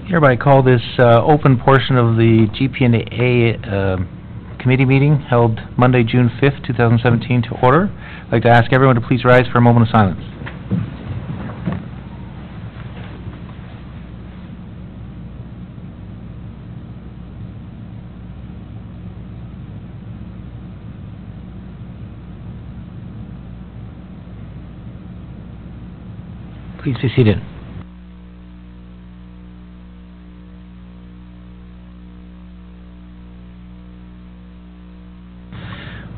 Hereby call this open portion of the GP&A committee meeting held Monday, June 5th, 2017 to order. I'd like to ask everyone to please rise for a moment of silence. Please be seated.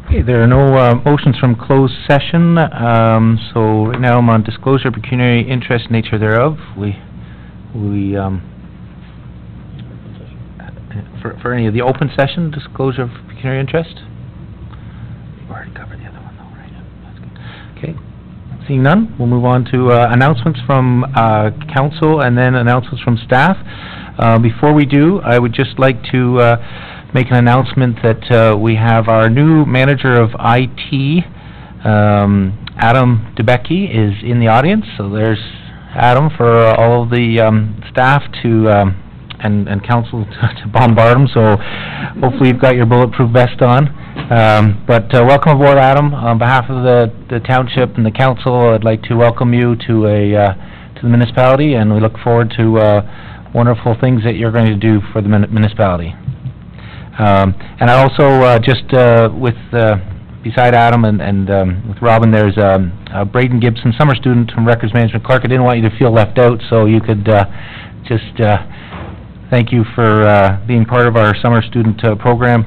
Okay, there are no motions from closed session, so right now I'm on disclosure, pecuniary interest, nature thereof. For any of the open session, disclosure of pecuniary interest. We've already covered the other one, though, right? That's good. Okay, seeing none, we'll move on to announcements from council and then announcements from staff. Before we do, I would just like to make an announcement that we have our new manager of IT, Adam DeBecke, is in the audience. So there's Adam for all of the staff to and council to bombard him. So hopefully you've got your bulletproof vest on. But welcome aboard, Adam. On behalf of the township and the council, I'd like to welcome you to the municipality, and we look forward to wonderful things that you're going to do for the municipality. And I also beside Adam and with Robin, there's Braden Gibson, summer student from Records Management Clark. I didn't want you to feel left out, so you could thank you for being part of our summer student program.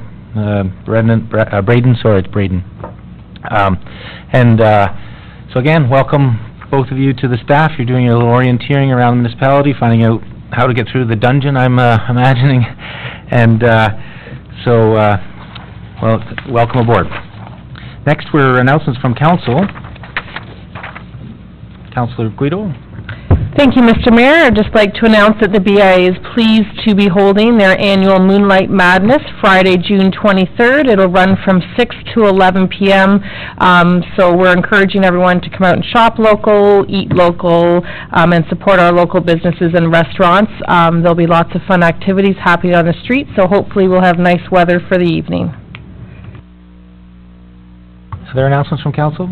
Braden, sorry, it's Braden. So again, welcome both of you to the staff. You're doing a little orienteering around the municipality, finding out how to get through the dungeon, I'm imagining, and well, welcome aboard. Next, we're announcements from council. Councillor Guido. Thank you, Mr. Mayor. I'd just like to announce that the BIA is pleased to be holding their annual Moonlight Madness Friday, June 23rd. It'll run from 6 to 11 p.m. So we're encouraging everyone to come out and shop local, eat local, and support our local businesses and restaurants. There'll be lots of fun activities happening on the street, so hopefully we'll have nice weather for the evening. Are there announcements from council?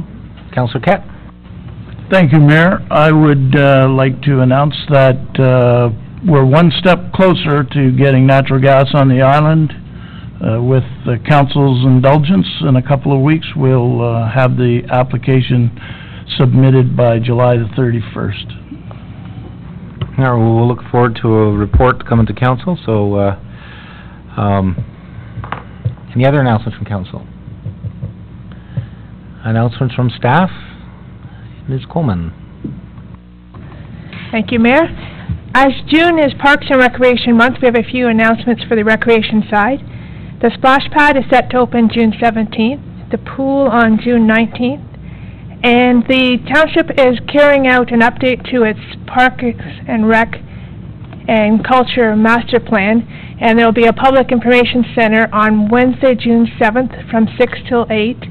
Councillor Kett. Thank you, Mayor. I would like to announce that we're one step closer to getting natural gas on the island. With the council's indulgence, in a couple of weeks we'll have the application submitted by July the 31st. Now, we'll look forward to a report coming to council. So, any other announcements from council? Announcements from staff? Ms. Coleman. Thank you, Mayor. As June is Parks and Recreation Month, we have a few announcements for the recreation side. The splash pad is set to open June 17th, the pool on June 19th, and the township is carrying out an update to its Parks and Rec and Culture Master Plan, and there will be a public information center on Wednesday, June 7th from 6 till 8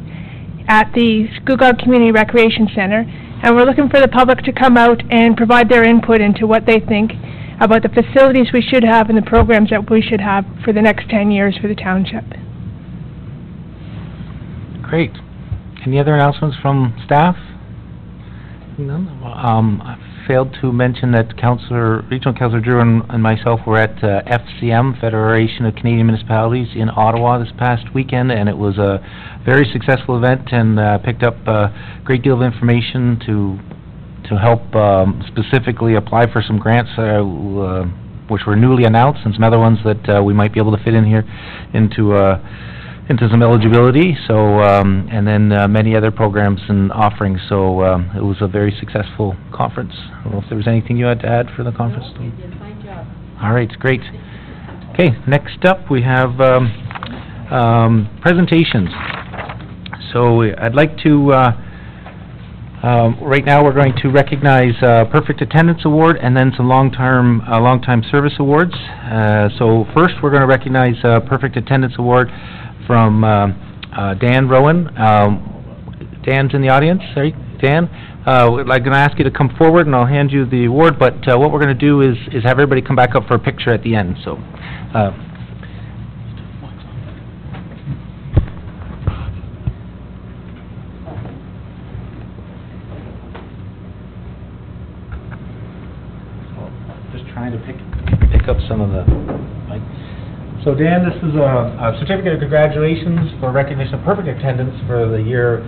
at the Scugog Community Recreation Center, and we're looking for the public to come out and provide their input into what they think about the facilities we should have and the programs that we should have for the next 10 years for the township. Great. Any other announcements from staff? None. I failed to mention that Regional Councillor Drew and myself were at FCM, Federation of Canadian Municipalities, in Ottawa this past weekend, and it was a very successful event, and picked up a great deal of information to help specifically apply for some grants which were newly announced, and some other ones that we might be able to fit in here into some eligibility. So and then many other programs and offerings. So it was a very successful conference. I don't know if there was anything you had to add for the conference. No, you did a fine job. All right, great. Okay, next up we have presentations. So I'd like to right now we're going to recognize Perfect Attendance Award and then some long-time service awards. So first we're going to recognize Perfect Attendance Award from Dan Rowan. Dan's in the audience. Sorry, Dan. I'm going to ask you to come forward, and I'll hand you the award, but what we're going to do is have everybody come back up for a picture at the end, so... Just trying to pick up some of the... So Dan, this is a certificate of congratulations for recognition of perfect attendance for the year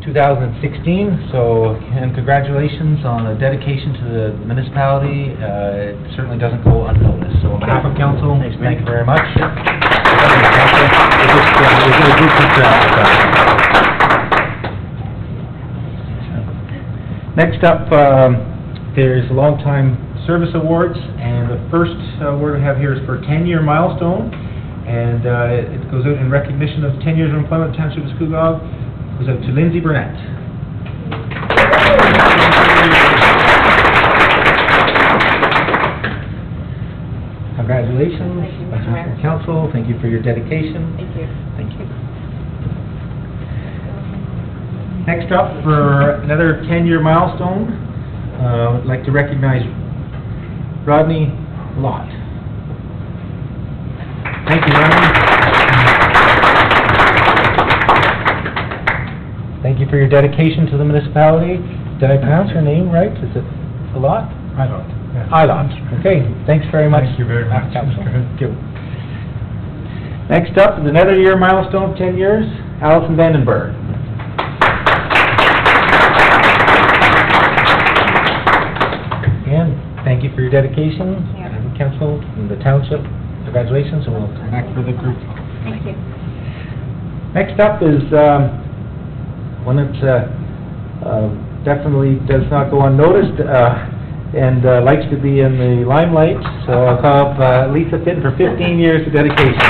2016. So, and congratulations on the dedication to the municipality. It certainly doesn't go unnoticed. So on behalf of council, thank you very much. Next up, there's long-time service awards, and the first award we have here is for 10-year milestone, and it goes out in recognition of 10 years of employment at Township of Scugog. It goes out to Lindsay Burnett. Congratulations. Thank you, Mr. Mayor. Council, thank you for your dedication. Thank you. Thank you. Next up, for another 10-year milestone, I'd like to recognize Rodney Lott. Thank you, Rodney. Thank you for your dedication to the municipality. Did I pronounce your name right? Is it Lott? Ilott. Okay, thanks very much. Thank you very much, Council. Mr. Thank you. Next up is another year milestone of 10 years, Allison Vandenberg. Again, thank you for your dedication, council, and the township. Congratulations, and we'll come back for the group. Thank you. Next up is one that definitely does not go unnoticed and likes to be in the limelight. So I'll call up Lisa Fitton for 15 years of dedication.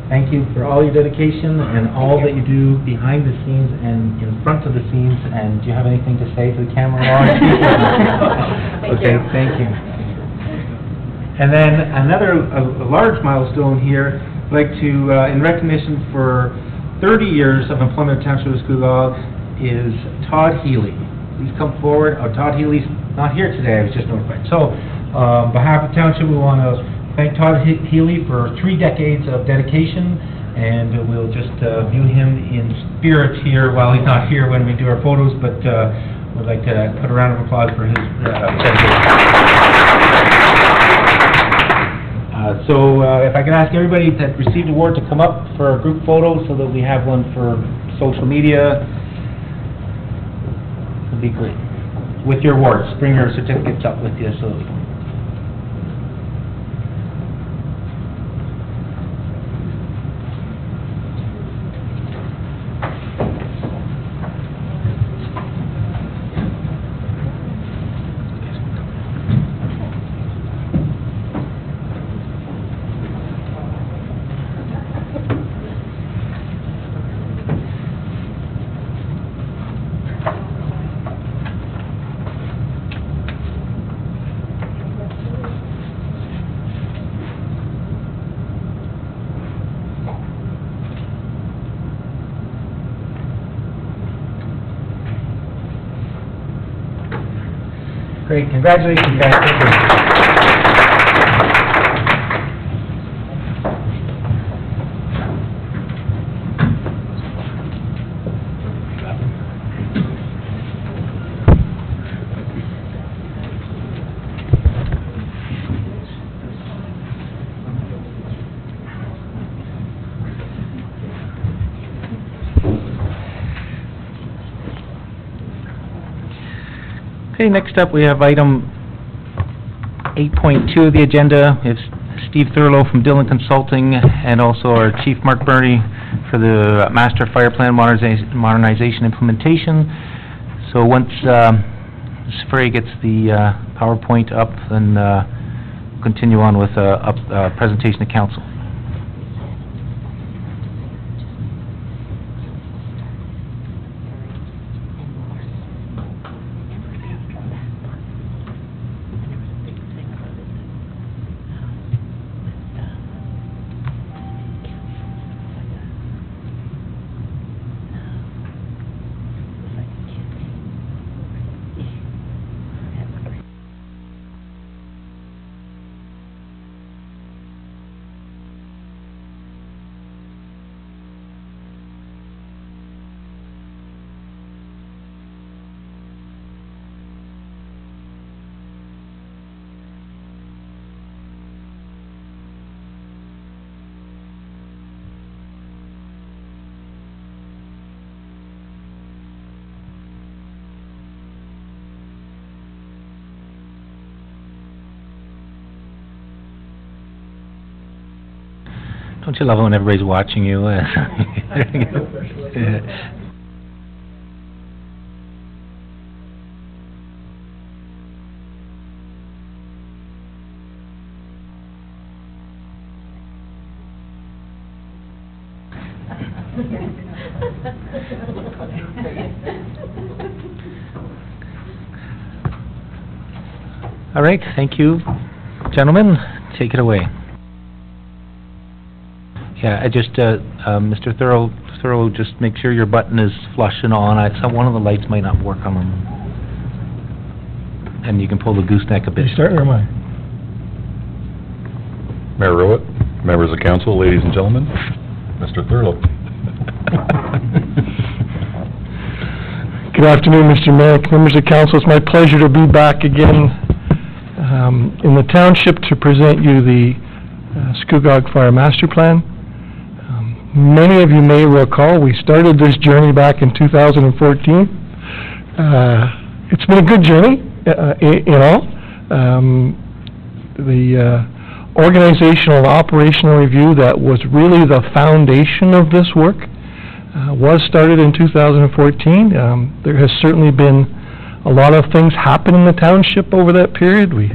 Thank you for all your dedication and all that you do behind the scenes and in front of the scenes. And do you have anything to say to the camera? Okay, thank you. And then another a large milestone here, I'd like to, in recognition for 30 years of employment at Township of Scugog, is Todd Healy. Please come forward. Oh, Todd Healy's not here today, I was just notified. So, on behalf of Township, we want to thank Todd Healy for 3 decades of dedication, and we'll just view him in spirit here while he's not here when we do our photos, but we'd like to put a round of applause for his dedication. So if I can ask everybody that received award to come up for a group photo so that we have one for social media, would be great. With your awards, bring your certificates up with you so. Great, congratulations, guys. Thank you. Okay, next up we have item 8.2 of the agenda. It's Steve Thurlow from Dillon Consulting and also our Chief Mark Burney for the Master Fire Plan Modernization Implementation. So once Frey gets the PowerPoint up, then we'll continue on with a presentation to council. Don't you love it when everybody's watching you? All right, thank you, gentlemen. Take it away. Yeah, I just, Mr. Thorough, just make sure your button is flush and on. One of the lights might not work on them. And you can pull the gooseneck a bit. Start or am I? Mayor Rowett, members of council, ladies and gentlemen, Mr. Thurlow. Good afternoon, Mr. Mayor, members of council. It's my pleasure to be back again in the township to present you the Scugog Fire Master Plan. Many of you may recall we started this journey back in 2014. It's been a good journey in all. The organizational and operational review that was really the foundation of this work was started in 2014. There has certainly been a lot of things happen in the township over that period. We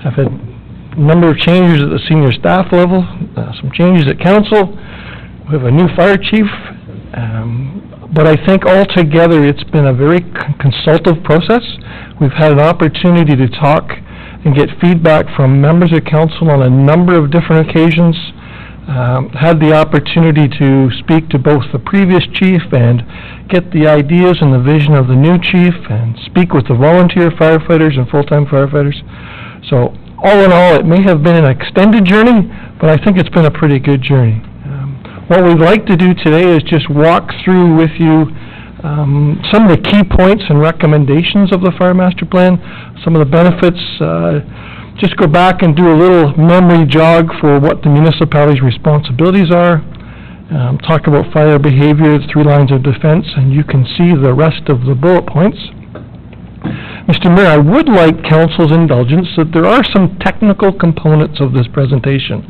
have had a number of changes at the senior staff level, some changes at council. We have a new fire chief, but I think altogether it's been a very consultative process. We've had an opportunity to talk and get feedback from members of council on a number of different occasions. Had the opportunity to speak to both the previous chief and get the ideas and the vision of the new chief, and speak with the volunteer firefighters and full-time firefighters. So all in all, it may have been an extended journey, but I think it's been a pretty good journey. What we'd like to do today is just walk through with you some of the key points and recommendations of the Fire Master Plan, some of the benefits, just go back and do a little memory jog for what the municipality's responsibilities are, talk about fire behavior, 3 lines of defense, and you can see the rest of the bullet points. Mr. Mayor, I would like council's indulgence that there are some technical components of this presentation.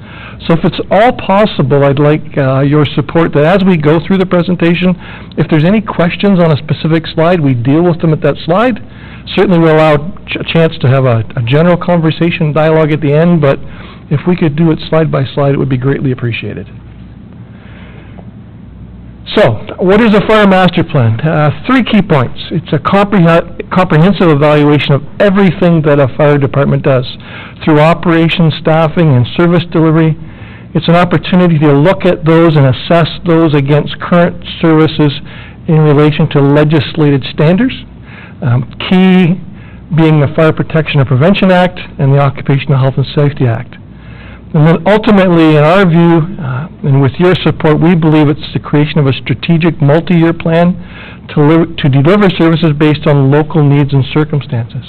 So if it's all possible, I'd like your support that as we go through the presentation, if there's any questions on a specific slide, we deal with them at that slide. Certainly we'll allow a chance to have a general conversation, dialogue at the end, but if we could do it slide by slide, it would be greatly appreciated. So, what is a Fire Master Plan? 3 key points. It's a comprehensive evaluation of everything that a fire department does, through operations, staffing, and service delivery. It's an opportunity to look at those and assess those against current services in relation to legislated standards. Key being the Fire Protection and Prevention Act and the Occupational Health and Safety Act. And then ultimately, in our view, and with your support, we believe it's the creation of a strategic multi-year plan to deliver services based on local needs and circumstances.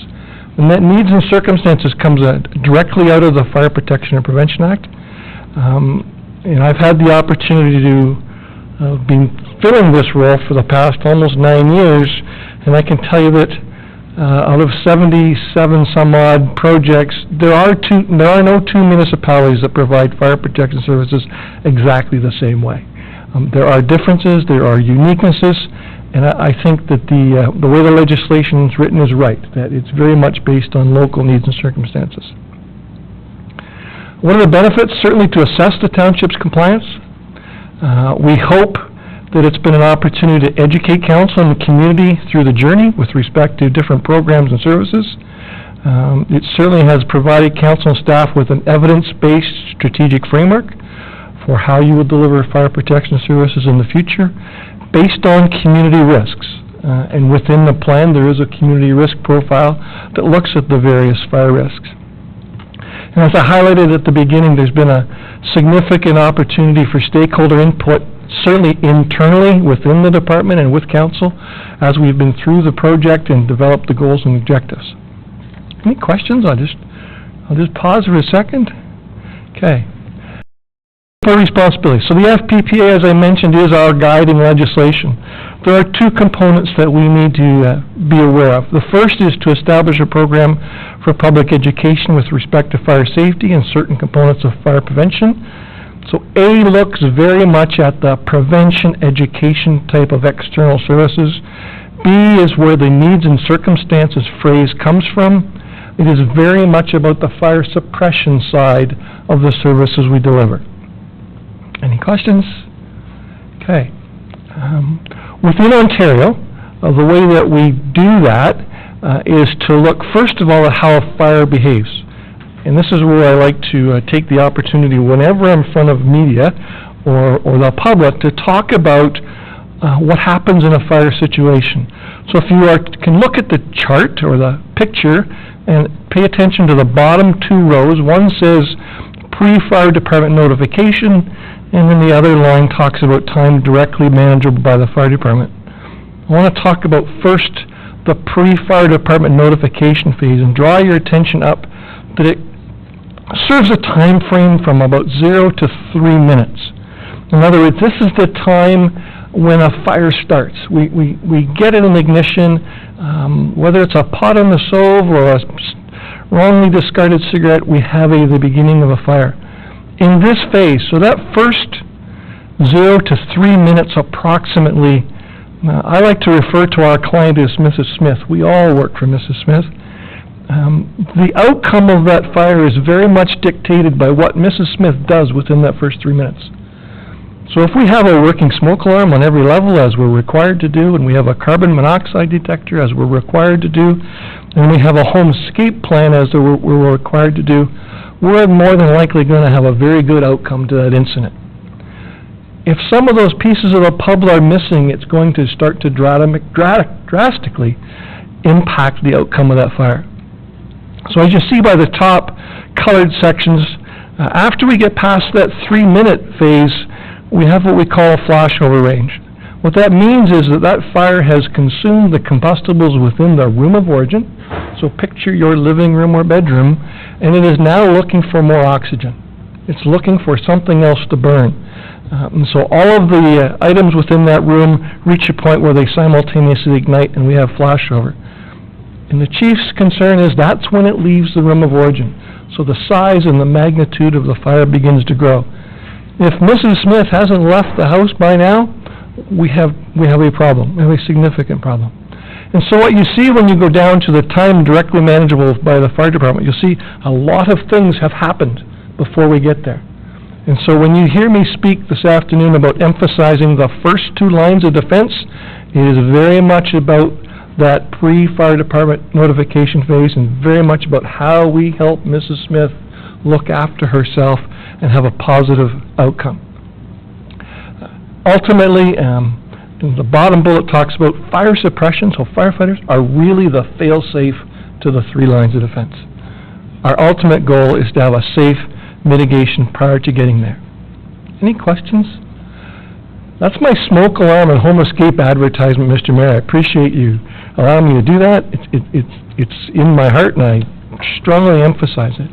And that needs and circumstances comes directly out of the Fire Protection and Prevention Act. And I've had the opportunity to be filling this role for the past almost 9 years, and I can tell you that out of 77 some odd projects, there are no 2 municipalities that provide fire protection services exactly the same way. There are differences, there are uniquenesses, and I think that the way the legislation is written is right, that it's very much based on local needs and circumstances. One of the benefits, certainly to assess the township's compliance. We hope that it's been an opportunity to educate council and the community through the journey with respect to different programs and services. It certainly has provided council and staff with an evidence-based strategic framework for how you will deliver fire protection services in the future based on community risks. And within the plan, there is a community risk profile that looks at the various fire risks. And as I highlighted at the beginning, there's been a significant opportunity for stakeholder input, certainly internally within the department and with council, as we've been through the project and developed the goals and objectives. Any questions? I'll just pause for a second. Okay. Responsibility. So the FPPA, as I mentioned, is our guiding legislation. There are 2 components that we need to be aware of. The first is to establish a program for public education with respect to fire safety and certain components of fire prevention. So A looks very much at the prevention, education type of external services. B is where the needs and circumstances phrase comes from. It is very much about the fire suppression side of the services we deliver. Any questions? Okay. Within Ontario, the way that we do that is to look first of all at how a fire behaves. And this is where I like to take the opportunity whenever I'm in front of media or the public to talk about what happens in a fire situation. So if you can look at the chart or the picture and pay attention to the bottom two rows. One says pre-fire department notification, and then the other line talks about time directly manageable by the fire department. I want to talk about first the pre-fire department notification phase and draw your attention up that it serves a time frame from about 0 to 3 minutes. In other words, this is the time when a fire starts. We get an ignition, whether it's a pot on the stove or a wrongly discarded cigarette, we have the beginning of a fire. In this phase, so that first 0 to 3 minutes approximately, I like to refer to our client as Mrs. Smith. We all work for Mrs. Smith. The outcome of that fire is very much dictated by what Mrs. Smith does within that first 3 minutes. So if we have a working smoke alarm on every level, as we're required to do, and we have a carbon monoxide detector, as we're required to do, and we have a home escape plan, as we're required to do, we're more than likely going to have a very good outcome to that incident. If some of those pieces of the puzzle are missing, it's going to start to drastically impact the outcome of that fire. So as you see by the top colored sections, after we get past that 3-minute phase, we have what we call a flashover range. What that means is that fire has consumed the combustibles within the room of origin. So picture your living room or bedroom, and it is now looking for more oxygen. It's looking for something else to burn. And so all of the items within that room reach a point where they simultaneously ignite, and we have flashover. And the chief's concern is that's when it leaves the room of origin. So the size and the magnitude of the fire begins to grow. If Mrs. Smith hasn't left the house by now, we have a problem. We have a significant problem. And so what you see when you go down to the time directly manageable by the fire department, you'll see a lot of things have happened before we get there. And so when you hear me speak this afternoon about emphasizing the first 2 lines of defense, it is very much about that pre-fire department notification phase and very much about how we help Mrs. Smith look after herself and have a positive outcome. Ultimately, the bottom bullet talks about fire suppression, so firefighters are really the fail-safe to the 3 lines of defense. Our ultimate goal is to have a safe mitigation prior to getting there. Any questions? That's my smoke alarm and home escape advertisement, Mr. Mayor. I appreciate you allowing me to do that. It's in my heart, and I strongly emphasize it.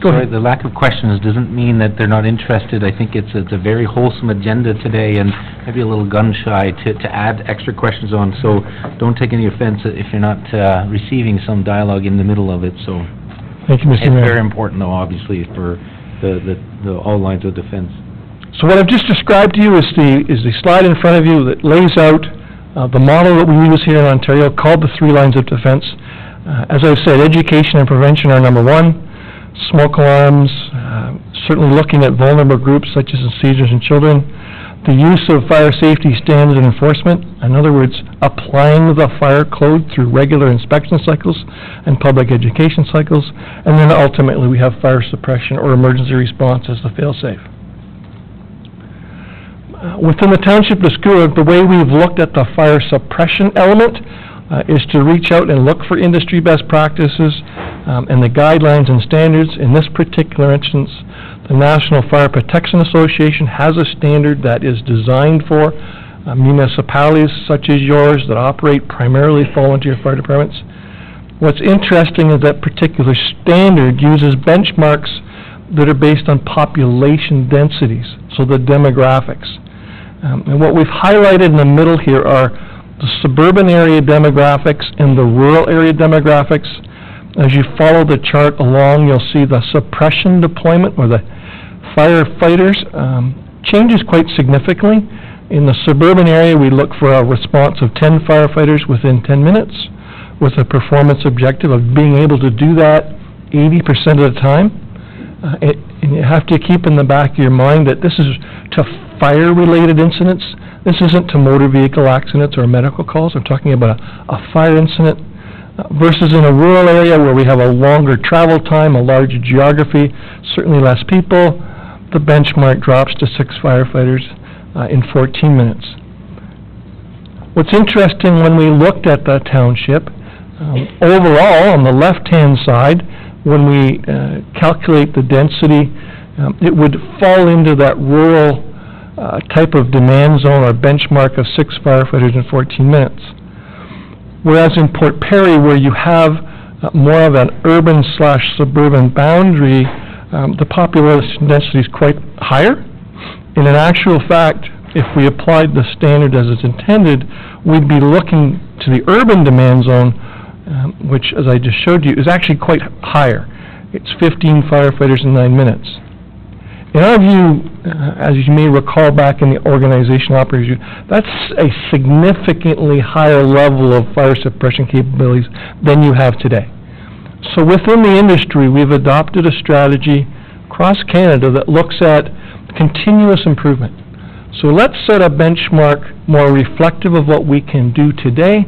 Sorry, the lack of questions doesn't mean that they're not interested. I think it's a very wholesome agenda today, and maybe a little gun-shy to add extra questions on, so don't take any offense if you're not receiving some dialogue in the middle of it. So thank you, Mr. Mayor. It's very important, though, obviously, for the all lines of defense. So what I've just described to you is the slide in front of you that lays out the model that we use here in Ontario called the 3 lines of defense. As I've said, education and prevention are number 1. Smoke alarms, certainly looking at vulnerable groups such as seniors and children. The use of fire safety standards and enforcement, in other words, applying the fire code through regular inspection cycles and public education cycles. And then ultimately we have fire suppression or emergency response as the fail-safe. Within the Township of Scugog, the way we've looked at the fire suppression element is to reach out and look for industry best practices and the guidelines and standards. In this particular instance, the National Fire Protection Association has a standard that is designed for municipalities such as yours that operate primarily volunteer fire departments. What's interesting is that particular standard uses benchmarks that are based on population densities, so the demographics. And what we've highlighted in the middle here are the suburban area demographics and the rural area demographics. As you follow the chart along, you'll see the suppression deployment, or the firefighters, changes quite significantly. In the suburban area, we look for a response of 10 firefighters within 10 minutes, with a performance objective of being able to do that 80% of the time. And you have to keep in the back of your mind that this is to fire-related incidents. This isn't to motor vehicle accidents or medical calls. I'm talking about a fire incident versus in a rural area where we have a longer travel time, a larger geography, certainly less people. The benchmark drops to 6 firefighters in 14 minutes. What's interesting when we looked at the township, overall on the left-hand side, when we calculate the density, it would fall into that rural type of demand zone or benchmark of 6 firefighters in 14 minutes. Whereas in Port Perry, where you have more of an urban/suburban boundary, the population density is quite higher. And in actual fact, if we applied the standard as it's intended, we'd be looking to the urban demand zone, which, as I just showed you, is actually quite higher. It's 15 firefighters in 9 minutes. In our view, as you may recall back in the organizational operations, that's a significantly higher level of fire suppression capabilities than you have today. So within the industry, we've adopted a strategy across Canada that looks at continuous improvement. So let's set a benchmark more reflective of what we can do today,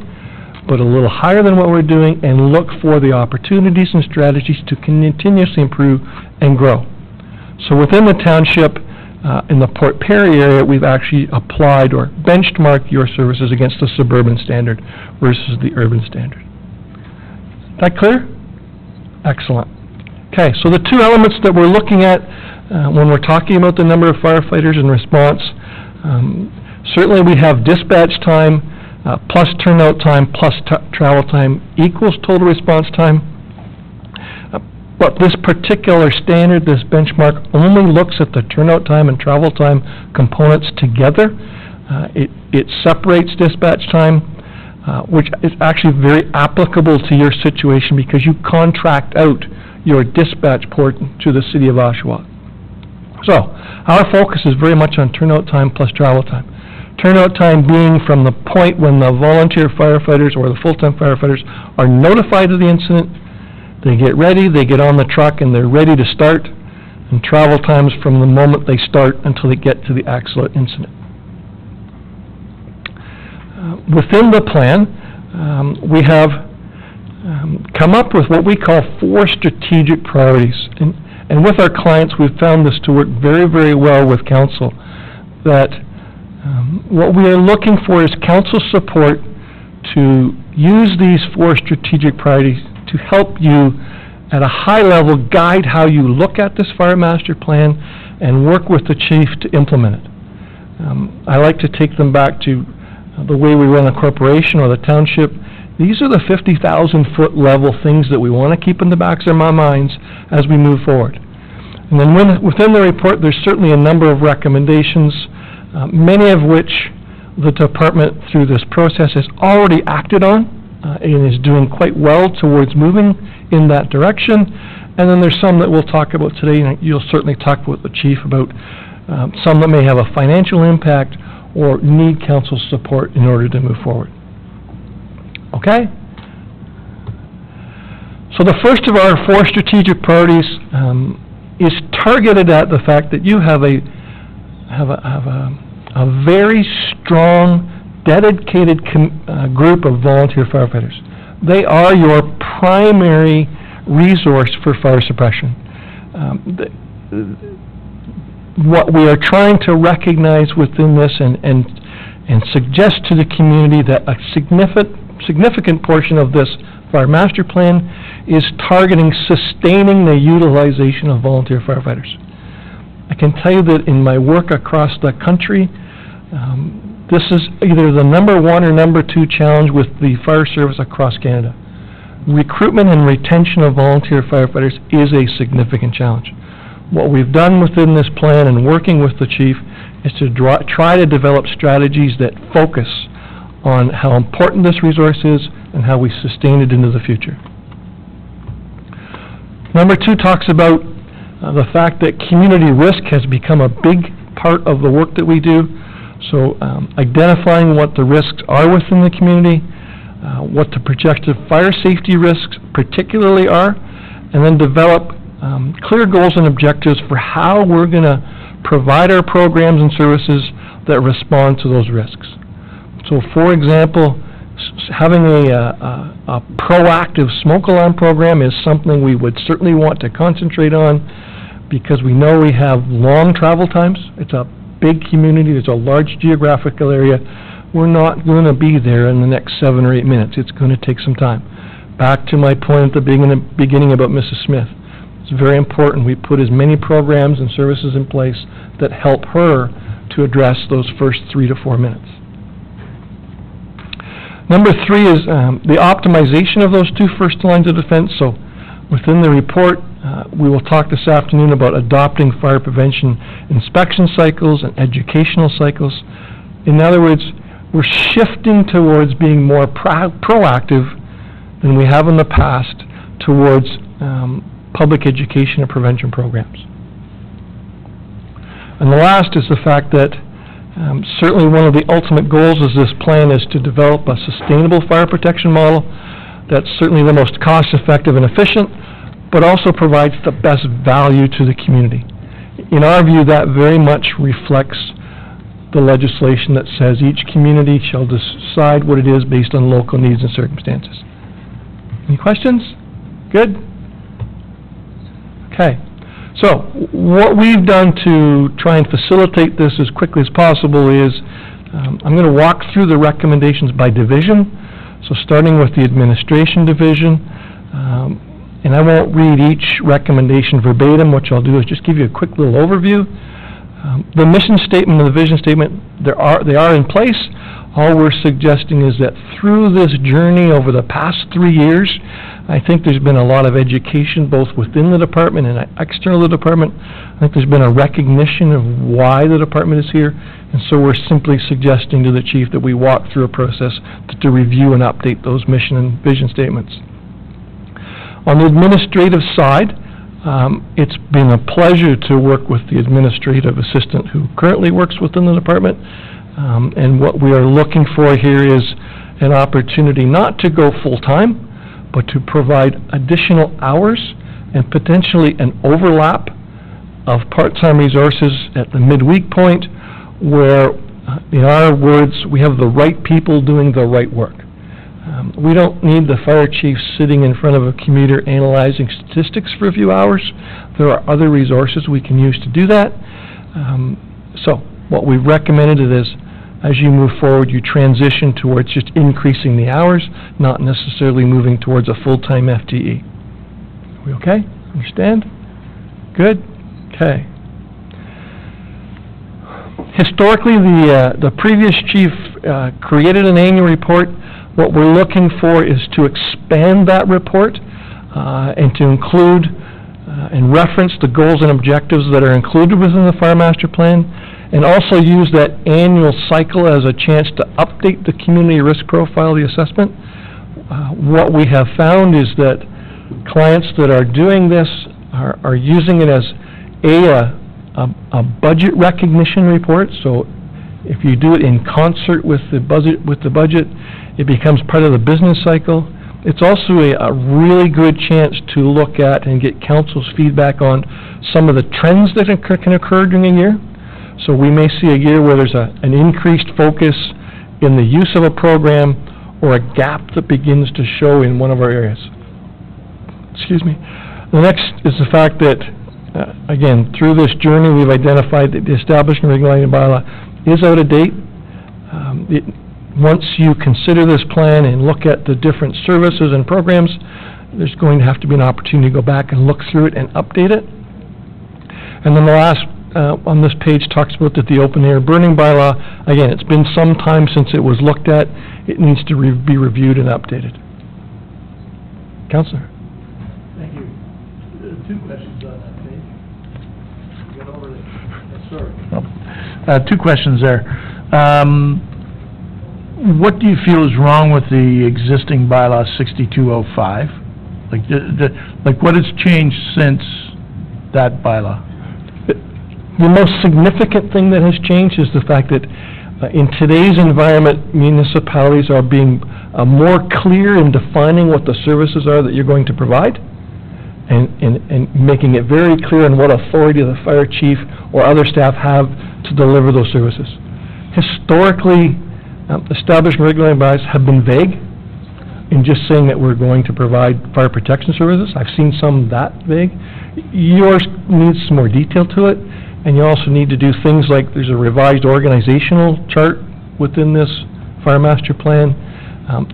but a little higher than what we're doing, and look for the opportunities and strategies to continuously improve and grow. So within the township, in the Port Perry area, we've actually applied or benchmarked your services against the suburban standard versus the urban standard. Is that clear? Excellent. Okay, so the 2 elements that we're looking at when we're talking about the number of firefighters in response, certainly we have dispatch time plus turnout time plus travel time equals total response time. But this particular standard, this benchmark, only looks at the turnout time and travel time components together. It separates dispatch time, which is actually very applicable to your situation because you contract out your dispatch port to the City of Oshawa. So, our focus is very much on turnout time plus travel time. Turnout time being from the point when the volunteer firefighters or the full-time firefighters are notified of the incident. They get ready, they get on the truck, and they're ready to start. And travel times from the moment they start until they get to the actual incident. Within the plan, we have come up with what we call 4 strategic priorities. And with our clients, we've found this to work very, very well with council. That what we are looking for is council support to use these 4 strategic priorities to help you at a high level guide how you look at this fire master plan and work with the chief to implement it. I like to take them back to the way we run a corporation or the township. These are the 50,000-foot level things that we want to keep in the backs of our minds as we move forward. And then within the report, there's certainly a number of recommendations, many of which the department through this process has already acted on and is doing quite well towards moving in that direction. And then there's some that we'll talk about today, and you'll certainly talk with the chief about some that may have a financial impact or need council support in order to move forward. Okay? So the first of our 4 strategic priorities is targeted at the fact that you have a very strong, dedicated group of volunteer firefighters. They are your primary resource for fire suppression. What we are trying to recognize within this and suggest to the community that a significant portion of this fire master plan is targeting sustaining the utilization of volunteer firefighters. I can tell you that in my work across the country, this is either the number 1 or number 2 challenge with the fire service across Canada. Recruitment and retention of volunteer firefighters is a significant challenge. What we've done within this plan and working with the chief is to try to develop strategies that focus on how important this resource is and how we sustain it into the future. Number 2 talks about the fact that community risk has become a big part of the work that we do. So identifying what the risks are within the community, what the projected fire safety risks particularly are, and then develop clear goals and objectives for how we're going to provide our programs and services that respond to those risks. So for example, having a proactive smoke alarm program is something we would certainly want to concentrate on, because we know we have long travel times. It's a big community, there's a large geographical area. We're not going to be there in the next 7 or 8 minutes. It's going to take some time. Back to my point at the beginning about Mrs. Smith. It's very important we put as many programs and services in place that help her to address those first 3 to 4 minutes. Number 3 is the optimization of those 2 first lines of defense. So within the report, we will talk this afternoon about adopting fire prevention inspection cycles and educational cycles. In other words, we're shifting towards being more proactive than we have in the past towards public education and prevention programs. And the last is the fact that certainly one of the ultimate goals of this plan is to develop a sustainable fire protection model that's certainly the most cost-effective and efficient, but also provides the best value to the community. In our view, that very much reflects the legislation that says each community shall decide what it is based on local needs and circumstances. Any questions? Good? Okay. So, what we've done to try and facilitate this as quickly as possible is I'm going to walk through the recommendations by division. So starting with the administration division, and I won't read each recommendation verbatim. What I'll do is just give you a quick little overview. The mission statement and the vision statement, they are in place. All we're suggesting is that through this journey over the past 3 years, I think there's been a lot of education both within the department and external to the department. I think there's been a recognition of why the department is here, and so we're simply suggesting to the chief that we walk through a process to review and update those mission and vision statements. On the administrative side, it's been a pleasure to work with the administrative assistant who currently works within the department, and what we are looking for here is an opportunity not to go full-time, but to provide additional hours and potentially an overlap of part-time resources at the midweek point where, in our words, we have the right people doing the right work. We don't need the fire chief sitting in front of a commuter analyzing statistics for a few hours. There are other resources we can use to do that. So what we've recommended is, as you move forward, you transition towards just increasing the hours, not necessarily moving towards a full-time FTE. Are we okay? Understand? Good? Okay. Historically, the previous chief created an annual report. What we're looking for is to expand that report and to include and reference the goals and objectives that are included within the Fire Master Plan, and also use that annual cycle as a chance to update the community risk profile, the assessment. What we have found is that clients that are doing this are using it as a budget recognition report. So if you do it in concert with the budget, it becomes part of the business cycle. It's also a really good chance to look at and get council's feedback on some of the trends that can occur during a year. So we may see a year where there's an increased focus in the use of a program or a gap that begins to show in one of our areas. Excuse me. The next is the fact that, again, through this journey we've identified that the establishment regulating bylaw is out of date. Once you consider this plan and look at the different services and programs, there's going to have to be an opportunity to go back and look through it and update it. And then the last on this page talks about that the open air burning bylaw, again, it's been some time since it was looked at. It needs to be reviewed and updated. Councillor? Thank you. 2 questions on that page. Get over there. Sorry. 2 questions there. What do you feel is wrong with the existing bylaw 6205? Like what has changed since that bylaw? The most significant thing that has changed is the fact that in today's environment, municipalities are being more clear in defining what the services are that you're going to provide, and making it very clear on what authority the fire chief or other staff have to deliver those services. Historically, established regulating bodies have been vague in just saying that we're going to provide fire protection services. I've seen some that vague. Yours needs some more detail to it, and you also need to do things like there's a revised organizational chart within this fire master plan,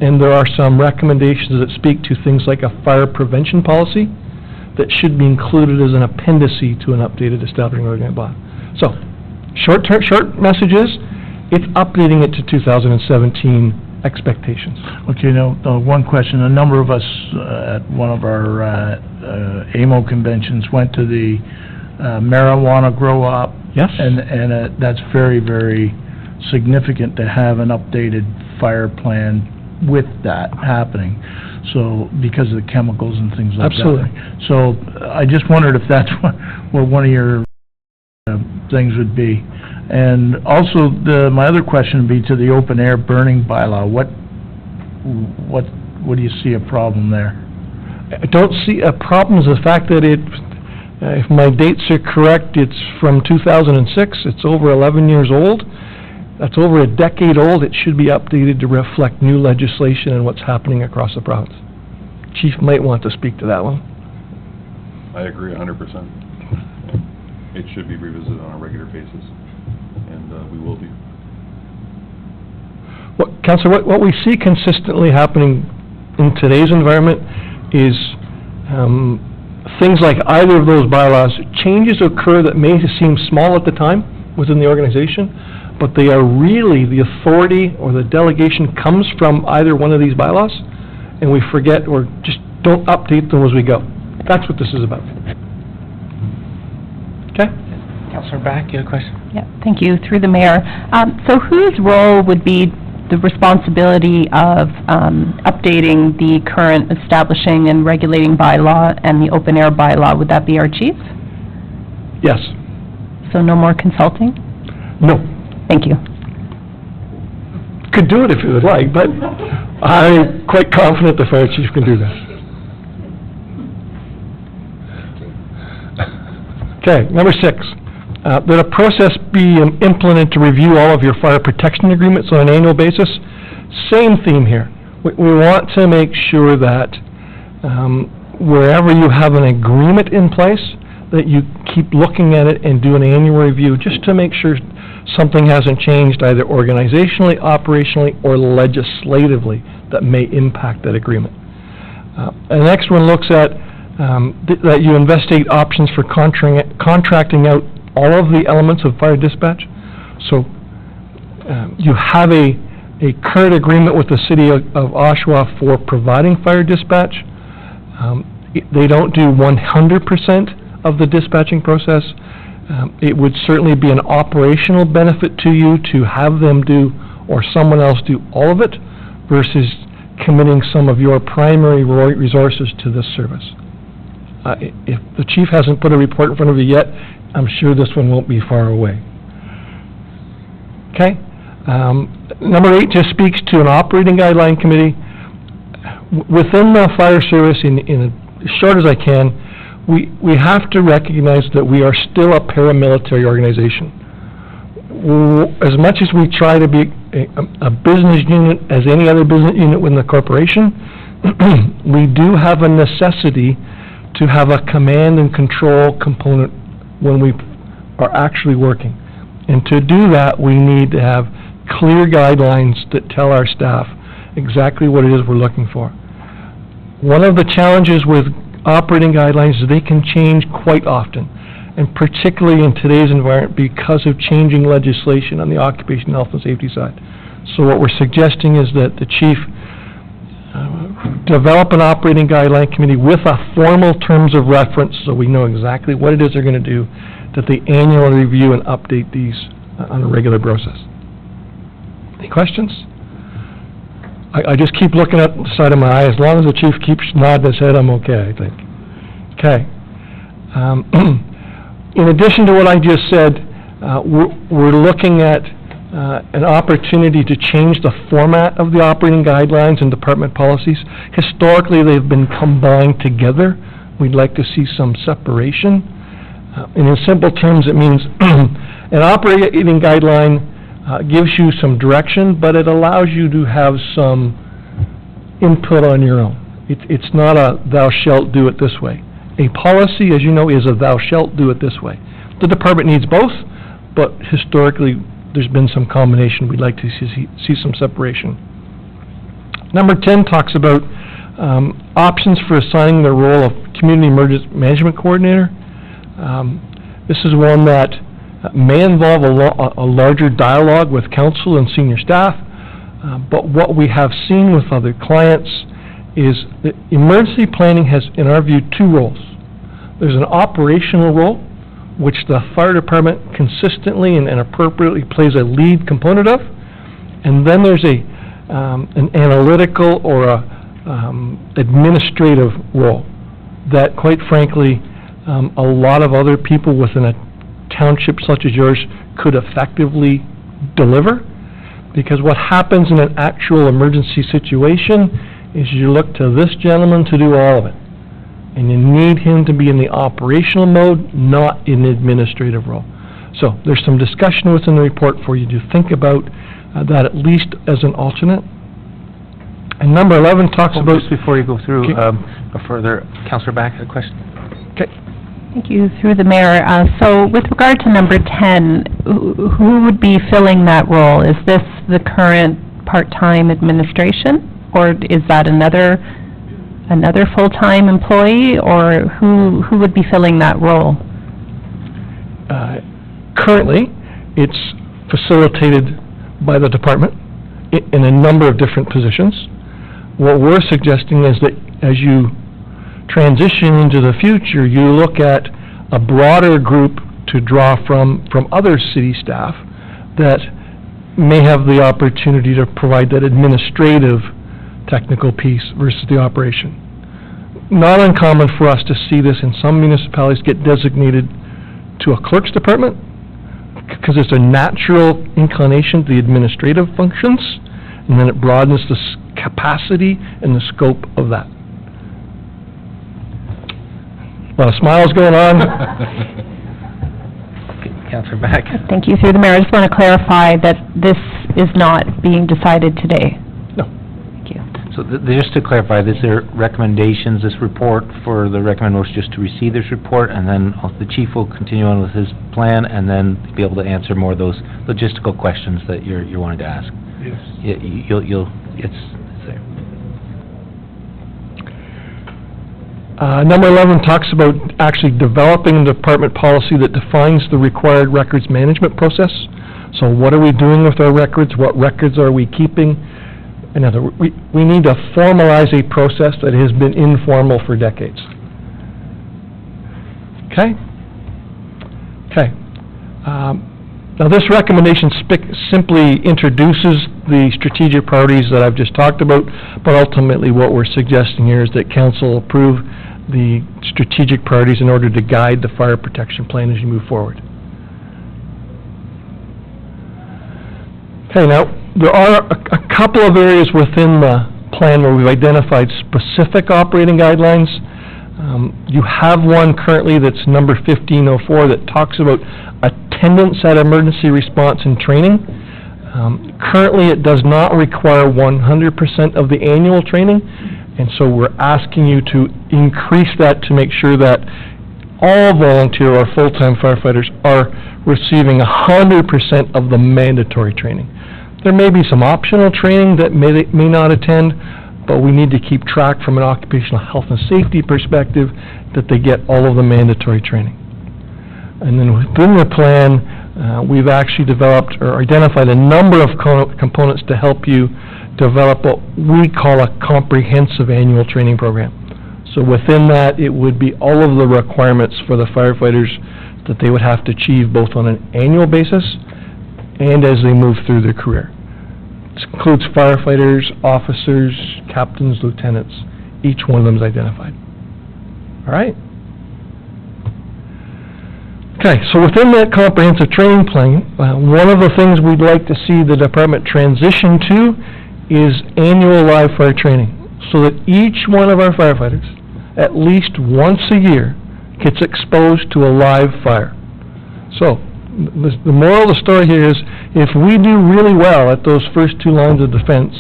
and there are some recommendations that speak to things like a fire prevention policy that should be included as an appendice to an updated establishing regulating body. So, short messages, it's updating it to 2017 expectations. Okay, now, one question. A number of us at one of our AMO conventions went to the marijuana grow up. Yes. And that's very, very significant to have an updated fire plan with that happening. So, because of the chemicals and things like that. Absolutely. So, I just wondered if that's what one of your things would be. And also, my other question would be to the open air burning bylaw. What do you see a problem there? I don't see a problem is the fact that if my dates are correct, it's from 2006. It's over 11 years old. That's over a decade old. It should be updated to reflect new legislation and what's happening across the province. Chief might want to speak to that one. I agree 100%. It should be revisited on a regular basis, and we will be. Councillor, what we see consistently happening in today's environment is things like either of those bylaws, changes occur that may seem small at the time within the organization, but they are really the authority or the delegation comes from either one of these bylaws, and we forget or just don't update them as we go. That's what this is about. Okay? Councillor Back, you had a question? Yeah, thank you, through the mayor. So whose role would be the responsibility of updating the current establishing and regulating bylaw and the open air bylaw? Would that be our chief? Yes. So no more consulting? No. Thank you. Could do it if you would like, but I'm quite confident the fire chief can do that. Okay, number 6. That a process be implemented to review all of your fire protection agreements on an annual basis. Same theme here. We want to make sure that wherever you have an agreement in place, that you keep looking at it and do an annual review just to make sure something hasn't changed either organizationally, operationally, or legislatively that may impact that agreement. The next one looks at that you investigate options for contracting out all of the elements of fire dispatch. So you have a current agreement with the city of Oshawa for providing fire dispatch. They don't do 100% of the dispatching process. It would certainly be an operational benefit to you to have them do, or someone else do, all of it, versus committing some of your primary resources to this service. If the chief hasn't put a report in front of you yet, I'm sure this one won't be far away. Okay? Number 8 just speaks to an operating guideline committee. Within the fire service, in as short as I can, we have to recognize that we are still a paramilitary organization. As much as we try to be a business unit as any other business unit within the corporation, we do have a necessity to have a command and control component when we are actually working. And to do that, we need to have clear guidelines that tell our staff exactly what it is we're looking for. One of the challenges with operating guidelines is they can change quite often, and particularly in today's environment because of changing legislation on the occupational health and safety side. So what we're suggesting is that the chief develop an operating guideline committee with a formal terms of reference so we know exactly what it is they're going to do, that they annually review and update these on a regular process. Any questions? I just keep looking at the side of my eye. As long as the chief keeps nodding his head, I'm okay, I think. Okay. In addition to what I just said, we're looking at an opportunity to change the format of the operating guidelines and department policies. Historically, they've been combined together. We'd like to see some separation. And in simple terms, it means an operating guideline gives you some direction, but it allows you to have some input on your own. It's not a thou shalt do it this way. A policy, as you know, is a thou shalt do it this way. The department needs both, but historically, there's been some combination. We'd like to see some separation. Number 10 talks about options for assigning the role of Community Emergency Management Coordinator. This is one that may involve a larger dialogue with council and senior staff, but what we have seen with other clients is that emergency planning has, in our view, two roles. There's an operational role, which the fire department consistently and appropriately plays a lead component of, and then there's an analytical or administrative role that, quite frankly, a lot of other people within a township such as yours could effectively deliver, because what happens in an actual emergency situation is you look to this gentleman to do all of it, and you need him to be in the operational mode, not in the administrative role. So there's some discussion within the report for you to think about that at least as an alternate. And number 11 talks about... Just before you go through, Okay. a further, Councillor Back, a question? Okay. Thank you, through the mayor. So with regard to number 10, who would be filling that role? Is this the current part-time administration, or is that another full-time employee, or who would be filling that role? Currently, it's facilitated by the department in a number of different positions. What we're suggesting is that as you transition into the future, you look at a broader group to draw from other city staff that may have the opportunity to provide that administrative technical piece versus the operation. Not uncommon for us to see this in some municipalities get designated to a clerk's department because it's a natural inclination to the administrative functions, and then it broadens the capacity and the scope of that. A lot of smiles going on. Councillor Back. Thank you, through the mayor. I just want to clarify that this is not being decided today. No. Thank you. So just to clarify, these are recommendations, this report for the recommended motion just to receive this report, and then the chief will continue on with his plan, and then be able to answer more of those logistical questions that you're wanting to ask. Yes. It's there. Number 11 talks about actually developing a department policy that defines the required records management process. So what are we doing with our records? What records are we keeping? In other words, we need to formalize a process that has been informal for decades. Okay? Okay. Now this recommendation simply introduces the strategic priorities that I've just talked about, but ultimately what we're suggesting here is that council approve the strategic priorities in order to guide the fire protection plan as you move forward. Okay, now there are a couple of areas within the plan where we've identified specific operating guidelines. You have one currently that's number 1504 that talks about attendance at emergency response and training. Currently, it does not require 100% of the annual training, and so we're asking you to increase that to make sure that all volunteer or full-time firefighters are receiving 100% of the mandatory training. There may be some optional training that may not attend, but we need to keep track from an occupational health and safety perspective that they get all of the mandatory training. And then within the plan, we've actually developed or identified a number of components to help you develop what we call a comprehensive annual training program. So within that, it would be all of the requirements for the firefighters that they would have to achieve both on an annual basis and as they move through their career. This includes firefighters, officers, captains, lieutenants. Each one of them is identified. All right? Okay, so within that comprehensive training plan, one of the things we'd like to see the department transition to is annual live fire training, so that each one of our firefighters, at least once a year, gets exposed to a live fire. So, the moral of the story here is, if we do really well at those first two lines of defense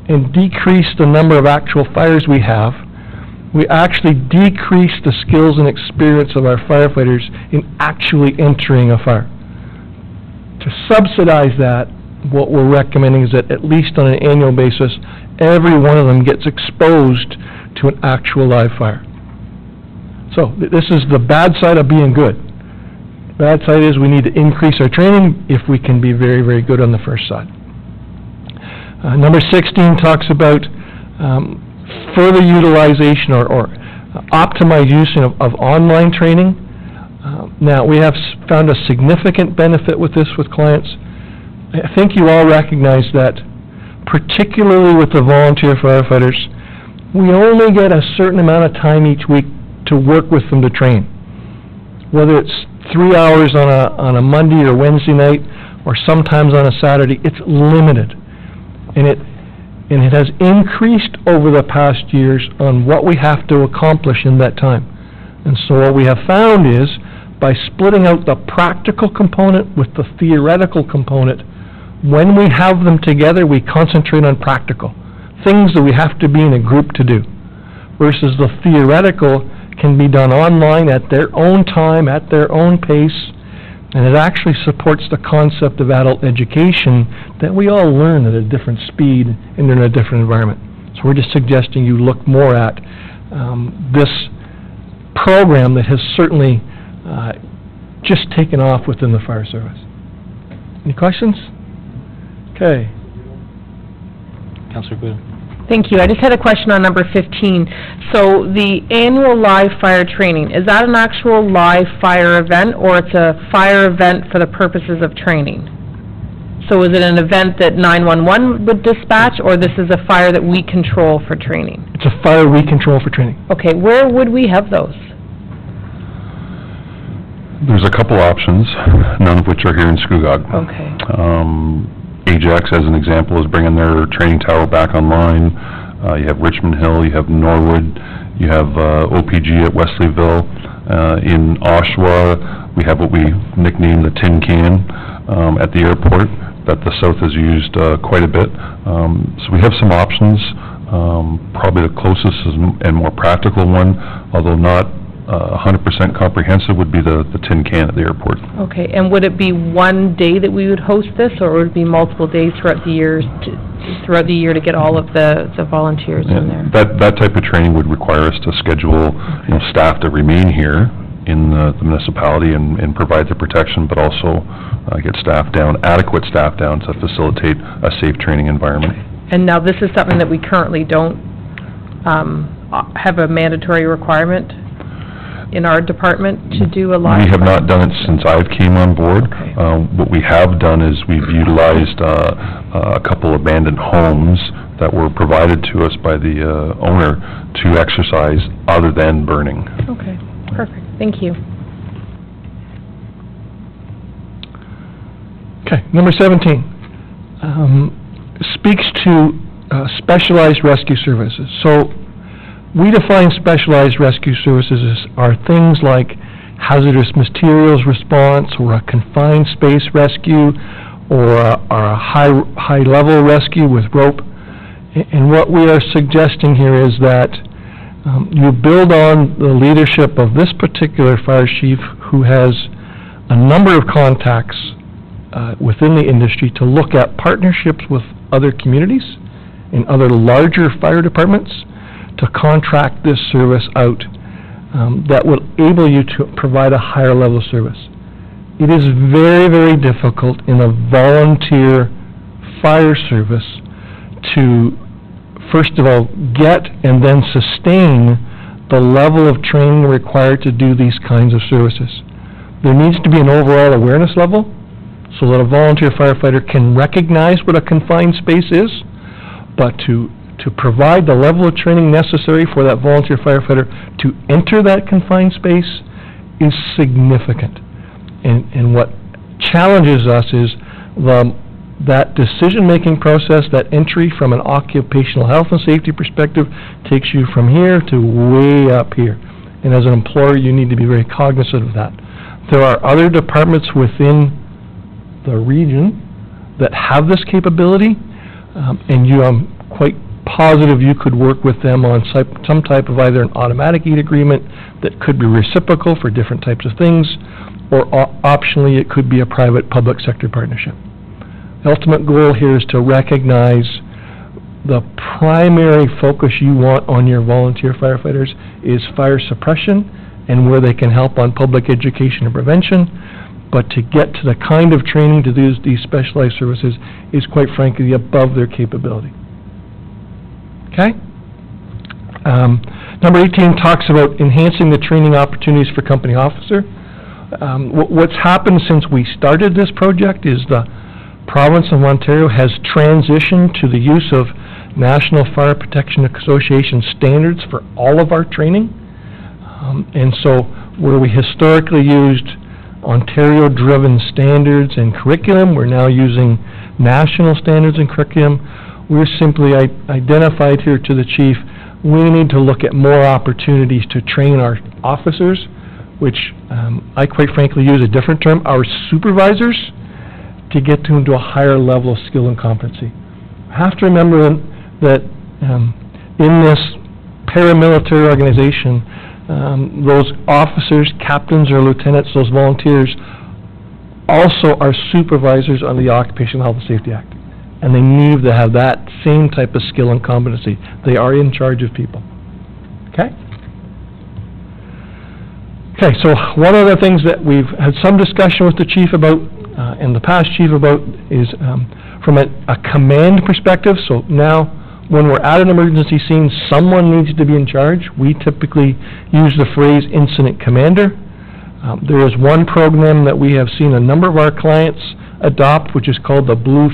and decrease the number of actual fires we have, we actually decrease the skills and experience of our firefighters in actually entering a fire. To subsidize that, what we're recommending is that at least on an annual basis, every one of them gets exposed to an actual live fire. So, this is the bad side of being good. The bad side is we need to increase our training if we can be very, very good on the first side. Number 16 talks about further utilization or optimized use of online training. Now, we have found a significant benefit with this with clients. I think you all recognize that, particularly with the volunteer firefighters, we only get a certain amount of time each week to work with them to train. Whether it's 3 hours on a Monday or Wednesday night, or sometimes on a Saturday, it's limited. And it has increased over the past years on what we have to accomplish in that time. And so what we have found is, by splitting out the practical component with the theoretical component, when we have them together, we concentrate on practical, things that we have to be in a group to do, versus the theoretical can be done online at their own time, at their own pace, and it actually supports the concept of adult education that we all learn at a different speed and in a different environment. So we're just suggesting you look more at this program that has certainly just taken off within the fire service. Any questions? Okay. Councilor Guido. Thank you. I just had a question on number 15. So the annual live fire training, is that an actual live fire event, or it's a fire event for the purposes of training? So is it an event that 911 would dispatch, or this is a fire that we control for training? It's a fire we control for training. Okay, where would we have those? There's a couple options, none of which are here in Scugog. Okay. Ajax, as an example, is bringing their training tower back online. You have Richmond Hill, you have Norwood, you have OPG at Wesleyville. In Oshawa, we have what we nickname the tin can at the airport that the South has used quite a bit. So we have some options. Probably the closest and more practical one, although not 100% comprehensive, would be the tin can at the airport. Okay, and would it be one day that we would host this, or would it be multiple days throughout the year to get all of the volunteers in there? That type of training would require us to schedule staff to remain here in the municipality and provide the protection, but also get adequate staff down to facilitate a safe training environment. And now this is something that we currently don't have a mandatory requirement in our department to do a live? We have not done it since I've came on board. Okay. What we have done is we've utilized a couple abandoned homes that were provided to us by the owner to exercise other than burning. Okay, perfect. Thank you. Okay, number 17 speaks to specialized rescue services. So we define specialized rescue services as are things like hazardous materials response, or a confined space rescue, or a high-level rescue with rope. And what we are suggesting here is that you build on the leadership of this particular fire chief, who has a number of contacts within the industry, to look at partnerships with other communities and other larger fire departments to contract this service out that will enable you to provide a higher level of service. It is very, very difficult in a volunteer fire service to, first of all, get and then sustain the level of training required to do these kinds of services. There needs to be an overall awareness level, so that a volunteer firefighter can recognize what a confined space is, but to provide the level of training necessary for that volunteer firefighter to enter that confined space is significant. And what challenges us is that decision-making process, that entry from an occupational health and safety perspective takes you from here to way up here. And as an employer, you need to be very cognizant of that. There are other departments within the region that have this capability, and I'm quite positive you could work with them on some type of either an automatic aid agreement that could be reciprocal for different types of things, or optionally it could be a private-public sector partnership. The ultimate goal here is to recognize the primary focus you want on your volunteer firefighters is fire suppression and where they can help on public education and prevention, but to get to the kind of training to do these specialized services is quite frankly above their capability. Okay? Number 18 talks about enhancing the training opportunities for company officer. What's happened since we started this project is the province of Ontario has transitioned to the use of National Fire Protection Association standards for all of our training. And so where we historically used Ontario-driven standards and curriculum, we're now using national standards and curriculum. We're simply identified here to the chief, we need to look at more opportunities to train our officers, which I quite frankly use a different term, our supervisors, to get them to a higher level of skill and competency. I have to remember that in this paramilitary organization, those officers, captains or lieutenants, those volunteers, also are supervisors under the Occupational Health and Safety Act. And they need to have that same type of skill and competency. They are in charge of people. Okay? Okay, so one of the things that we've had some discussion with the chief about, and the past chief about, is from a command perspective. So now, when we're at an emergency scene, someone needs to be in charge. We typically use the phrase incident commander. There is one program that we have seen a number of our clients adopt, which is called the Blue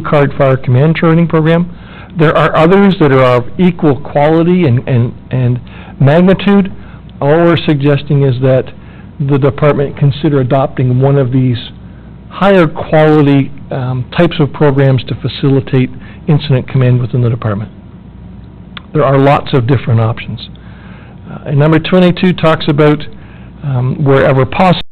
Card Fire Command Training Program. There are others that are of equal quality and magnitude. All we're suggesting is that the department consider adopting one of these higher quality types of programs to facilitate incident command within the department. There are lots of different options. And number 22 talks about wherever possible,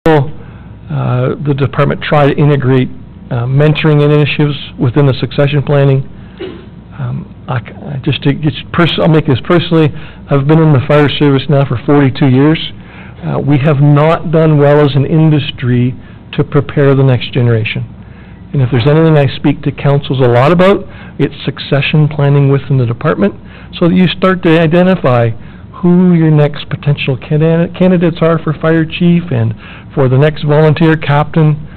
the department try to integrate mentoring initiatives within the succession planning. I'll make this personally. I've been in the fire service now for 42 years. We have not done well as an industry to prepare the next generation. And if there's anything I speak to councils a lot about, it's succession planning within the department, so that you start to identify who your next potential candidates are for fire chief and for the next volunteer captain.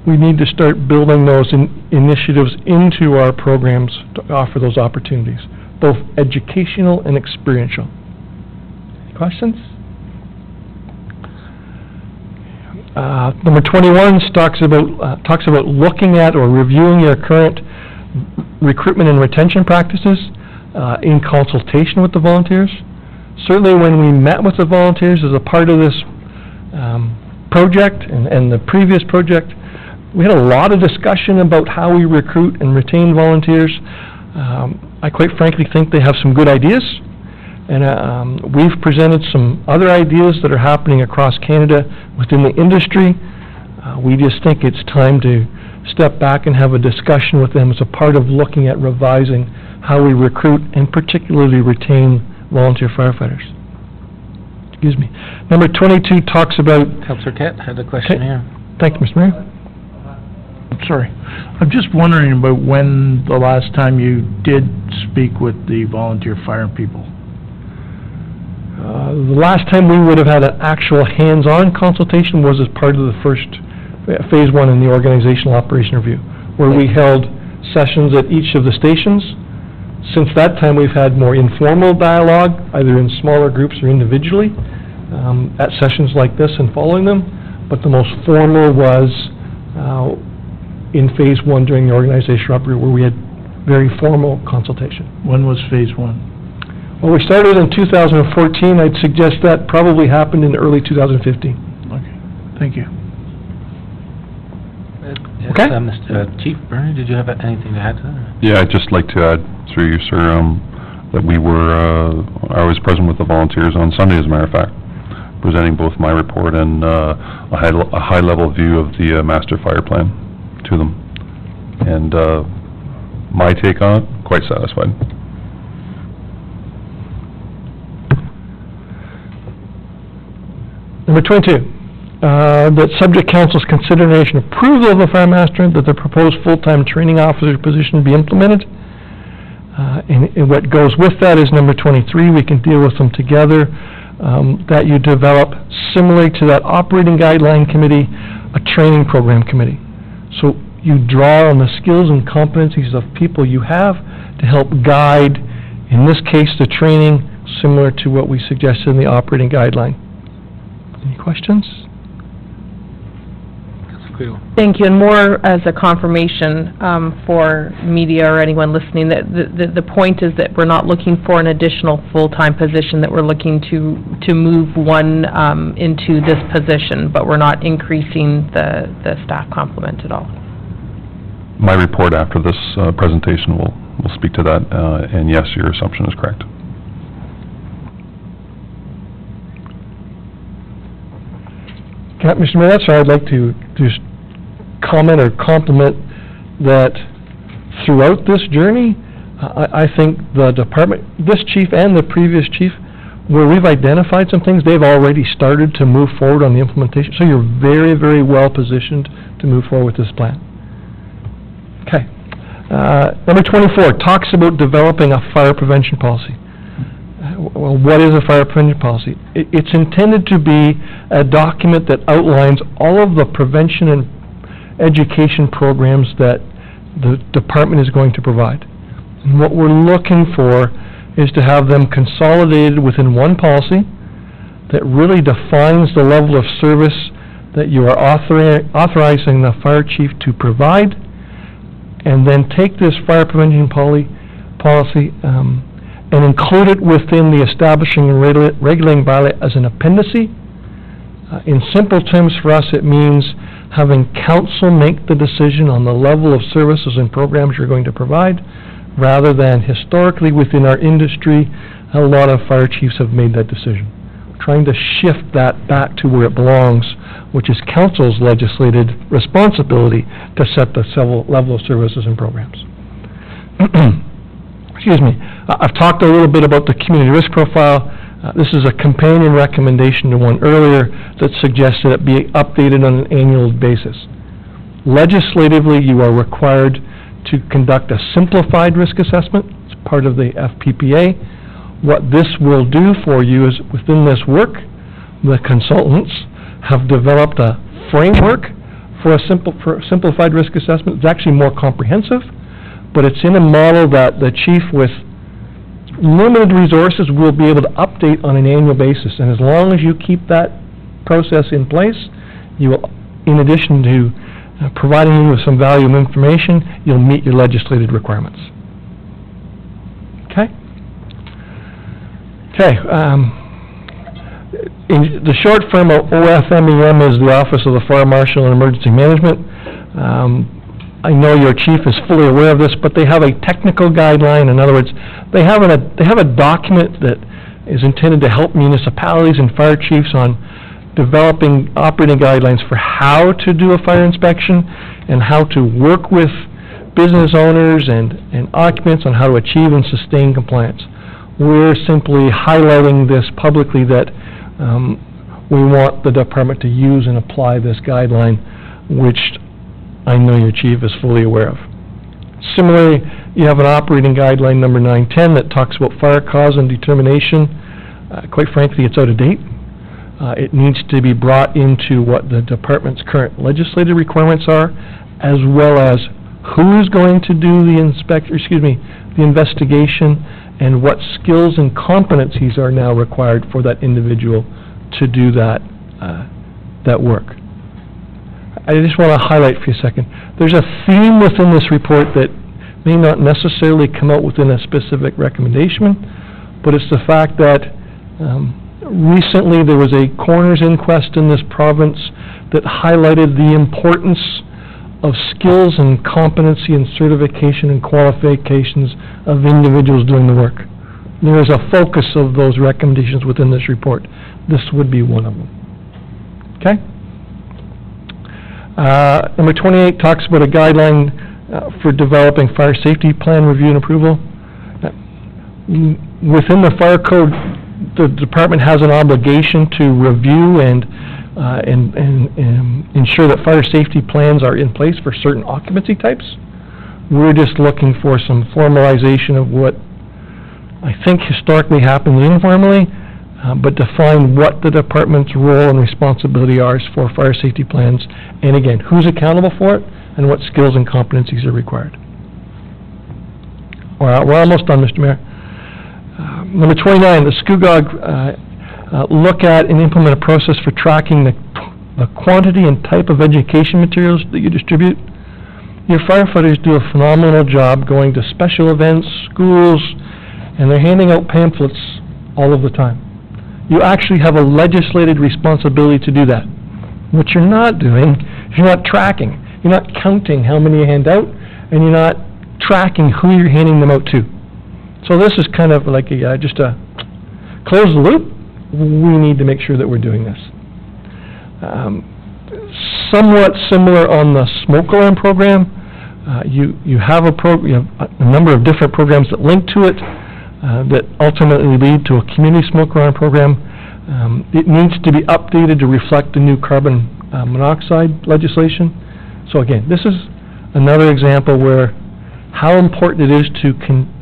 We need to start building those initiatives into our programs to offer those opportunities, both educational and experiential. Questions? Number 21 talks about looking at or reviewing your current recruitment and retention practices in consultation with the volunteers. Certainly when we met with the volunteers as a part of this project and the previous project, we had a lot of discussion about how we recruit and retain volunteers. I quite frankly think they have some good ideas, and we've presented some other ideas that are happening across Canada within the industry. We just think it's time to step back and have a discussion with them as a part of looking at revising how we recruit and particularly retain volunteer firefighters. Excuse me. Number 22 talks about... Councillor Kett had a question here. Thank you, Mr. Mayor. I'm sorry. I'm just wondering about when the last time you did speak with the volunteer fire people. The last time we would have had an actual hands-on consultation was as part of the first phase one in the organizational operation review, where we held sessions at each of the stations. Since that time, we've had more informal dialogue, either in smaller groups or individually, at sessions like this and following them. But the most formal was in Phase 1 during the organizational upgrade, where we had very formal consultation. When was Phase 1? Well, we started in 2014. I'd suggest that probably happened in early 2015. Okay, thank you. Okay. Mr. Chief Bernie, did you have anything to add to that? Yeah, I'd just like to add, through you, sir, that I was present with the volunteers on Sunday, as a matter of fact, presenting both my report and a high-level view of the master fire plan to them. And my take on it, quite satisfied. Number 22, that subject council's consideration approval of the fire master that the proposed full-time training officer position be implemented. And what goes with that is number 23, we can deal with them together, that you develop, similarly to that operating guideline committee, a training program committee. So you draw on the skills and competencies of people you have to help guide, in this case, the training, similar to what we suggested in the operating guideline. Any questions? Thank you, and more as a confirmation for media or anyone listening, that the point is that we're not looking for an additional full-time position, that we're looking to move one into this position, but we're not increasing the staff complement at all. My report after this presentation will speak to that, and yes, your assumption is correct. Mr. Mayor, that's why I'd like to just comment or compliment that throughout this journey, I think the department, this chief and the previous chief, where we've identified some things, they've already started to move forward on the implementation. So you're very, very well positioned to move forward with this plan. Okay. Number 24 talks about developing a fire prevention policy. Well, what is a fire prevention policy? It's intended to be a document that outlines all of the prevention and education programs that the department is going to provide. And what we're looking for is to have them consolidated within one policy that really defines the level of service that you are authorizing the fire chief to provide, and then take this fire prevention policy and include it within the establishing and regulating bylaw as an appendice. In simple terms for us, it means having council make the decision on the level of services and programs you're going to provide, rather than historically within our industry, a lot of fire chiefs have made that decision. We're trying to shift that back to where it belongs, which is council's legislated responsibility to set the level of services and programs. Excuse me. I've talked a little bit about the community risk profile. This is a companion recommendation to one earlier that suggests that it be updated on an annual basis. Legislatively, you are required to conduct a simplified risk assessment. It's part of the FPPA. What this will do for you is, within this work, the consultants have developed a framework for a simplified risk assessment. It's actually more comprehensive, but it's in a model that the chief with limited resources will be able to update on an annual basis. And as long as you keep that process in place, you will, in addition to providing you with some valuable information, you'll meet your legislated requirements. Okay? Okay. In the short form of OFMEM is the Office of the Fire Marshal and Emergency Management. I know your chief is fully aware of this, but they have a technical guideline. In other words, they have a document that is intended to help municipalities and fire chiefs on developing operating guidelines for how to do a fire inspection and how to work with business owners and occupants on how to achieve and sustain compliance. We're simply highlighting this publicly that we want the department to use and apply this guideline, which I know your chief is fully aware of. Similarly, you have an operating guideline number 910 that talks about fire cause and determination. Quite frankly, it's out of date. It needs to be brought into what the department's current legislative requirements are, as well as who is going to do the investigation, and what skills and competencies are now required for that individual to do that work. I just want to highlight for you a second. There's a theme within this report that may not necessarily come out within a specific recommendation, but it's the fact that recently there was a coroner's inquest in this province that highlighted the importance of skills and competency and certification and qualifications of individuals doing the work. There is a focus of those recommendations within this report. This would be one of them. Okay? Number 28 talks about a guideline for developing fire safety plan review and approval. Within the fire code, the department has an obligation to review and ensure that fire safety plans are in place for certain occupancy types. We're just looking for some formalization of what I think historically happens informally, but define what the department's role and responsibility are for fire safety plans, and again, who's accountable for it, and what skills and competencies are required. We're almost done, Mr. Mayor. Number 29, the Scugog look at and implement a process for tracking the quantity and type of education materials that you distribute. Your firefighters do a phenomenal job going to special events, schools, and they're handing out pamphlets all of the time. You actually have a legislated responsibility to do that. What you're not doing is you're not tracking. You're not counting how many you hand out, and you're not tracking who you're handing them out to. So this is kind of like just a close the loop. We need to make sure that we're doing this. Somewhat similar on the smoke alarm program. You have a number of different programs that link to it that ultimately lead to a community smoke alarm program. It needs to be updated to reflect the new carbon monoxide legislation. So again, this is another example where how important it is to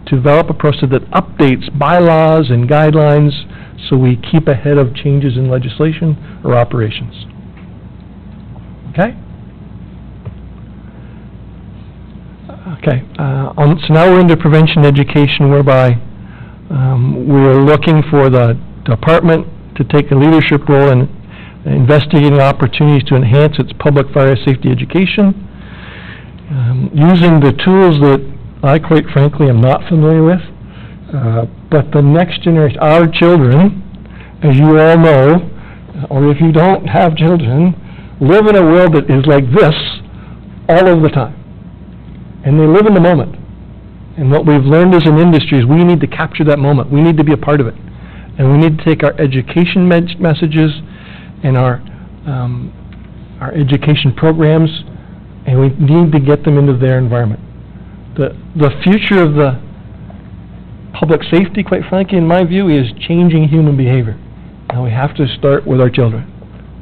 develop a process that updates bylaws and guidelines so we keep ahead of changes in legislation or operations. Okay? Okay, so now we're into prevention education, whereby we're looking for the department to take a leadership role in investigating opportunities to enhance its public fire safety education, using the tools that I, quite frankly, am not familiar with, but the next generation, our children, as you all know, or if you don't have children, live in a world that is like this all of the time. And they live in the moment. And what we've learned as an industry is we need to capture that moment. We need to be a part of it. And we need to take our education messages and our education programs, and we need to get them into their environment. The future of the public safety, quite frankly, in my view, is changing human behavior. And we have to start with our children.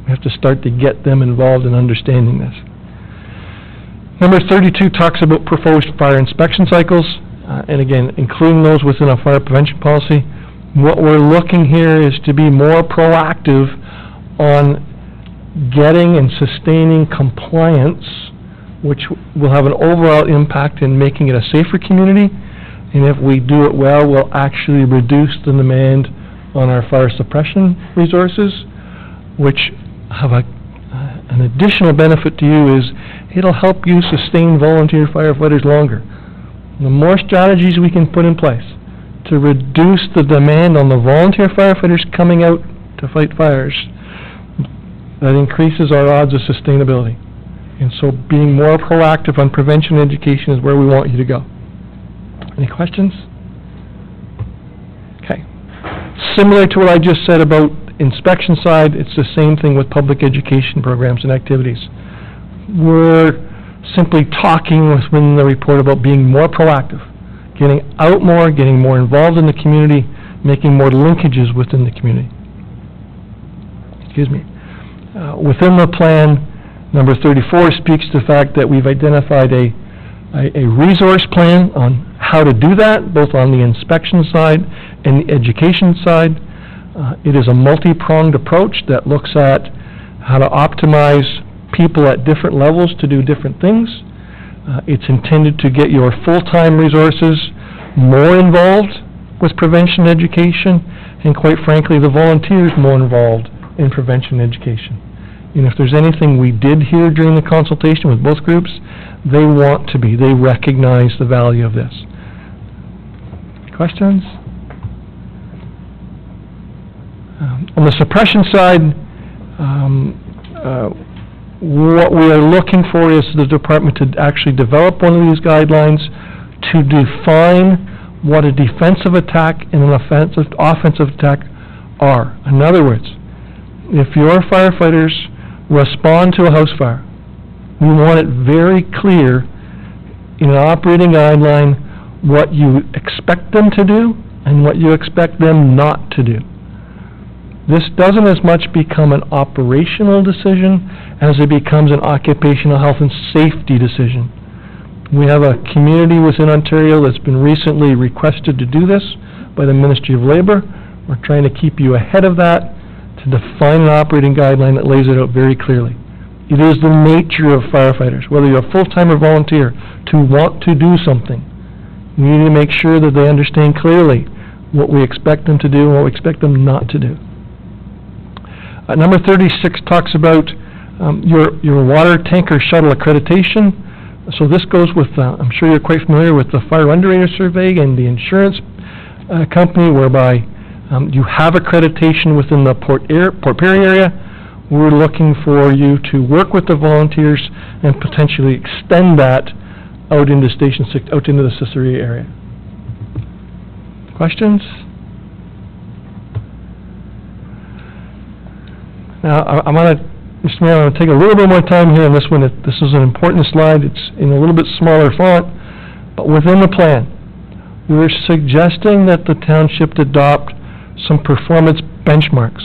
We have to start to get them involved in understanding this. Number 32 talks about proposed fire inspection cycles, and again, including those within a fire prevention policy. What we're looking here is to be more proactive on getting and sustaining compliance, which will have an overall impact in making it a safer community, and if we do it well, we'll actually reduce the demand on our fire suppression resources, which have an additional benefit to you is it'll help you sustain volunteer firefighters longer. The more strategies we can put in place to reduce the demand on the volunteer firefighters coming out to fight fires, that increases our odds of sustainability. And so being more proactive on prevention education is where we want you to go. Any questions? Okay. Similar to what I just said about inspection side, it's the same thing with public education programs and activities. We're simply talking within the report about being more proactive, getting out more, getting more involved in the community, making more linkages within the community. Excuse me. Within the plan, number 34 speaks to the fact that we've identified a resource plan on how to do that, both on the inspection side and the education side. It is a multi-pronged approach that looks at how to optimize people at different levels to do different things. It's intended to get your full-time resources more involved with prevention education, and quite frankly, the volunteers more involved in prevention education. And if there's anything we did hear during the consultation with both groups, they recognize the value of this. Questions? On the suppression side, what we are looking for is the department to actually develop one of these guidelines to define what a defensive attack and an offensive attack are. In other words, if your firefighters respond to a house fire, we want it very clear in an operating guideline what you expect them to do and what you expect them not to do. This doesn't as much become an operational decision as it becomes an occupational health and safety decision. We have a community within Ontario that's been recently requested to do this by the Ministry of Labour. We're trying to keep you ahead of that to define an operating guideline that lays it out very clearly. It is the nature of firefighters, whether you're a full-time or volunteer, to want to do something. We need to make sure that they understand clearly what we expect them to do and what we expect them not to do. Number 36 talks about your water tanker shuttle accreditation. So this goes with, I'm sure you're quite familiar with the fire underwriter survey and the insurance company, whereby you have accreditation within the Port Perry area. We're looking for you to work with the volunteers and potentially extend that out into Station 6, out into the Ciceria area. Questions? Now, Mr. Mayor, I'm going to take a little bit more time here on this one. This is an important slide. It's in a little bit smaller font, but within the plan, we're suggesting that the township adopt some performance benchmarks.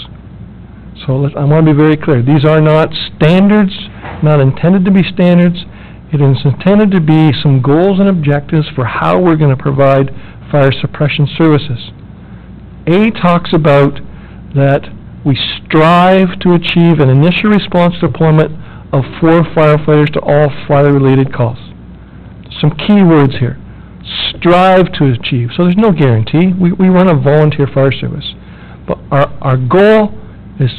So I want to be very clear. These are not standards, not intended to be standards. It is intended to be some goals and objectives for how we're going to provide fire suppression services. A talks about that we strive to achieve an initial response deployment of 4 firefighters to all fire-related calls. Some key words here. Strive to achieve. So there's no guarantee. We run a volunteer fire service. But our goal is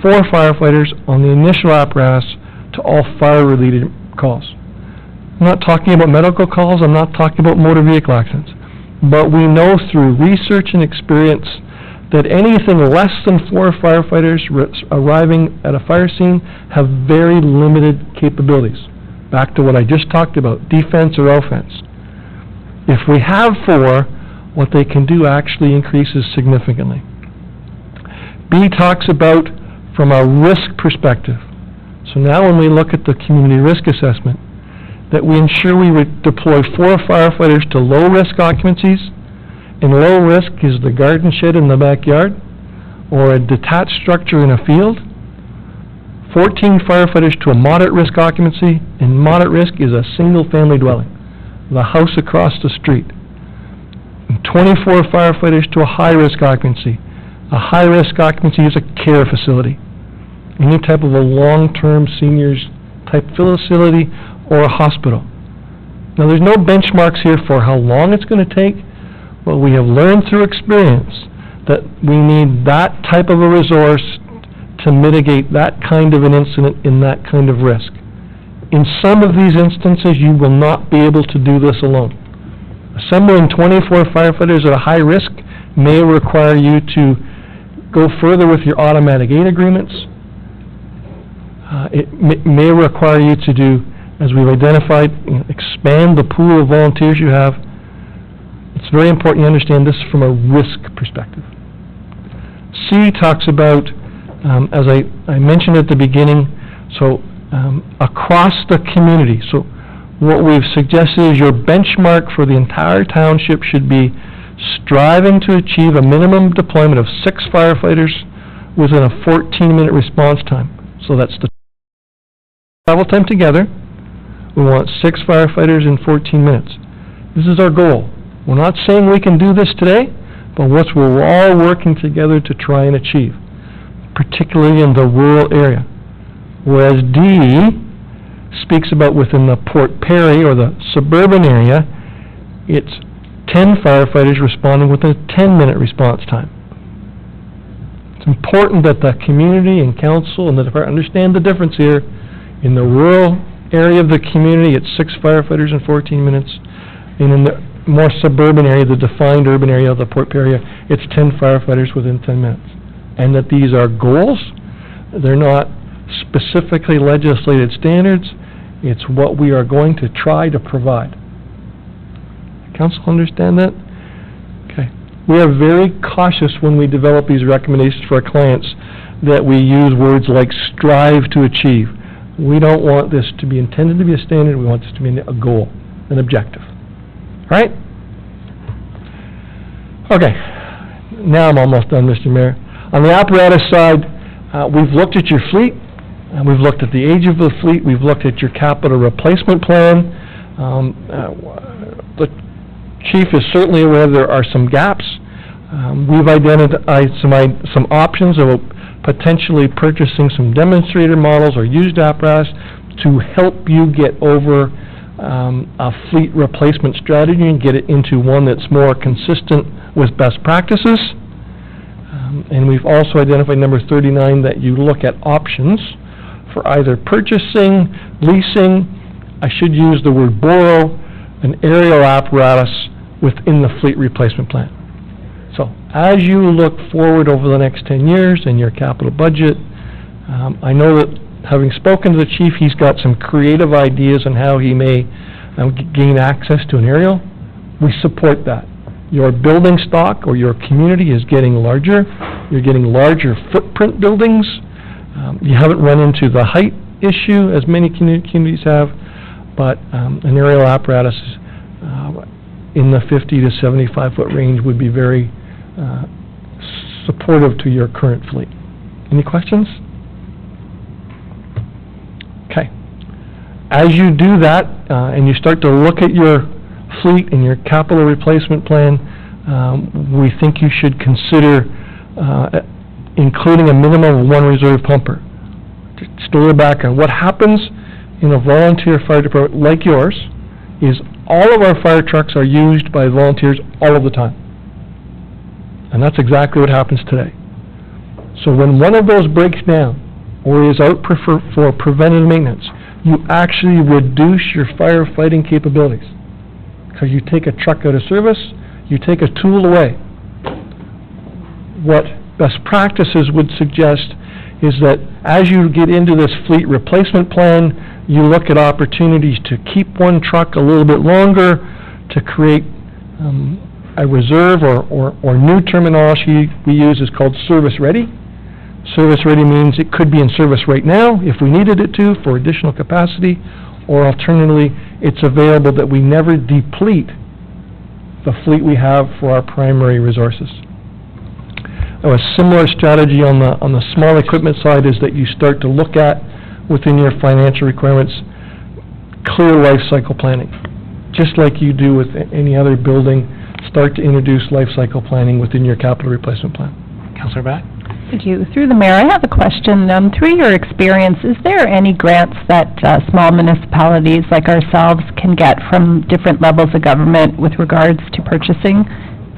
4 firefighters on the initial apparatus to all fire-related calls. I'm not talking about medical calls. I'm not talking about motor vehicle accidents. But we know through research and experience that anything less than 4 firefighters arriving at a fire scene have very limited capabilities. Back to what I just talked about, defense or offense. If we have 4, what they can do actually increases significantly. B talks about from a risk perspective. So now when we look at the community risk assessment, that we ensure we deploy 4 firefighters to low-risk occupancies. And low risk is the garden shed in the backyard or a detached structure in a field. 14 firefighters to a moderate risk occupancy, and moderate risk is a single-family dwelling, the house across the street. And 24 firefighters to a high-risk occupancy. A high-risk occupancy is a care facility, any type of a long-term seniors type facility or a hospital. Now there's no benchmarks here for how long it's going to take, but we have learned through experience that we need that type of a resource to mitigate that kind of an incident in that kind of risk. In some of these instances, you will not be able to do this alone. Assembling 24 firefighters at a high risk may require you to go further with your automatic aid agreements. It may require you to do, as we've identified, expand the pool of volunteers you have. It's very important you understand this from a risk perspective. C talks about, as I mentioned at the beginning, so across the community. So what we've suggested is your benchmark for the entire township should be striving to achieve a minimum deployment of 6 firefighters within a 14-minute response time. So that's the travel time together. We want 6 firefighters in 14 minutes. This is our goal. We're not saying we can do this today, but what we're all working together to try and achieve, particularly in the rural area. Whereas D speaks about within the Port Perry or the suburban area, it's 10 firefighters responding within a 10-minute response time. It's important that the community and council and the department understand the difference here. In the rural area of the community, it's 6 firefighters in 14 minutes. And in the more suburban area, the defined urban area of the Port Perry area, it's 10 firefighters within 10 minutes. And that these are goals, they're not specifically legislated standards, it's what we are going to try to provide. Council understand that? Okay. We are very cautious when we develop these recommendations for our clients that we use words like strive to achieve. We don't want this to be intended to be a standard, we want this to be a goal, an objective. All right? Okay. Now I'm almost done, Mr. Mayor. On the apparatus side, we've looked at your fleet, we've looked at the age of the fleet, we've looked at your capital replacement plan. The chief is certainly aware there are some gaps. We've identified some options of potentially purchasing some demonstrator models or used apparatus to help you get over a fleet replacement strategy and get it into one that's more consistent with best practices. And we've also identified number 39 that you look at options for either purchasing, leasing, I should use the word borrow, an aerial apparatus within the fleet replacement plan. So as you look forward over the next 10 years in your capital budget, I know that having spoken to the chief, he's got some creative ideas on how he may gain access to an aerial. We support that. Your building stock or your community is getting larger. You're getting larger footprint buildings. You haven't run into the height issue as many communities have, but an aerial apparatus in the 50 to 75 foot range would be very supportive to your current fleet. Any questions? Okay. As you do that and you start to look at your fleet and your capital replacement plan, we think you should consider including a minimum of 1 reserve pumper. Story back on what happens in a volunteer fire department like yours is all of our fire trucks are used by volunteers all of the time. And that's exactly what happens today. So when one of those breaks down or is out for preventative maintenance, you actually reduce your firefighting capabilities. Because you take a truck out of service, you take a tool away. What best practices would suggest is that as you get into this fleet replacement plan, you look at opportunities to keep one truck a little bit longer, to create a reserve or new terminology we use is called service ready. Service ready means it could be in service right now if we needed it to for additional capacity, or alternatively, it's available that we never deplete the fleet we have for our primary resources. A similar strategy on the small equipment side is that you start to look at, within your financial requirements, clear life cycle planning. Just like you do with any other building, start to introduce life cycle planning within your capital replacement plan. Councilor Batt? Thank you. Through the mayor, I have a question. Through your experience, is there any grants that small municipalities like ourselves can get from different levels of government with regards to purchasing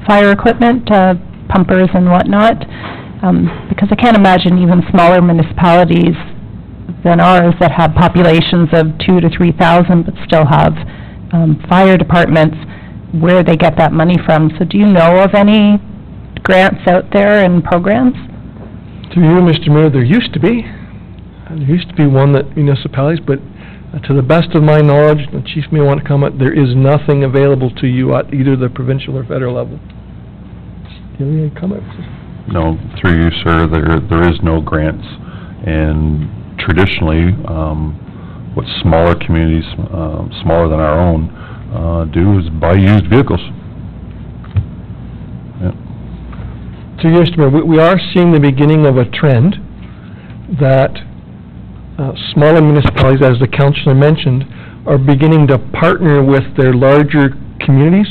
fire equipment, pumpers and whatnot? Because I can't imagine even smaller municipalities than ours that have populations of 2,000 to 3,000 but still have fire departments where they get that money from. So do you know of any grants out there and programs? To you, Mr. Mayor, there used to be. There used to be one that municipalities, but to the best of my knowledge, the chief may want to comment, there is nothing available to you at either the provincial or federal level. Do you have any comments? No, through you, sir, there is no grants. And traditionally, what smaller communities, smaller than our own, do is buy used vehicles. So yes, Mayor, we are seeing the beginning of a trend that smaller municipalities, as the councillor mentioned, are beginning to partner with their larger communities.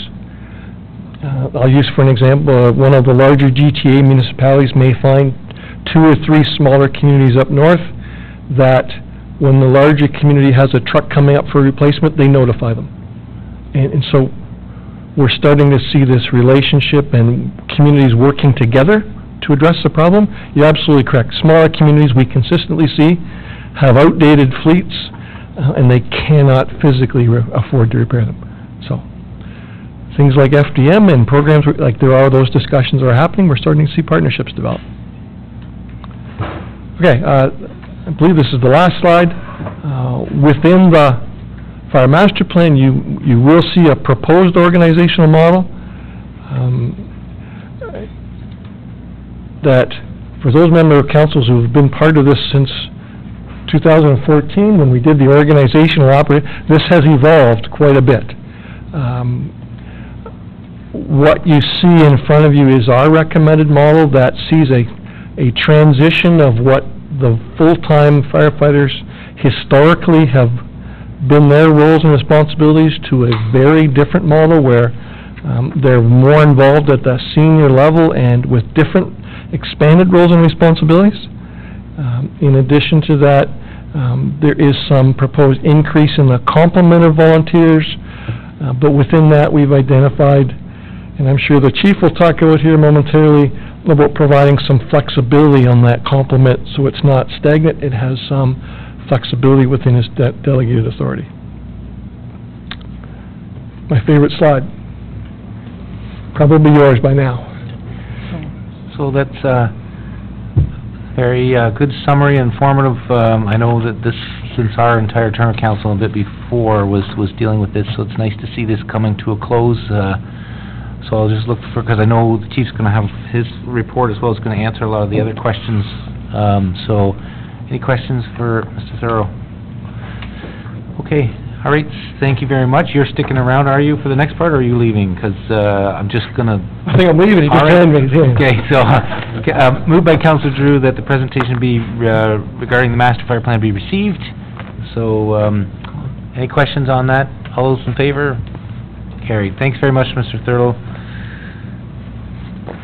I'll use for an example, one of the larger GTA municipalities may find 2 or 3 smaller communities up north that when the larger community has a truck coming up for replacement, they notify them. And so we're starting to see this relationship and communities working together to to address the problem, you're absolutely correct. Smaller communities we consistently see have outdated fleets, and they cannot physically afford to repair them. So, things like FDM and programs, like there are those discussions that are happening, we're starting to see partnerships develop. Okay, I believe this is the last slide. Within the Fire Master Plan, you will see a proposed organizational model that, for those member of councils who have been part of this since 2014, when we did the organizational this has evolved quite a bit. What you see in front of you is our recommended model that sees a transition of what the full-time firefighters historically have been their roles and responsibilities to a very different model where they're more involved at the senior level and with different expanded roles and responsibilities. In addition to that, there is some proposed increase in the complement of volunteers, but within that we've identified, and I'm sure the chief will talk about here momentarily, about providing some flexibility on that complement so it's not stagnant, it has some flexibility within its delegated authority. My favorite slide. Probably yours by now. So that's a very good summary, informative. I know that this, since our entire term of council and a bit before was dealing with this, so it's nice to see this coming to a close. So I'll just look for, because I know the chief's going to have his report as well as going to answer a lot of the other questions. So any questions for Mr. Thurlow? Okay. All right, thank you very much. You're sticking around, are you, for the next part, or are you leaving? Because I'm just going to... I think I'm leaving. All right. Okay, so moved by Councillor Drew that the presentation be regarding the master fire plan be received. So any questions on that? All those in favor? Carried. Thanks very much, Mr. Thurlow.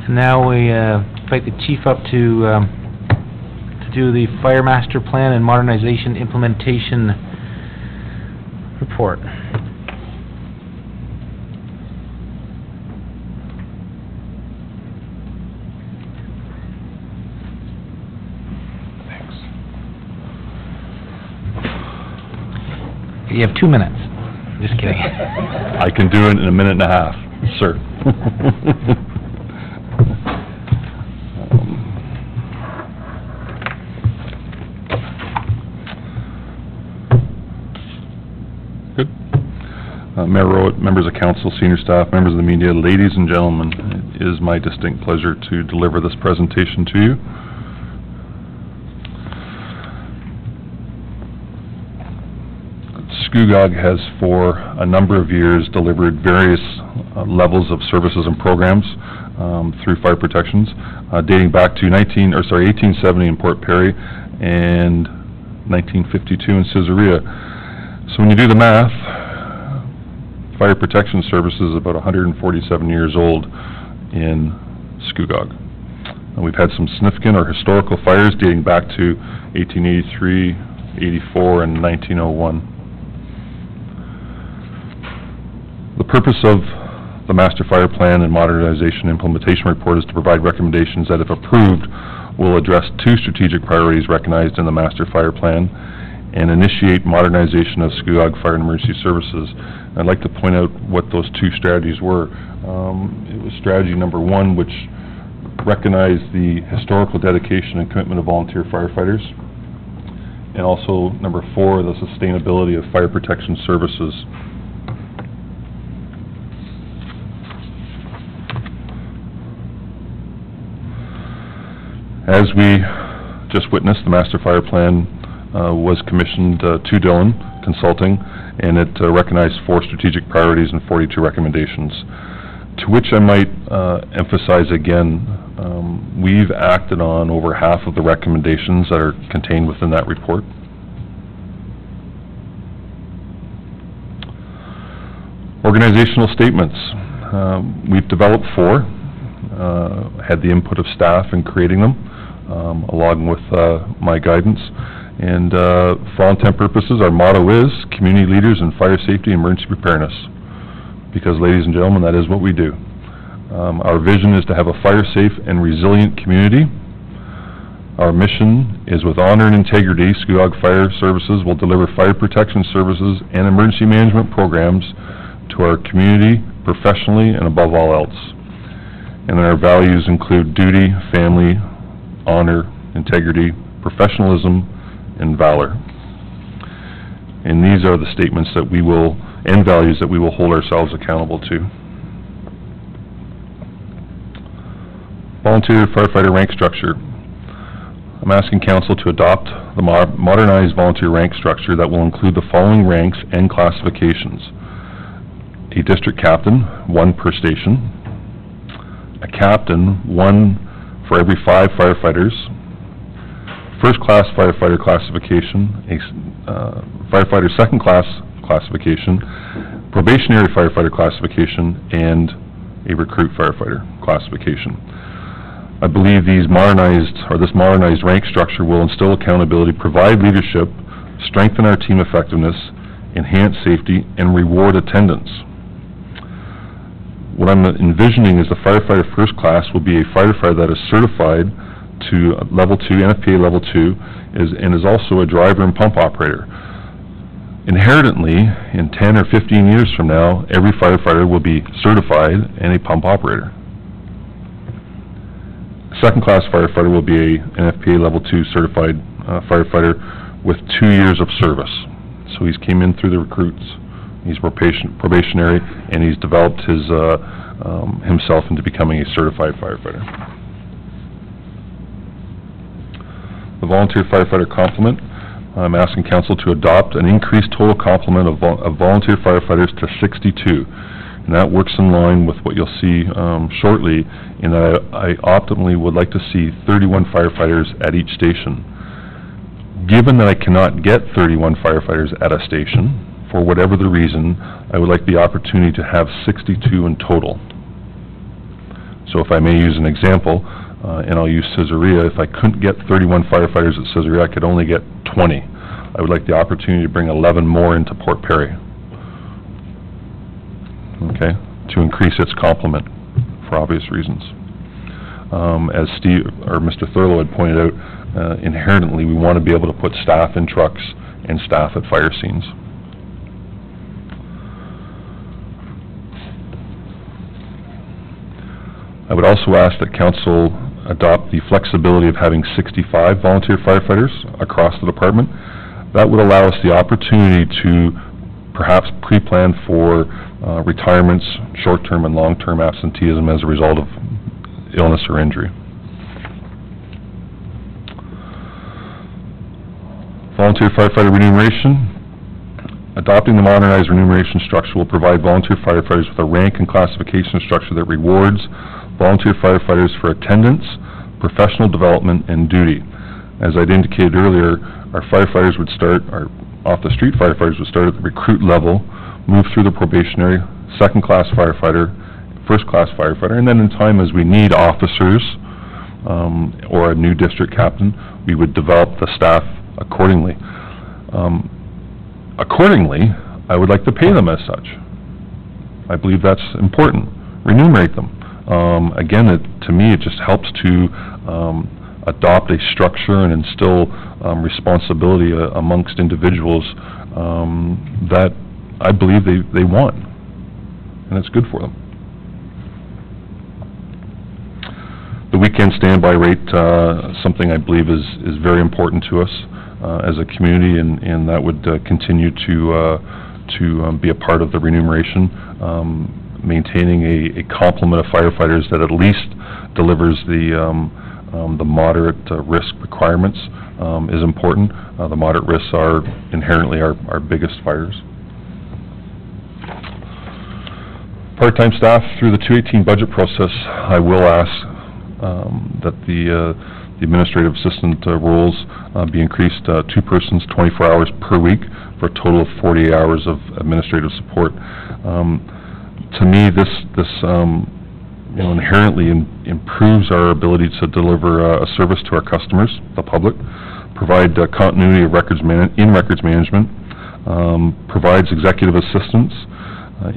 And now we invite the chief up to do the fire master plan and modernization implementation report. Thanks. You have 2 minutes. Just kidding. I can do it in a minute and a half, sir. Good. Mayor Rowett, members of council, senior staff, members of the media, ladies and gentlemen, it is my distinct pleasure to deliver this presentation to you. Scugog has for a number of years delivered various levels of services and programs through fire protections, dating back to 1870 in Port Perry and 1952 in Caesarea. So when you do the math, fire protection services is about 147 years old in Scugog. And we've had some significant or historical fires dating back to 1883, 84, and 1901. The purpose of the Master Fire Plan and Modernization Implementation Report is to provide recommendations that, if approved, will address two strategic priorities recognized in the Master Fire Plan and initiate modernization of Scugog Fire and Emergency Services. I'd like to point out what those two strategies were. It was strategy number one, which recognized the historical dedication and commitment of volunteer firefighters, and also number four, the sustainability of fire protection services. As we just witnessed, the Master Fire Plan was commissioned to Dillon Consulting, and it recognized 4 strategic priorities and 42 recommendations, to which I might emphasize again, we've acted on over half of the recommendations that are contained within that report. Organizational statements. We've developed 4, had the input of staff in creating them, along with my guidance. And for all intent purposes, our motto is community leaders in fire safety and emergency preparedness. Because, ladies and gentlemen, that is what we do. Our vision is to have a fire-safe and resilient community. Our mission is with honor and integrity, Scugog Fire Services will deliver fire protection services and emergency management programs to our community professionally and above all else. And our values include duty, family, honor, integrity, professionalism, and valor. And these are the statements that we will, and values that we will hold ourselves accountable to. Volunteer firefighter rank structure. I'm asking council to adopt the modernized volunteer rank structure that will include the following ranks and classifications. A district captain, 1 per station. A captain, 1 for every 5 firefighters. First class firefighter classification, a firefighter second class classification, probationary firefighter classification, and a recruit firefighter classification. I believe this modernized rank structure will instill accountability, provide leadership, strengthen our team effectiveness, enhance safety, and reward attendance. What I'm envisioning is the firefighter first class will be a firefighter that is certified to level 2, NFPA level 2, and is also a driver and pump operator. Inherently, in 10 or 15 years from now, every firefighter will be certified and a pump operator. Second-class firefighter will be a NFPA level 2 certified firefighter with 2 years of service. So he's came in through the recruits, he's probationary, and he's developed himself into becoming a certified firefighter. The volunteer firefighter complement. I'm asking council to adopt an increased total complement of volunteer firefighters to 62. And that works in line with what you'll see shortly, in that I optimally would like to see 31 firefighters at each station. Given that I cannot get 31 firefighters at a station, for whatever the reason, I would like the opportunity to have 62 in total. So if I may use an example, and I'll use Caesarea, if I couldn't get 31 firefighters at Caesarea, I could only get 20. I would like the opportunity to bring 11 more into Port Perry. Okay, to increase its complement for obvious reasons. As Mr. Thurlow had pointed out, inherently we want to be able to put staff in trucks and staff at fire scenes. I would also ask that council adopt the flexibility of having 65 volunteer firefighters across the department. That would allow us the opportunity to perhaps pre-plan for retirements, short-term and long-term absenteeism as a result of illness or injury. Volunteer firefighter remuneration. Adopting the modernized remuneration structure will provide volunteer firefighters with a rank and classification structure that rewards volunteer firefighters for attendance, professional development, and duty. As I'd indicated earlier, our firefighters would start, our off-the-street firefighters would start at the recruit level, move through the probationary, second-class firefighter, first-class firefighter, and then in time as we need officers or a new district captain, we would develop the staff accordingly. Accordingly, I would like to pay them as such. I believe that's important. Remunerate them. Again, to me, it just helps to adopt a structure and instill responsibility amongst individuals that I believe they want, and it's good for them. The weekend standby rate, something I believe is very important to us as a community, and that would continue to be a part of the remuneration. Maintaining a complement of firefighters that at least delivers the moderate risk requirements is important. The moderate risks are inherently our biggest fires. Part-time staff, through the 2018 budget process, I will ask that the administrative assistant roles be increased 2 persons, 24 hours per week, for a total of 48 hours of administrative support. To me, this inherently improves our ability to deliver a service to our customers, the public, provide continuity of records management, provides executive assistance,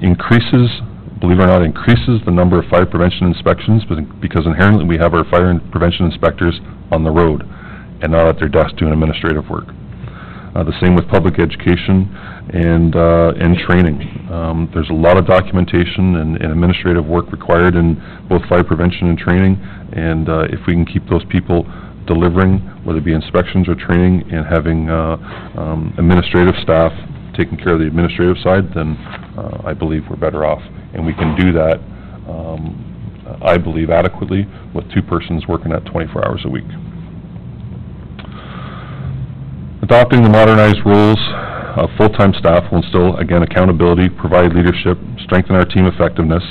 increases believe it or not, increases the number of fire prevention inspections, because inherently we have our fire and prevention inspectors on the road and not at their desk doing administrative work. The same with public education and training. There's a lot of documentation and administrative work required in both fire prevention and training, and if we can keep those people delivering, whether it be inspections or training, and having administrative staff taking care of the administrative side, then I believe we're better off. And we can do that, I believe, adequately with 2 persons working at 24 hours a week. Adopting the modernized roles of full-time staff will instill, again, accountability, provide leadership, strengthen our team effectiveness,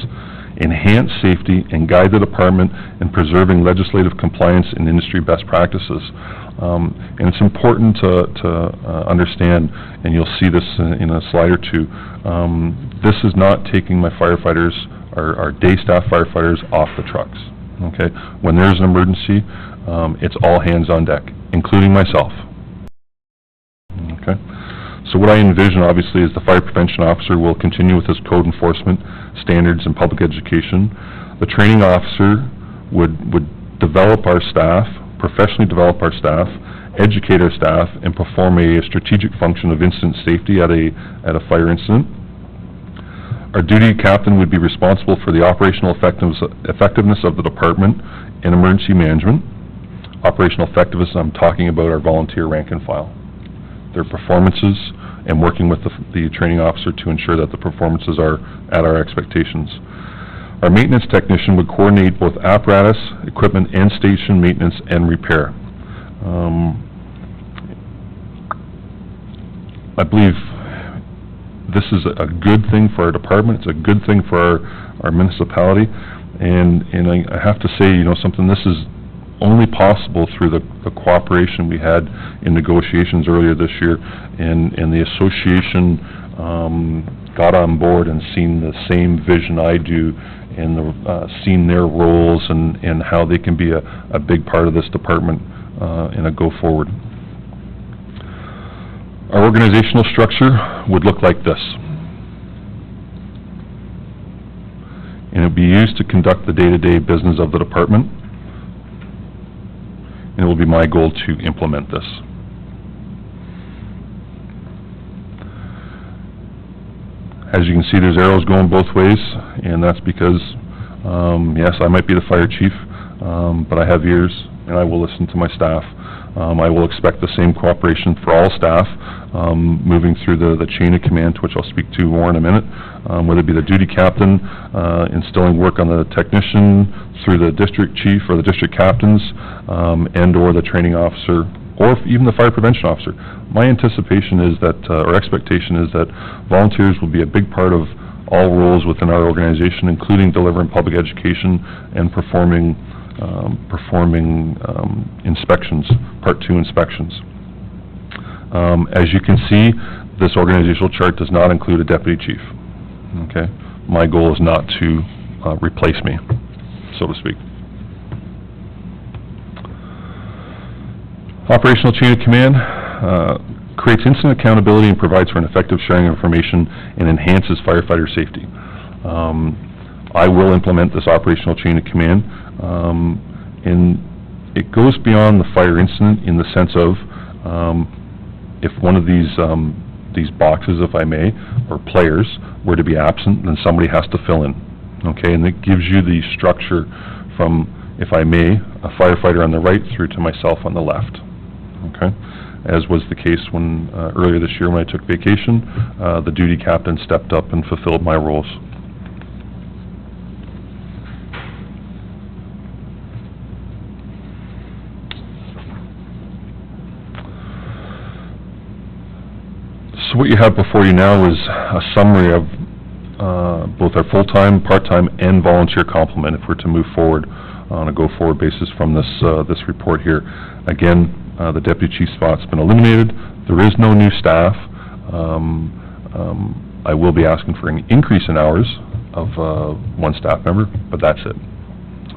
enhance safety, and guide the department in preserving legislative compliance and industry best practices. And it's important to understand, and you'll see this in a slide or two, this is not taking my firefighters, our day staff firefighters, off the trucks. Okay? When there's an emergency, it's all hands on deck, including myself. Okay? So what I envision, obviously, is the fire prevention officer will continue with his code enforcement standards and public education. The training officer would develop our staff, professionally develop our staff, educate our staff, and perform a strategic function of incident safety at a fire incident. Our duty captain would be responsible for the operational effectiveness of the department and emergency management. Operational effectiveness, I'm talking about our volunteer rank and file, their performances, and working with the training officer to ensure that the performances are at our expectations. Our maintenance technician would coordinate both apparatus, equipment, and station maintenance and repair. I believe this is a good thing for our department. It's a good thing for our municipality, and I have to say, something, this is only possible through the cooperation we had in negotiations earlier this year, and the association got on board and seen the same vision I do, and seen their roles and how they can be a big part of this department in a go forward. Our organizational structure would look like this, and it would be used to conduct the day-to-day business of the department. And it will be my goal to implement this. As you can see, there's arrows going both ways, and that's because, yes, I might be the fire chief, but I have ears, and I will listen to my staff. I will expect the same cooperation for all staff, moving through the chain of command, which I'll speak to more in a minute, whether it be the duty captain, instilling work on the technician, through the district chief or the district captains, and or the training officer, or even the fire prevention officer. My anticipation is that, or expectation is that volunteers will be a big part of all roles within our organization, including delivering public education and performing inspections, Part 2 inspections. As you can see, this organizational chart does not include a deputy chief. Okay, my goal is not to replace me, so to speak. Operational chain of command creates instant accountability and provides for an effective sharing of information and enhances firefighter safety. I will implement this operational chain of command, and it goes beyond the fire incident in the sense of if one of these boxes, if I may, or players were to be absent, then somebody has to fill in. Okay, and it gives you the structure from, if I may, a firefighter on the right through to myself on the left. Okay, as was the case when earlier this year when I took vacation, the duty captain stepped up and fulfilled my roles. So what you have before you now is a summary of both our full-time, part-time, and volunteer complement if we're to move forward on a go-forward basis from this report here. Again, the deputy chief spot's been eliminated. There is no new staff. I will be asking for an increase in hours of one staff member, but that's it.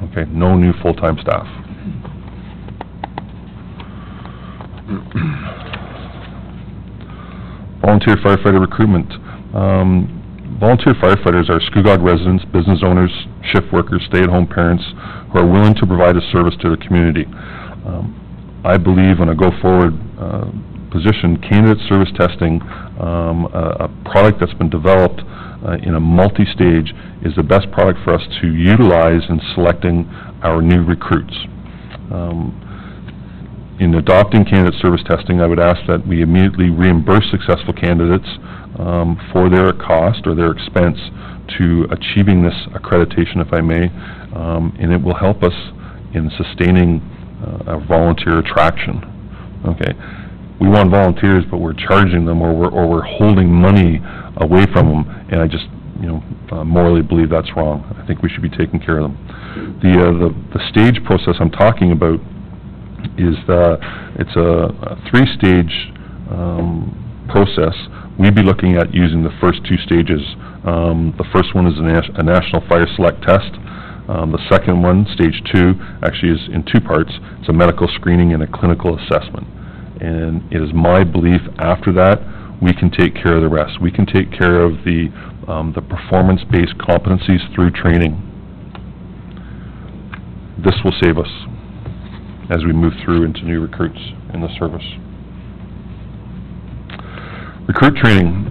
Okay, no new full-time staff. Volunteer firefighter recruitment. Volunteer firefighters are Scugog residents, business owners, shift workers, stay-at-home parents who are willing to provide a service to their community. I believe on a go-forward position, candidate service testing, a product that's been developed in a multi-stage, is the best product for us to utilize in selecting our new recruits. In adopting candidate service testing, I would ask that we immediately reimburse successful candidates for their cost or their expense to achieving this accreditation, if I may, and it will help us in sustaining our volunteer attraction. Okay, we want volunteers, but we're charging them, or we're holding money away from them, and I just, morally believe that's wrong. I think we should be taking care of them. The stage process I'm talking about is it's a three-stage process. We'd be looking at using the first two stages. The first one is a National Fire Select Test. The second one, stage 2, actually is in two parts. It's a medical screening and a clinical assessment. And it is my belief after that, we can take care of the rest. We can take care of the performance-based competencies through training. This will save us as we move through into new recruits in the service. Recruit training,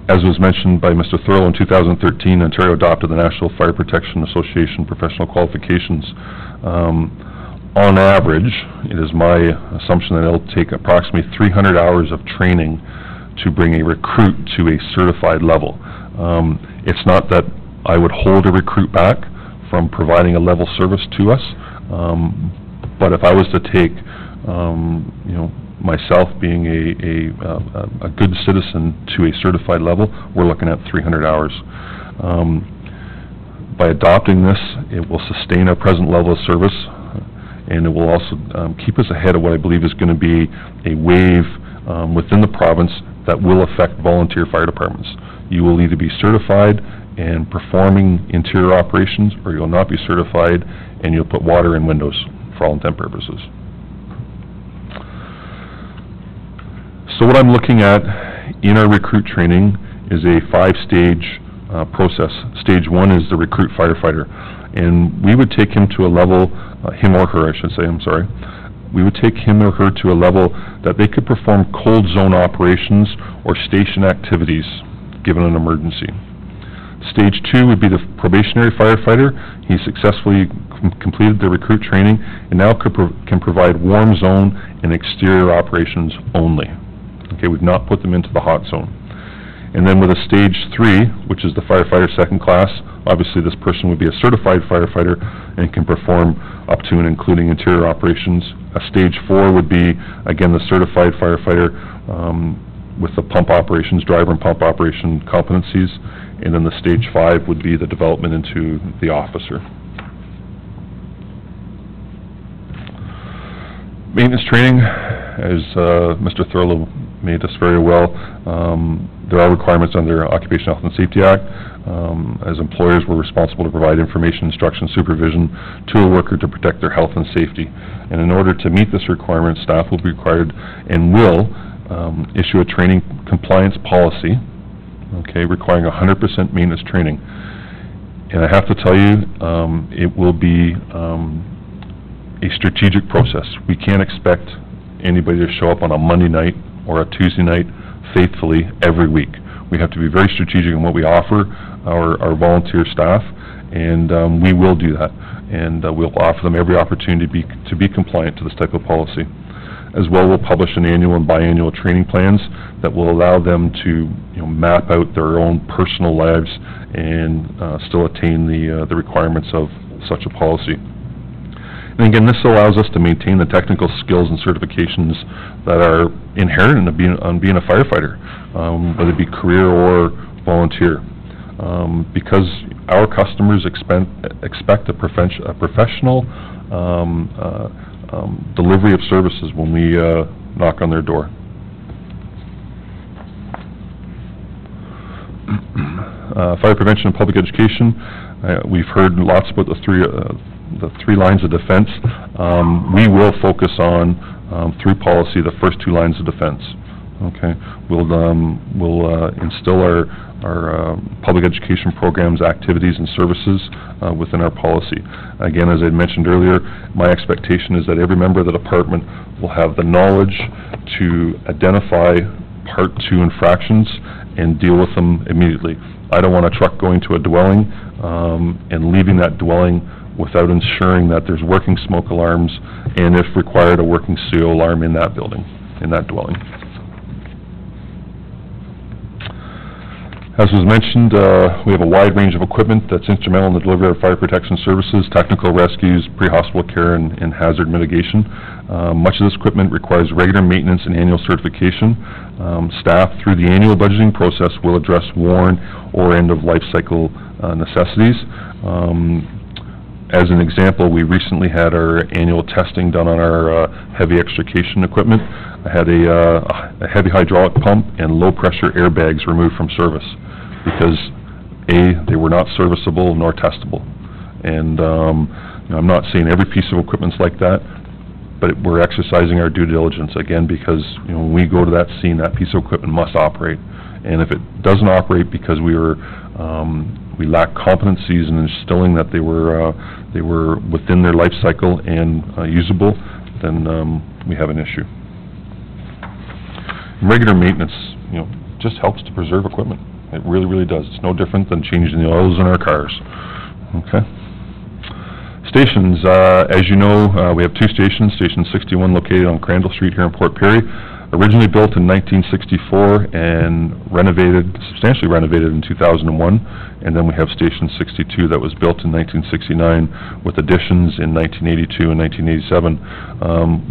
as was mentioned by Mr. Thurlow, in 2013, Ontario adopted the National Fire Protection Association professional qualifications. On average, it is my assumption that it'll take approximately 300 hours of training to bring a recruit to a certified level. It's not that I would hold a recruit back from providing a level service to us, but if I was to take, myself being a good citizen to a certified level, we're looking at 300 hours. By adopting this, it will sustain our present level of service, and it will also keep us ahead of what I believe is going to be a wave within the province that will affect volunteer fire departments. You will either be certified and performing interior operations, or you'll not be certified and you'll put water in windows for all intent purposes. So what I'm looking at in our recruit training is a 5-stage process. Stage 1 is the recruit firefighter, and we would take him to a level, him or her I should say, I'm sorry, we would take him or her to a level that they could perform cold zone operations or station activities given an emergency. Stage 2 would be the probationary firefighter. He successfully completed the recruit training and now can provide warm zone and exterior operations only. Okay, we've not put them into the hot zone. And then with a stage 3, which is the firefighter second class, obviously this person would be a certified firefighter and can perform up to and including interior operations. A stage 4 would be, again, the certified firefighter with the pump operations, driver and pump operation competencies. And then the stage 5 would be the development into the officer. Maintenance training, as Mr. Thurlow made us very well, there are requirements under Occupational Health and Safety Act. As employers, we're responsible to provide information, instruction, supervision to a worker to protect their health and safety. And in order to meet this requirement, staff will be required and will issue a training compliance policy, okay, requiring 100% maintenance training. And I have to tell you, it will be a strategic process. We can't expect anybody to show up on a Monday night or a Tuesday night faithfully every week. We have to be very strategic in what we offer our volunteer staff, and we will do that. And we'll offer them every opportunity to be compliant to this type of policy. As well, we'll publish an annual and biannual training plans that will allow them to map out their own personal lives and still attain the requirements of such a policy. And again, this allows us to maintain the technical skills and certifications that are inherent in being a firefighter, whether it be career or volunteer. Because our customers expect a professional delivery of services when we knock on their door. Fire prevention and public education. We've heard lots about the three lines of defense. We will focus on, through policy, the first 2 lines of defense. Okay, we'll instill our public education programs, activities, and services within our policy. Again, as I mentioned earlier, my expectation is that every member of the department will have the knowledge to identify Part 2 infractions and deal with them immediately. I don't want a truck going to a dwelling and leaving that dwelling without ensuring that there's working smoke alarms and, if required, a working CO alarm in that building, in that dwelling. As was mentioned, we have a wide range of equipment that's instrumental in the delivery of fire protection services, technical rescues, pre-hospital care, and hazard mitigation. Much of this equipment requires regular maintenance and annual certification. Staff, through the annual budgeting process, will address worn or end-of-life cycle necessities. As an example, we recently had our annual testing done on our heavy extrication equipment. I had a heavy hydraulic pump and low-pressure airbags removed from service because, A, they were not serviceable nor testable. And you know, I'm not saying every piece of equipment's like that, but we're exercising our due diligence, again, because you know, when we go to that scene, that piece of equipment must operate. And if it doesn't operate because we lack competencies in instilling that they were within their life cycle and usable, then we have an issue. Regular maintenance, you know, just helps to preserve equipment. It really, really does. It's no different than changing the oils in our cars. Okay. Stations, as you know, we have two stations. Station 61 located on Crandall Street here in Port Perry. Originally built in 1964 and substantially renovated in 2001. And then we have Station 62 that was built in 1969 with additions in 1982 and 1987.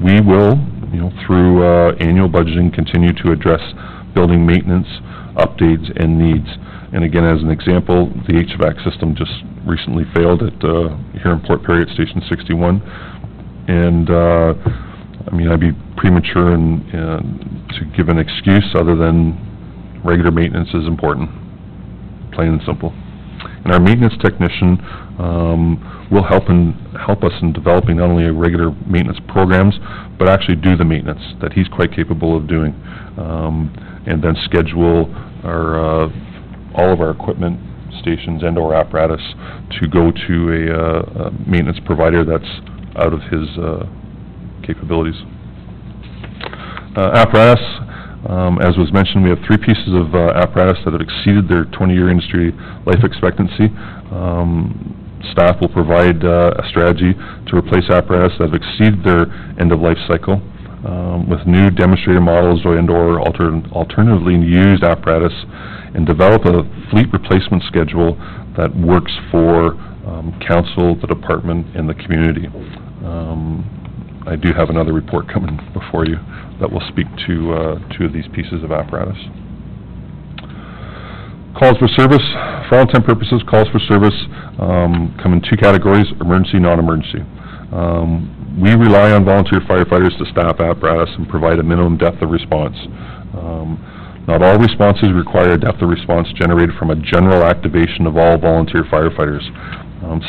We will, you know, through annual budgeting, continue to address building maintenance, updates, and needs. And again, as an example, the HVAC system just recently failed at here in Port Perry at Station 61. And I mean, I'd be premature to give an excuse other than regular maintenance is important, plain and simple. And our maintenance technician will help us in developing not only regular maintenance programs, but actually do the maintenance that he's quite capable of doing, and then schedule all of our equipment, stations, and/or apparatus to go to a maintenance provider that's out of his capabilities. Apparatus, as was mentioned, we have three pieces of apparatus that have exceeded their 20-year industry life expectancy. Staff will provide a strategy to replace apparatus that have exceeded their end-of-life cycle with new demonstrator models and/or alternatively used apparatus, and develop a fleet replacement schedule that works for council, the department, and the community. I do have another report coming before you that will speak to two of these pieces of apparatus. Calls for service. For all intent purposes, calls for service come in two categories: emergency, non-emergency. We rely on volunteer firefighters to staff apparatus and provide a minimum depth of response. Not all responses require a depth of response generated from a general activation of all volunteer firefighters.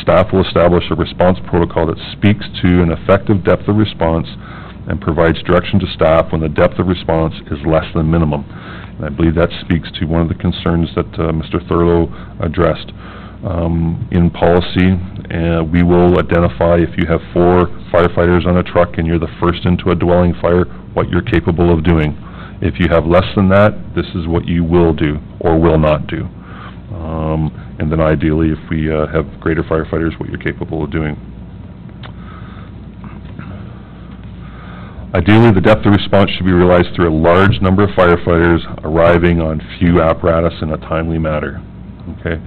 Staff will establish a response protocol that speaks to an effective depth of response and provides direction to staff when the depth of response is less than minimum. And I believe that speaks to one of the concerns that Mr. Thurlow addressed. In policy, we will identify if you have 4 firefighters on a truck and you're the first into a dwelling fire, what you're capable of doing. If you have less than that, this is what you will do or will not do. And then ideally, if we have greater firefighters, what you're capable of doing. Ideally, the depth of response should be realized through a large number of firefighters arriving on few apparatus in a timely manner. Okay,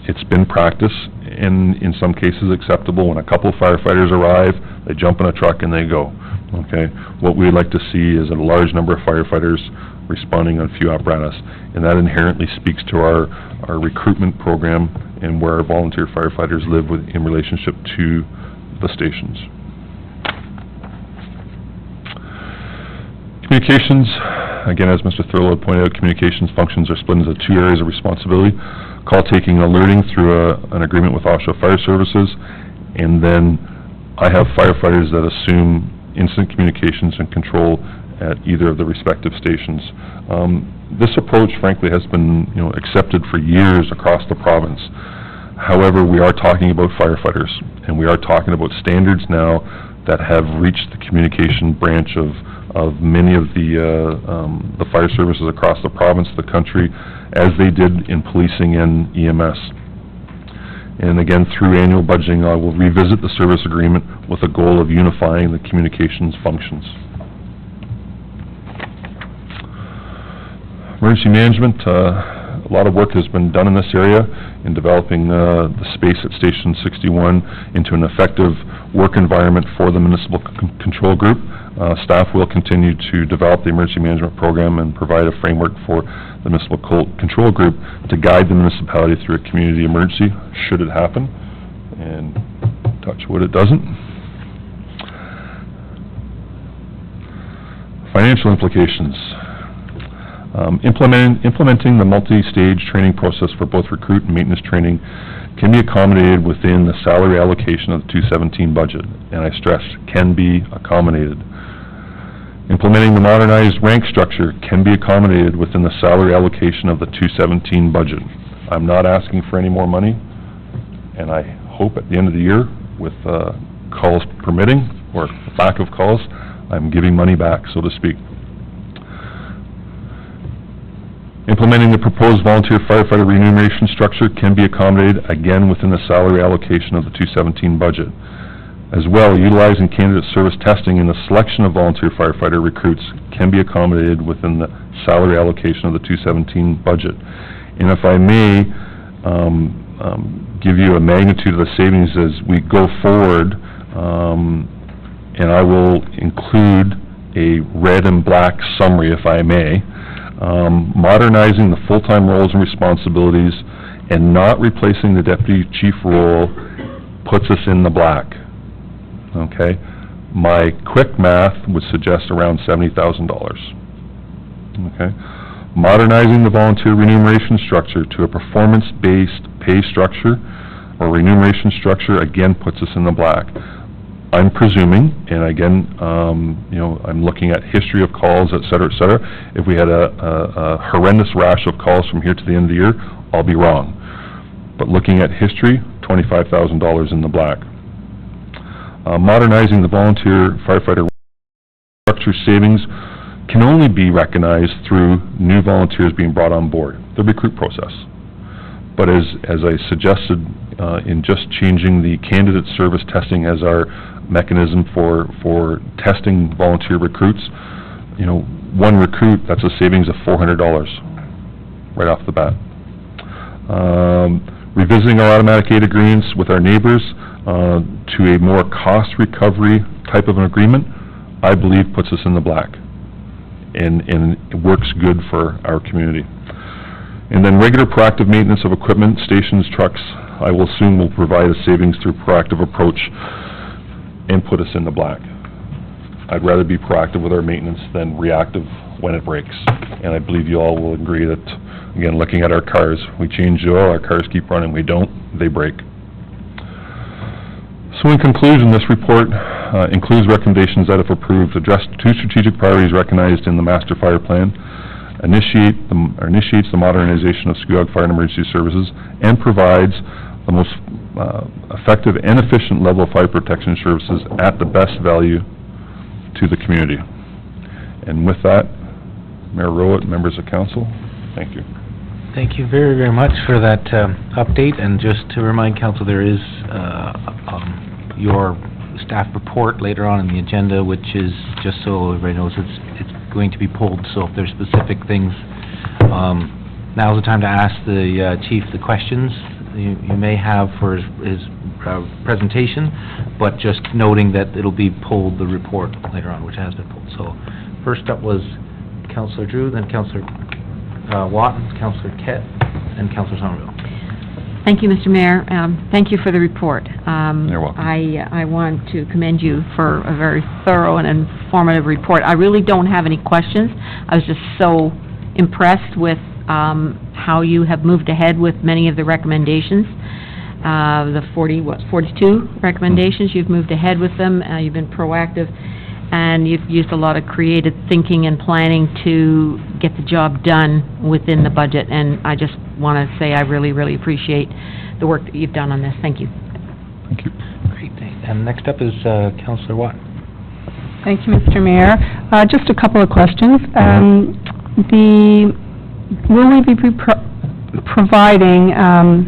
it's been practiced and in some cases acceptable when a couple of firefighters arrive, they jump in a truck and they go. Okay, what we'd like to see is a large number of firefighters responding on few apparatus, and that inherently speaks to our recruitment program and where our volunteer firefighters live in relationship to the stations. Communications, again, as Mr. Thurlow pointed out, communications functions are split into 2 areas of responsibility: call taking and alerting through an agreement with Oshawa Fire Services, and then I have firefighters that assume incident communications and control at either of the respective stations. This approach, frankly, has been, accepted for years across the province. However, we are talking about firefighters, and we are talking about standards now that have reached the communication branch of many of the fire services across the province, the country, as they did in policing and EMS. And again, through annual budgeting, I will revisit the service agreement with a goal of unifying the communications functions. Emergency management, a lot of work has been done in this area in developing the space at Station 61 into an effective work environment for the municipal control group. Staff will continue to develop the emergency management program and provide a framework for the municipal control group to guide the municipality through a community emergency, should it happen, and touch wood it doesn't. Financial implications. Implementing the multi-stage training process for both recruit and maintenance training can be accommodated within the salary allocation of the 2017 budget, and I stress, can be accommodated. Implementing the modernized rank structure can be accommodated within the salary allocation of the 2017 budget. I'm not asking for any more money, and I hope at the end of the year, with calls permitting, or lack of calls, I'm giving money back, so to speak. Implementing the proposed volunteer firefighter remuneration structure can be accommodated, again, within the salary allocation of the 2017 budget. As well, utilizing candidate service testing in the selection of volunteer firefighter recruits can be accommodated within the salary allocation of the 2017 budget. And if I may give you a magnitude of the savings as we go forward, and I will include a red and black summary, if I may. Modernizing the full-time roles and responsibilities and not replacing the deputy chief role puts us in the black. Okay? My quick math would suggest around $70,000. Okay? Modernizing the volunteer remuneration structure to a performance-based pay structure or remuneration structure again puts us in the black. I'm presuming, and again, I'm looking at history of calls, et cetera, et cetera. If we had a horrendous rash of calls from here to the end of the year, I'll be wrong. But looking at history, $25,000 in the black. Modernizing the volunteer firefighter structure savings can only be recognized through new volunteers being brought on board, the recruit process. But as I suggested in just changing the candidate service testing as our mechanism for testing volunteer recruits, one recruit, that's a savings of $400 right off the bat. Revisiting our automatic aid agreements with our neighbors to a more cost recovery type of an agreement, I believe puts us in the black and it works good for our community. And then regular proactive maintenance of equipment, stations, trucks, I will assume will provide a savings through proactive approach and put us in the black. I'd rather be proactive with our maintenance than reactive when it breaks. And I believe you all will agree that, again, looking at our cars, we change the oil, our cars keep running. We don't, they break. So in conclusion, this report includes recommendations that, if approved, address two strategic priorities recognized in the Master Fire Plan, initiates the modernization of Scugog Fire and Emergency Services, and provides the most effective and efficient level of fire protection services at the best value to the community. And with that, Mayor Rowett, members of council, thank you. Thank you very, very much for that update. And just to remind council, there is your staff report later on in the agenda, which is, just so everybody knows, it's going to be pulled. So if there's specific things, now's the time to ask the chief the questions you may have for his presentation, but just noting that it'll be pulled, the report later on, which has been pulled. So first up was Councillor Drew, then Councillor Watt, Councillor Kett, and Councillor Somerville. Thank you, Mr. Mayor. Thank you for the report. You're welcome. I want to commend you for a very thorough and informative report. I really don't have any questions. I was just so impressed with how you have moved ahead with many of the recommendations. The 42 recommendations, you've moved ahead with them. You've been proactive. and you've used a lot of creative thinking and planning to get the job done within the budget, and I just want to say I really, really appreciate the work that you've done on this. Thank you. Thank you. Great, and next up is Councillor Watt. Thank you, Mr. Mayor. Just a couple of questions. Will we be providing,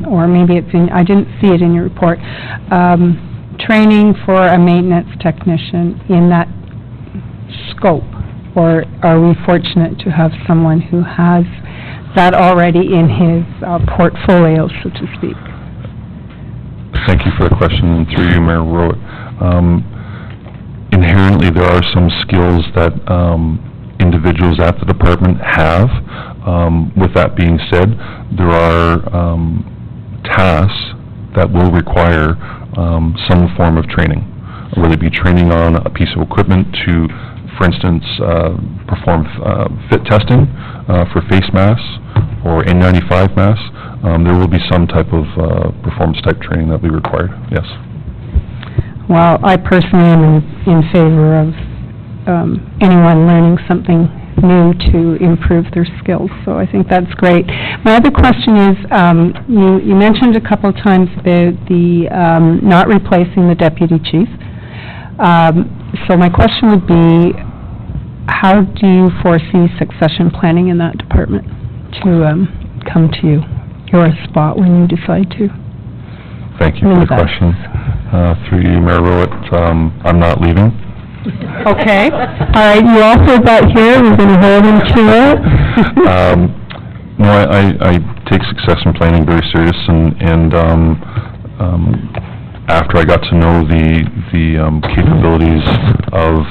or maybe it's in, I didn't see it in your report, training for a maintenance technician in that scope? Or are we fortunate to have someone who has that already in his portfolio, so to speak? Thank you for the question, and through you, Mayor Rowett. Inherently, there are some skills that individuals at the department have. With that being said, there are tasks that will require some form of training, whether it be training on a piece of equipment to, for instance, perform fit testing for face masks or N95 masks. There will be some type of performance-type training that will be required, yes. Well, I personally am in favor of anyone learning something new to improve their skills, so I think that's great. My other question is, you mentioned a couple of times the not replacing the deputy chief. So my question would be, how do you foresee succession planning in that department to come to your spot when you decide to? Thank you for the question. Through you, Mayor Rowett, I'm not leaving. Okay. All right, you all heard that here. We're going to hold him to it. No, I take succession planning very serious, and after I got to know the capabilities of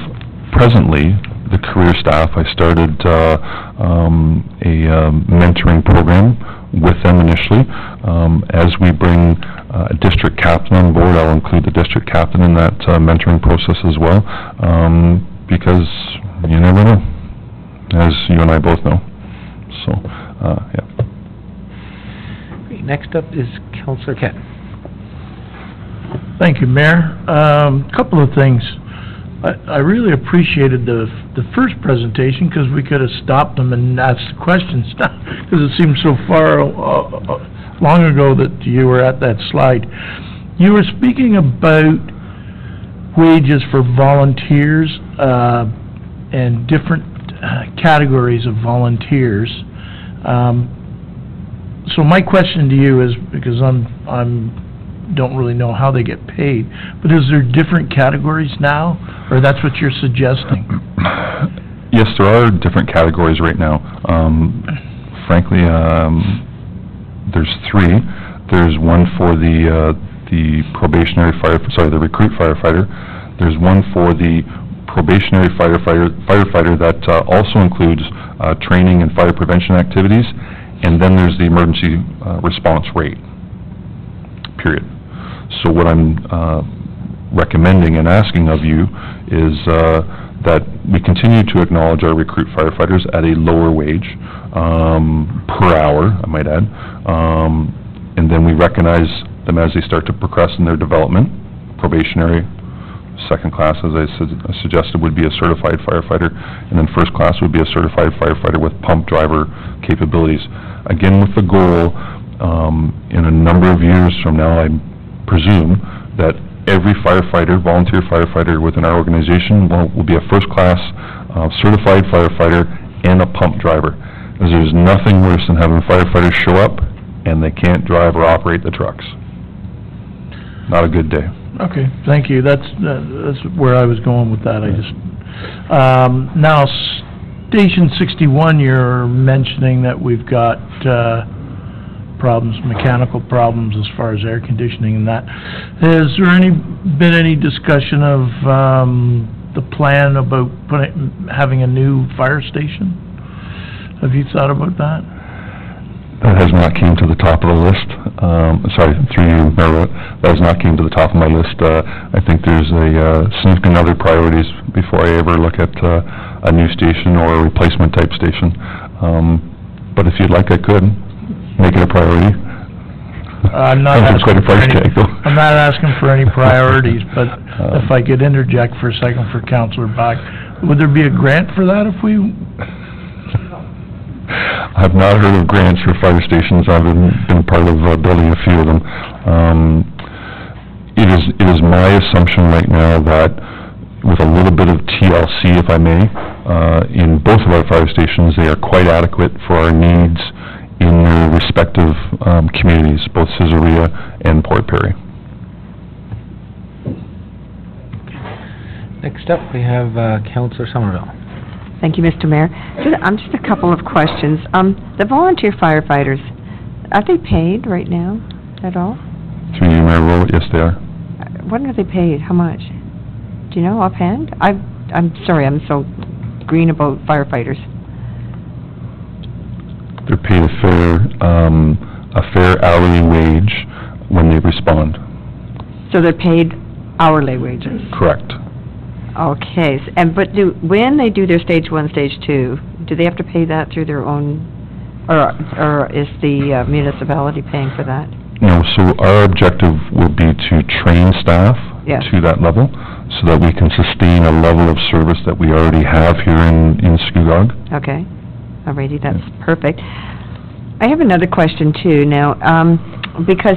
presently the career staff, I started a mentoring program with them initially. As we bring a district captain on board, I'll include the district captain in that mentoring process as well, because you never know, as you and I both know. So, yeah. Great. Next up is Councillor Kett. Thank you, Mayor. Couple of things. I really appreciated the first presentation, because we could have stopped them and asked the questions, because it seemed so far long ago that you were at that slide. You were speaking about wages for volunteers and different categories of volunteers. So my question to you is, because I'm don't really know how they get paid, but is there different categories now, or that's what you're suggesting? Yes, there are different categories right now. Frankly, there's three. There's one for the probationary the recruit firefighter. There's one for the probationary firefighter that also includes training and fire prevention activities, and then there's the emergency response rate, period. So what I'm recommending and asking of you is that we continue to acknowledge our recruit firefighters at a lower wage per hour, I might add, and then we recognize them as they start to progress in their development. Probationary, second class, as I suggested, would be a certified firefighter, and then first class would be a certified firefighter with pump driver capabilities. Again, with the goal, in a number of years from now, I presume that every firefighter, volunteer firefighter within our organization will be a first class certified firefighter and a pump driver. Because there's nothing worse than having firefighters show up and they can't drive or operate the trucks. Not a good day. Okay, thank you. That's where I was going with that. I just now Station 61, you're mentioning that we've got problems, mechanical problems as far as air conditioning and that. Has there been any discussion of the plan about having a new fire station? Have you thought about that? That has not came to the top of the list. Sorry, through you, Mayor, that has not came to the top of my list. I think there's a significant other priorities before I ever look at a new station or a replacement type station. But if you'd like, I could make it a priority. I'm not Sounds like asking quite a for price any, tag, though. I'm not asking for any priorities, but if I could interject for a second for Councillor Bach, would there be a grant for that if we, I've not heard of grants for fire stations. I've been part of building a few of them. It is my assumption right now that with a little bit of TLC, if I may, in both of our fire stations, they are quite adequate for our needs in their respective communities, both Caesarea and Port Perry. Next up, we have Councillor Somerville. Thank you, Mr. Mayor. Just a couple of questions. The volunteer firefighters, are they paid right now at all? Through you, Mayor Rowland, yes, they are. What are they paid? How much? Do you know offhand? I'm sorry, I'm so green about firefighters. They're paid a fair hourly wage when they respond. So they're paid hourly wages? Correct. Okay, but when they do their stage 1, stage 2, do they have to pay that through their own, or is the municipality paying for that? No, so our objective will be to train staff Yes. to that level so that we can sustain a level of service that we already have here in Scugog. Okay, alrighty, that's perfect. I have another question too now, because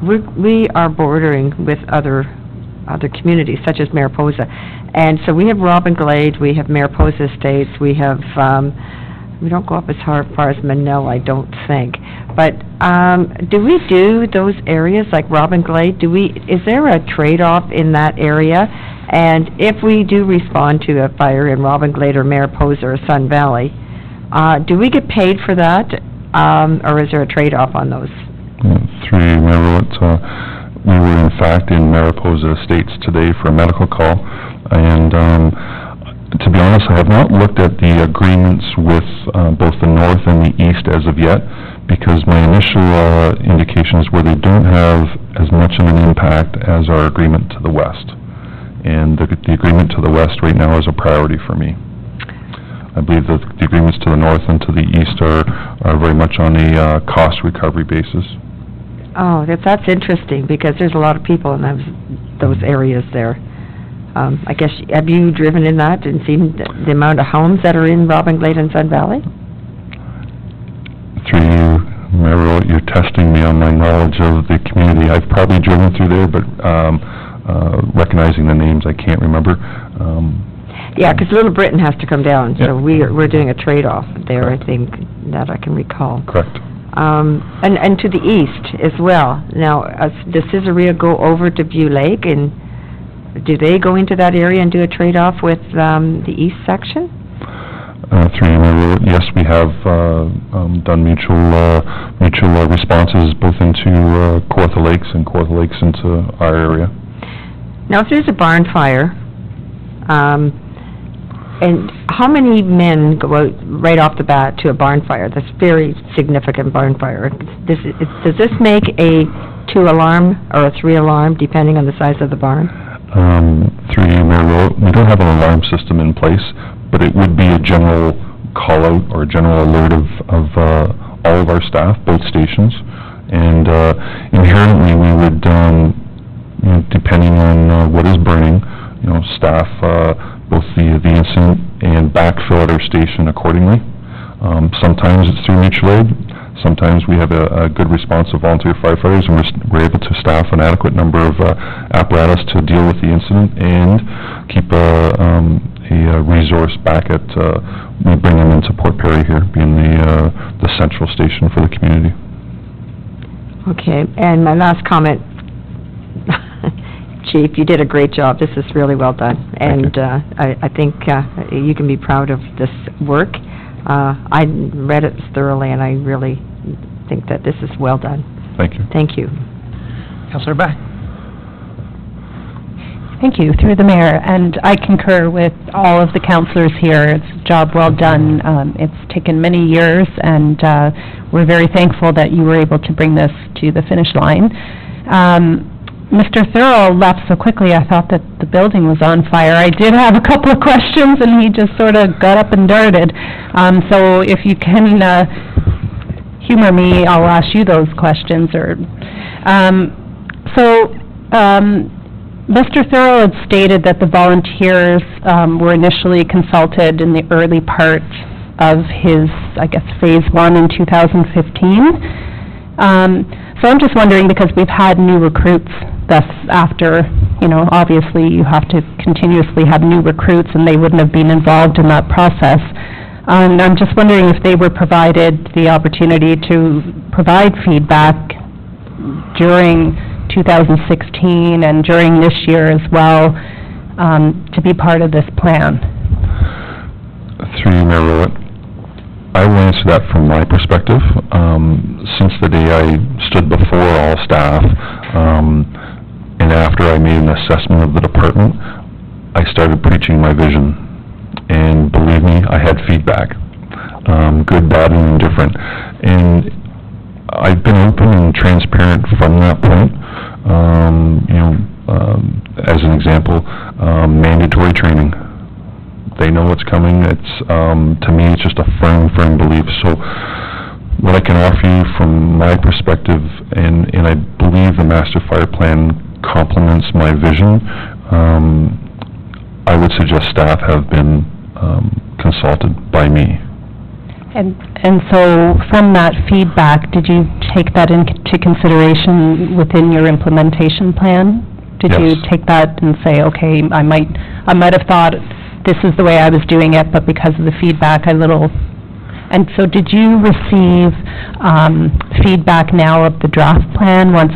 we are bordering with other communities such as Mariposa, and so we have Robin Glade, we have Mariposa Estates, we have we don't go up as far as Manila, I don't think, but do we do those areas like Robin Glade? Is there a trade-off in that area? And if we do respond to a fire in Robin Glade or Mariposa or Sun Valley, do we get paid for that, or is there a trade-off on those? Through you, Mayor Rowland, we were in fact in Mariposa Estates today for a medical call, and to be honest, I have not looked at the agreements with both the north and the east as of yet, because my initial indications were they don't have as much of an impact as our agreement to the west. And the agreement to the west right now is a priority for me. I believe that the agreements to the north and to the east are very much on a cost recovery basis. Oh, that's interesting, because there's a lot of people in those areas there. I guess, have you driven in that and seen the amount of homes that are in Robin Glade and Sun Valley? Through you, Mayor, you're testing me on my knowledge of the community. I've probably driven through there, but recognizing the names, I can't remember. Yeah, because Little Britain has to come down, so Yeah. we're doing a trade-off there, I think, that I can recall. Correct. And to the east as well. Now, does Caesarea go over to View Lake, and do they go into that area and do a trade-off with the east section? Through you, Mayor, yes, we have done mutual responses both into Kawartha Lakes and Kawartha Lakes into our area. Now, if there's a barn fire, and how many men go out right off the bat to a barn fire? That's very significant barn fire. Does this make a 2-alarm or a 3-alarm, depending on the size of the barn? Through you, Mayor, we don't have an alarm system in place, but it would be a general call-out or a general alert of all of our staff, both stations. And inherently, we would, depending on what is burning, staff both the incident and backfill at our station accordingly. Sometimes it's through mutual aid. Sometimes we have a good response of volunteer firefighters, and we're able to staff an adequate number of apparatus to deal with the incident and keep a resource back at, we bring them into Port Perry here, being the central station for the community. Okay, and my last comment, Chief, you did a great job. This is really well done, and I think you can be proud of this work. I read it thoroughly, and I really think that this is well done. Thank you. Thank you. Councillor Beck. Thank you, through the mayor, and I concur with all of the councillors here. It's a job well done. It's taken many years, and we're very thankful that you were able to bring this to the finish line. Mr. Thurl left so quickly, I thought that the building was on fire. I did have a couple of questions, and he just sort of got up and darted. So if you can humor me, I'll ask you those questions, or, Mr. Thurl had stated that the volunteers, were initially consulted in the early part of his, I guess, Phase 1 in 2015. So I'm just wondering, because we've had new recruits thus after, obviously you have to continuously have new recruits, and they wouldn't have been involved in that process. And I'm just wondering if they were provided the opportunity to provide feedback during 2016 and during this year as well, to be part of this plan. Through you, Mayor Rowett, I will answer that from my perspective. Since the day I stood before all staff, and after I made an assessment of the department, I started preaching my vision. And believe me, I had feedback, good, bad, and indifferent. And I've been open and transparent from that point. As an example, mandatory training. They know what's coming. It's, to me, it's just a firm belief. So what I can offer you from my perspective, and I believe the Master Fire Plan complements my vision, I would suggest staff have been consulted by me. And so from that feedback, did you take that into consideration within your implementation plan? Did Yes. you take that and say, okay, I might have thought this is the way I was doing it, but because of the feedback, and so did you receive feedback now of the draft plan once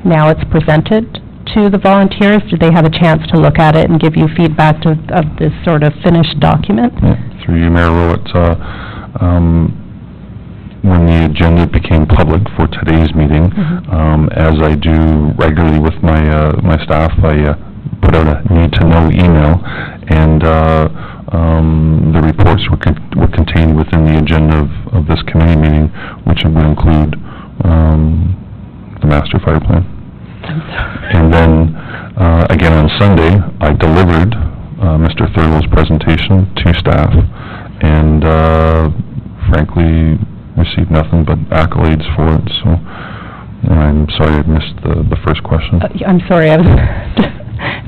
now it's presented to the volunteers? Did they have a chance to look at it and give you feedback of this sort of finished document? Yeah, through you, Mayor Rowett, when the agenda became public for today's meeting, as I do regularly with my staff, I put out a need-to-know email, and the reports were contained within the agenda of this committee meeting, which would include the Master Fire Plan. And then, again on Sunday, I delivered Mr. Thurlow's presentation to staff, and frankly received nothing but accolades for it. So I'm sorry I missed the first question. I'm sorry, I was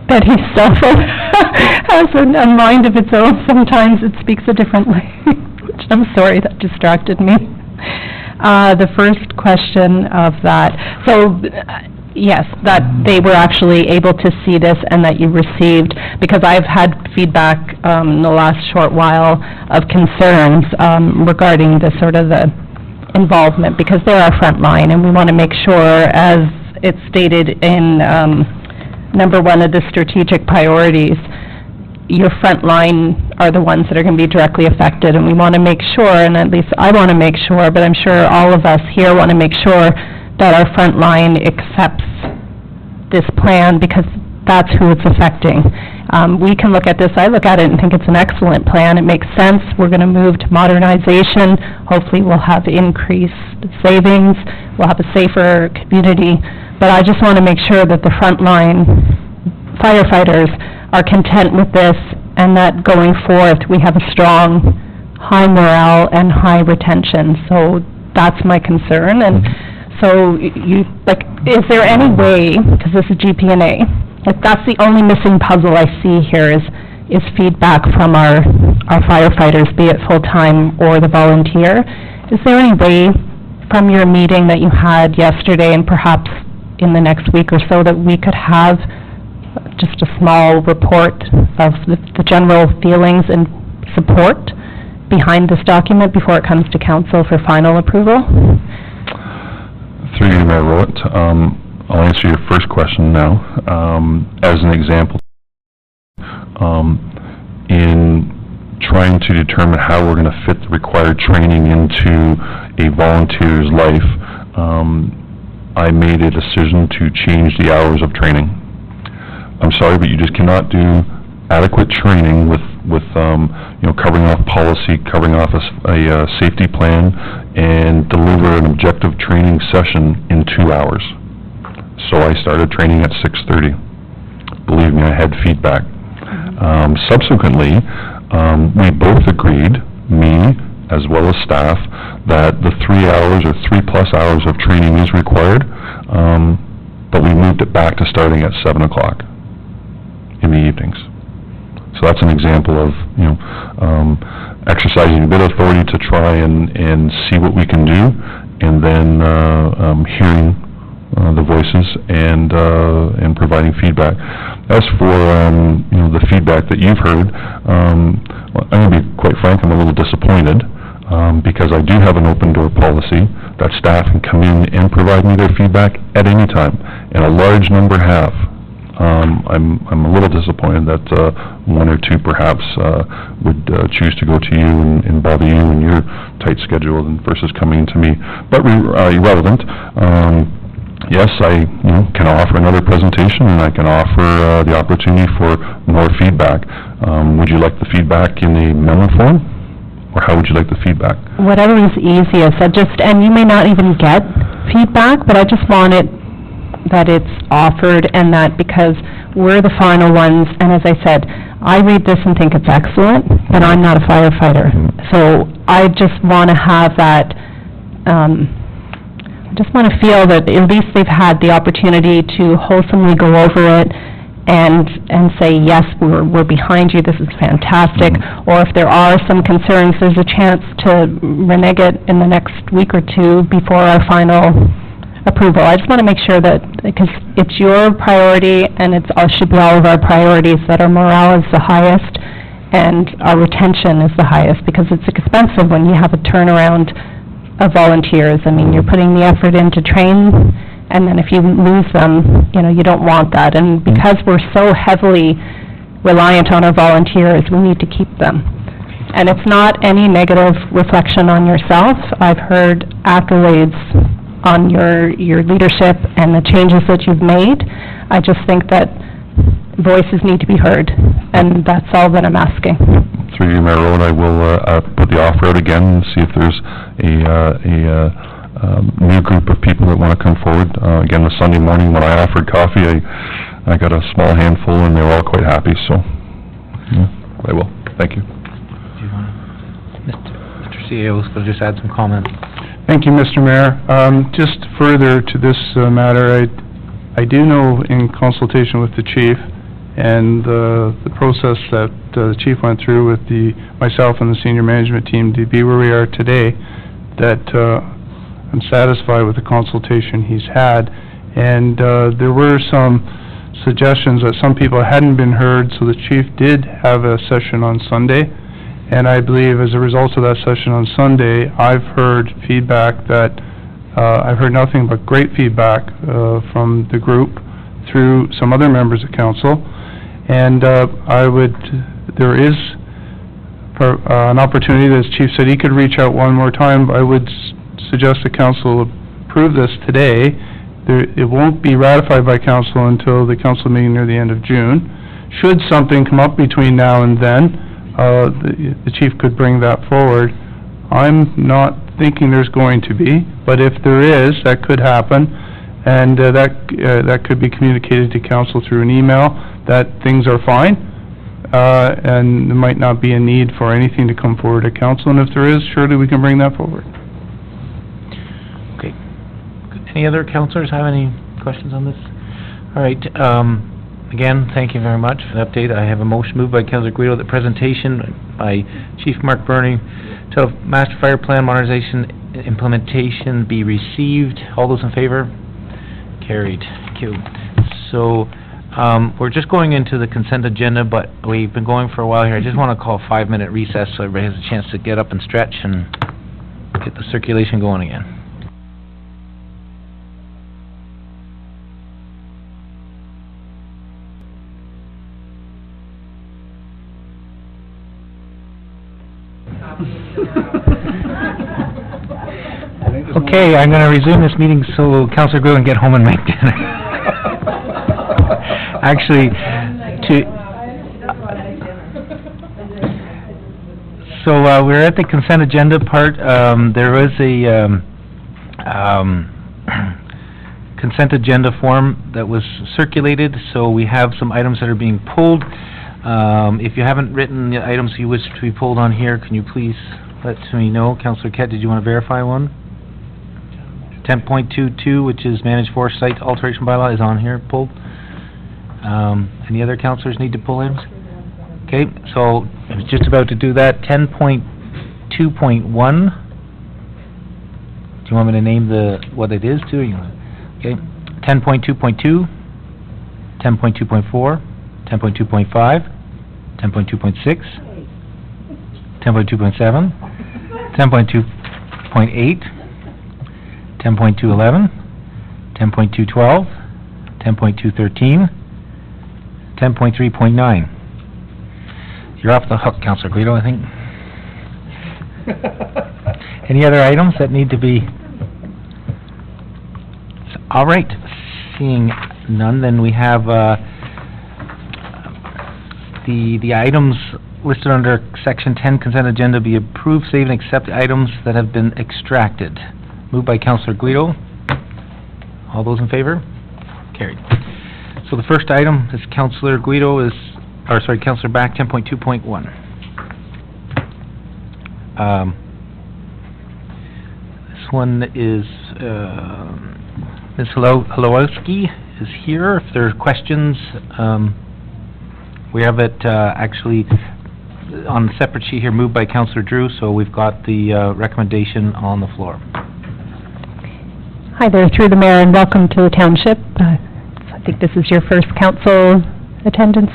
Betty's cell phone has a mind of its own. Sometimes it speaks a different language. I'm sorry, that distracted me. The first question of that, so yes, that they were actually able to see this and that you received, because I've had feedback in the last short while of concerns regarding the sort of the involvement, because they're our front line, and we want to make sure, as it's stated in number 1 of the strategic priorities, your front line are the ones that are going to be directly affected, and we want to make sure, and at least I want to make sure, but I'm sure all of us here want to make sure that our front line accepts this plan, because that's who it's affecting. We can look at this, I look at it and think it's an excellent plan, it makes sense, we're going to move to modernization, hopefully we'll have increased savings, we'll have a safer community, but I just want to make sure that the frontline firefighters are content with this, and that going forth we have a strong, high morale and high retention. So that's my concern. And so is there any way, because this is GP&A, if that's the only missing puzzle I see here is feedback from our firefighters, be it full-time or the volunteer, is there any way from your meeting that you had yesterday, and perhaps in the next week or so, that we could have just a small report of the general feelings and support behind this document before it comes to council for final approval? Through you, Mayor Rowett, I'll answer your first question now. As an example, in trying to determine how we're going to fit the required training into a volunteer's life, I made a decision to change the hours of training. I'm sorry, but you just cannot do adequate training with covering off policy, covering off a safety plan, and deliver an objective training session in 2 hours. So I started training at 6:30. Believe me, I had feedback. Subsequently, we both agreed, me as well as staff, that the 3 hours or 3+ hours of training is required, but we moved it back to starting at 7 o'clock in the evenings. So that's an example of, exercising a bit of authority to try and see what we can do, and then hearing the voices and providing feedback. As for the feedback that you've heard, I'm going to be quite frank, I'm a little disappointed because I do have an open door policy that staff can come in and provide me their feedback at any time, and a large number have. I'm a little disappointed that one or two perhaps would choose to go to you and bother you in your tight schedule versus coming to me. But irrelevant. Yes, I can offer another presentation, and I can offer the opportunity for more feedback. Would you like the feedback in a memo form, or how would you like the feedback? Whatever is easiest. And you may not even get feedback, but I just want it that it's offered, and that because we're the final ones, and as I said, I read this and think it's excellent, but I'm not a firefighter. So I just want to have that, I just want to feel that at least they've had the opportunity to wholesomely go over it and say, yes, we're behind you, this is fantastic. Or if there are some concerns, there's a chance to renege it in the next week or two before our final approval. I just want to make sure that, because it's your priority, and it should be all of our priorities, that our morale is the highest and our retention is the highest, because it's expensive when you have a turnaround of volunteers. I mean, you're putting the effort in to train, and then if you lose them, you don't want that. And because we're so heavily reliant on our volunteers, we need to keep them. And it's not any negative reflection on yourself. I've heard accolades on your leadership and the changes that you've made. I just think that voices need to be heard, and that's all that I'm asking. Through you, Mayor Rowan, I will put the offer out again and see if there's a new group of people that want to come forward. Again, the Sunday morning when I offered coffee, I got a small handful, and they were all quite happy, so I will. Thank you. Do you want to, Mr. CEO, so just add some comments? Thank you, Mr. Mayor. Just further to this matter, I do know, in consultation with the chief and the process that the chief went through with myself and the senior management team to be where we are today, that I'm satisfied with the consultation he's had. And there were some suggestions that some people hadn't been heard, so the chief did have a session on Sunday. And I believe as a result of that session on Sunday, I've heard feedback that, I've heard nothing but great feedback from the group through some other members of council. And there is an opportunity, as Chief said, he could reach out one more time. I would suggest the council approve this today. It won't be ratified by council until the council meeting near the end of June. Should something come up between now and then, the chief could bring that forward. I'm not thinking there's going to be, but if there is, that could happen, and that could be communicated to council through an email that things are fine, and there might not be a need for anything to come forward to council, and if there is, surely we can bring that forward. Okay. Any other councillors have any questions on this? All right. Again, thank you very much for the update. I have a motion moved by Councillor Guido that presentation by Chief Mark Burney to Master Fire Plan Modernization Implementation be received. All those in favor? Carried. Thank you. So, we're just going into the consent agenda, but we've been going for a while here. I just want to call a 5-minute recess so everybody has a chance to get up and stretch and get the circulation going again. Okay, I'm going to resume this meeting so Councillor Gould can get home and make dinner. Actually, we're at the consent agenda part. There was a consent agenda form that was circulated, so we have some items that are being pulled. If you haven't written the items you wish to be pulled on here, can you please let me know. Councillor Kett, did you want to verify one? 10.22, which is managed forest site alteration bylaw, is on here, pulled. Any other councillors need to pull items? Okay, so I was just about to do that. 10.2.1. Do you want me to name what it is too? Okay, 10.2.2, 10.2.4, 10.2.5, 10.2.6, 10.2.7, 10.2.8, 10.211, 10.212, 10.213, 10.3.9. You're off the hook, Councillor Guido, I think. Any other items that need to be... All right, seeing none, then we have the items listed under Section 10 consent agenda be approved, save, and accept items that have been extracted. Moved by Councillor Guido. All those in favor? Carried. So the first item is Councillor Guido Councillor Back, 10.2.1. This one is, Ms. Halowski is here. If there are questions, we have it actually on the separate sheet here, moved by Councillor Drew, so we've got the recommendation on the floor. Hi there, through the mayor, and welcome to the township. I think this is your first council attendance.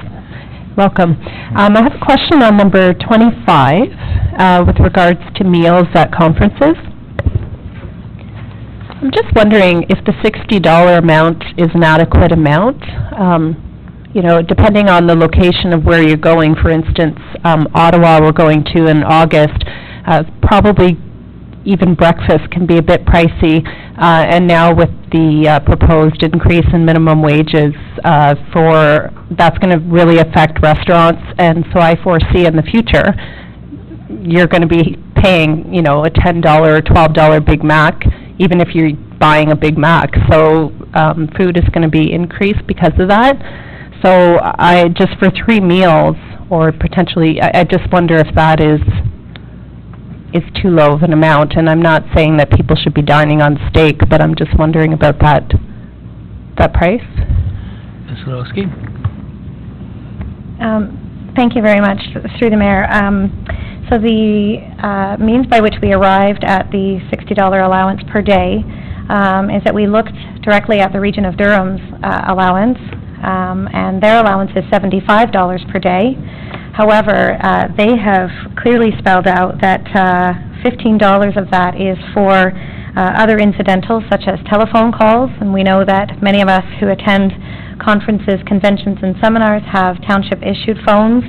Welcome. I have a question on number 25 with regards to meals at conferences. I'm just wondering if the $60 amount is an adequate amount. You know, depending on the location of where you're going, for instance, Ottawa we're going to in August, probably even breakfast can be a bit pricey, and now with the proposed increase in minimum wages, that's going to really affect restaurants, and so I foresee in the future you're going to be paying, you know, a $10 or $12 Big Mac, even if you're buying a Big Mac. So food is going to be increased because of that. So I just for 3 meals, or potentially, I just wonder if that is too low of an amount, and I'm not saying that people should be dining on steak, but I'm just wondering about that price. Ms. Halowski? Thank you very much, through the mayor. So the means by which we arrived at the $60 allowance per day is that we looked directly at the Region of Durham's allowance, and their allowance is $75 per day. However, they have clearly spelled out that $15 of that is for other incidentals such as telephone calls, and we know that many of us who attend conferences, conventions, and seminars have township-issued phones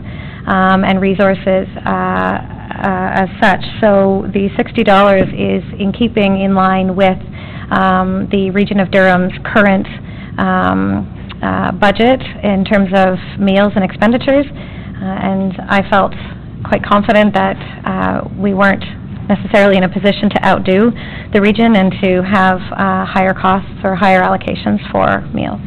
and resources as such. So the $60 is in keeping in line with the Region of Durham's current budget in terms of meals and expenditures. And I felt quite confident that we weren't necessarily in a position to outdo the region and to have higher costs or higher allocations for meals.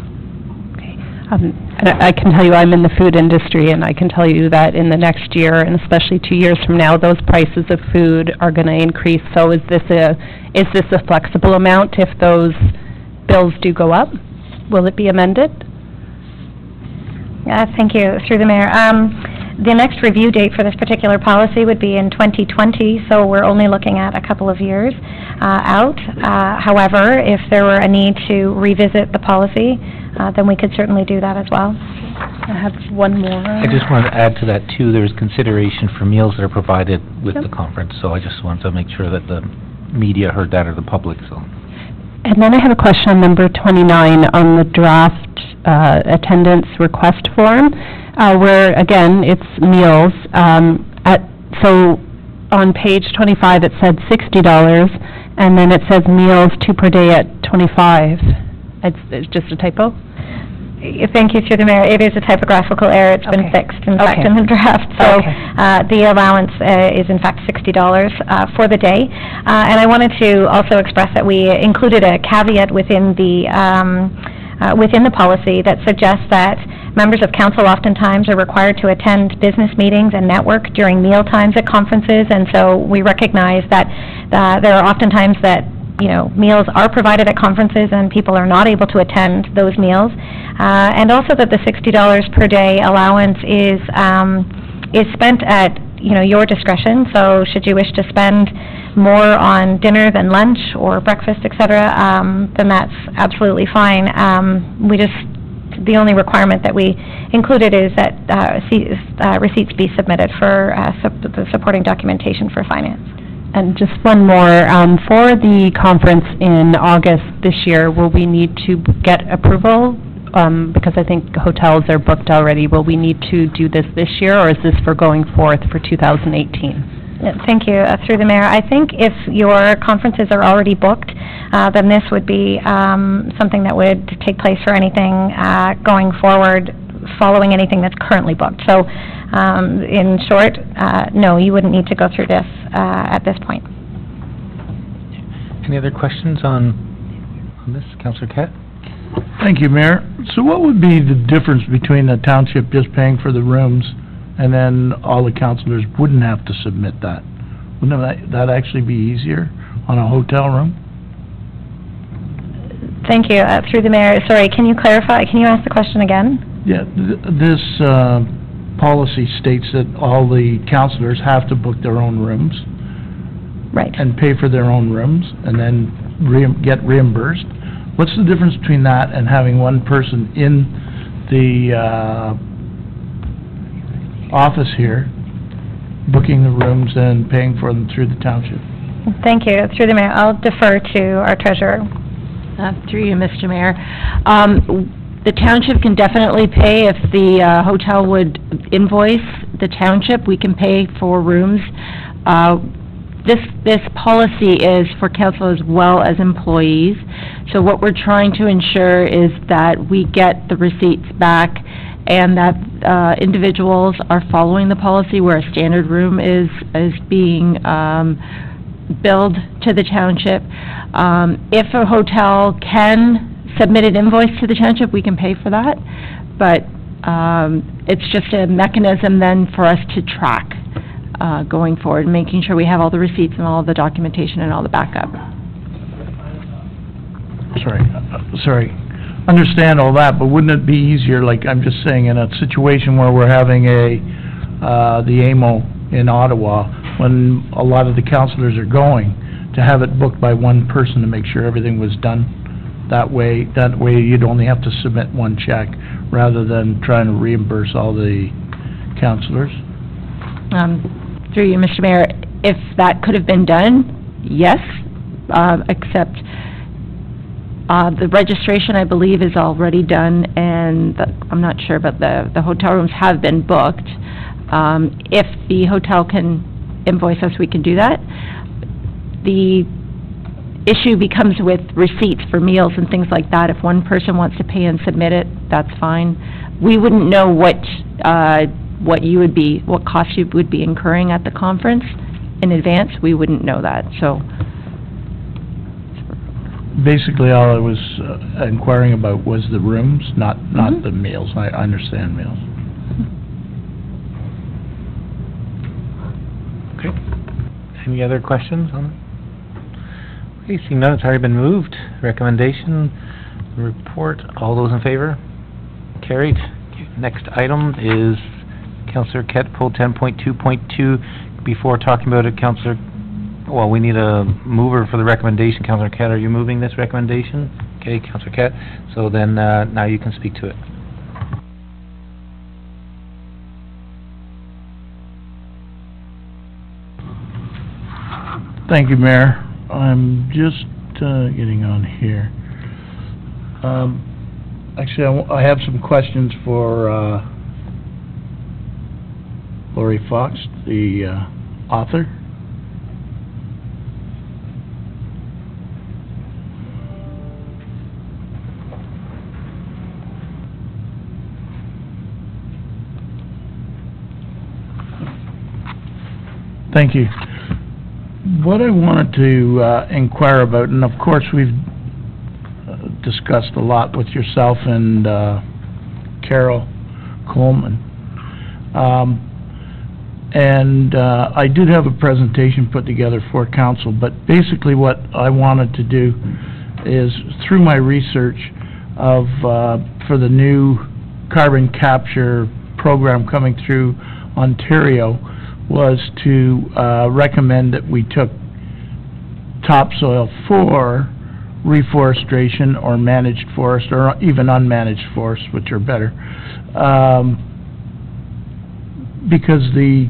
Okay. And I can tell you I'm in the food industry, and I can tell you that in the next year, and especially 2 years from now, those prices of food are going to increase. So is this a flexible amount if those bills do go up? Will it be amended? Thank you, through the mayor. The next review date for this particular policy would be in 2020, so we're only looking at a couple of years out. However, if there were a need to revisit the policy, then we could certainly do that as well. I have one more. I just wanted to add to that too, there's consideration for meals that are provided with the conference, so I just wanted to make sure that the media heard that, or the public, so. And then I have a question on number 29 on the draft attendance request form, where, again, it's meals. So on page 25, it said $60, and then it says meals 2 per day at $25. It's just a typo? Thank you, through the mayor. It is a typographical error. It's been fixed, in fact, in the draft. So the allowance is, in fact, $60 for the day. And I wanted to also express that we included a caveat within the policy that suggests that Members of council oftentimes are required to attend business meetings and network during meal times at conferences, and so we recognize that there are oftentimes that, you know, meals are provided at conferences and people are not able to attend those meals. And also that the $60 per day allowance is spent at, you know, your discretion. So should you wish to spend more on dinner than lunch or breakfast, et cetera, then that's absolutely fine. The only requirement that we included is that receipts be submitted for the supporting documentation for finance. And just one more, for the conference in August this year, will we need to get approval? Because I think hotels are booked already. Will we need to do this year, or is this for going forth for 2018? Thank you. Through the mayor, I think if your conferences are already booked, then this would be something that would take place for anything going forward, following anything that's currently booked. So, in short, no, you wouldn't need to go through this at this point. Any other questions on this, Councillor Kett? Thank you, Mayor. So what would be the difference between the township just paying for the rooms and then all the councilors wouldn't have to submit that? Wouldn't that actually be easier on a hotel room? Thank you. Through the mayor, sorry, can you clarify? Can you ask the question again? Yeah, this policy states that all the councilors have to book their own rooms. Right. And pay for their own rooms and then get reimbursed. What's the difference between that and having one person in the office here, booking the rooms and paying for them through the township? Thank you. Through the mayor, I'll defer to our treasurer. Through you, Mr. Mayor. The township can definitely pay if the hotel would invoice the township. We can pay for rooms. This policy is for council as well as employees. So what we're trying to ensure is that we get the receipts back and that individuals are following the policy where a standard room is being billed to the township. If a hotel can submit an invoice to the township, we can pay for that. But it's just a mechanism then for us to track going forward, making sure we have all the receipts and all the documentation and all the backup. Sorry. Understand all that, but wouldn't it be easier, like I'm just saying, in a situation where we're having the AMO in Ottawa, when a lot of the councilors are going, to have it booked by one person to make sure everything was done that way you'd only have to submit one check rather than trying to reimburse all the councilors? Through you, Mr. Mayor, if that could have been done, yes, except the registration, I believe, is already done, and I'm not sure, but the hotel rooms have been booked. If the hotel can invoice us, we can do that. The issue becomes with receipts for meals and things like that. If one person wants to pay and submit it, that's fine. We wouldn't know what costs you would be incurring at the conference in advance. We wouldn't know that, so. Basically, all I was inquiring about was the rooms, not the meals. I understand meals. Okay. Any other questions on it? Okay, seeing none, it's already been moved. Recommendation, report, all those in favor? Carried. Okay, next item is Councillor Kett pulled 10.2.2. Before talking about it, well, we need a mover for the recommendation. Councillor Kett, are you moving this recommendation? Okay, Councillor Kett. So then, now you can speak to it. Thank you, Mayor. I'm just getting on here. Actually, I have some questions for Lori Fox, the author. Thank you. What I wanted to inquire about, and of course we've discussed a lot with yourself and Carol Coleman. I did have a presentation put together for council, but basically what I wanted to do is, through my research of, for the new carbon capture program coming through Ontario, was to recommend that we took topsoil for reforestation or managed forest, or even unmanaged forest, which are better, because the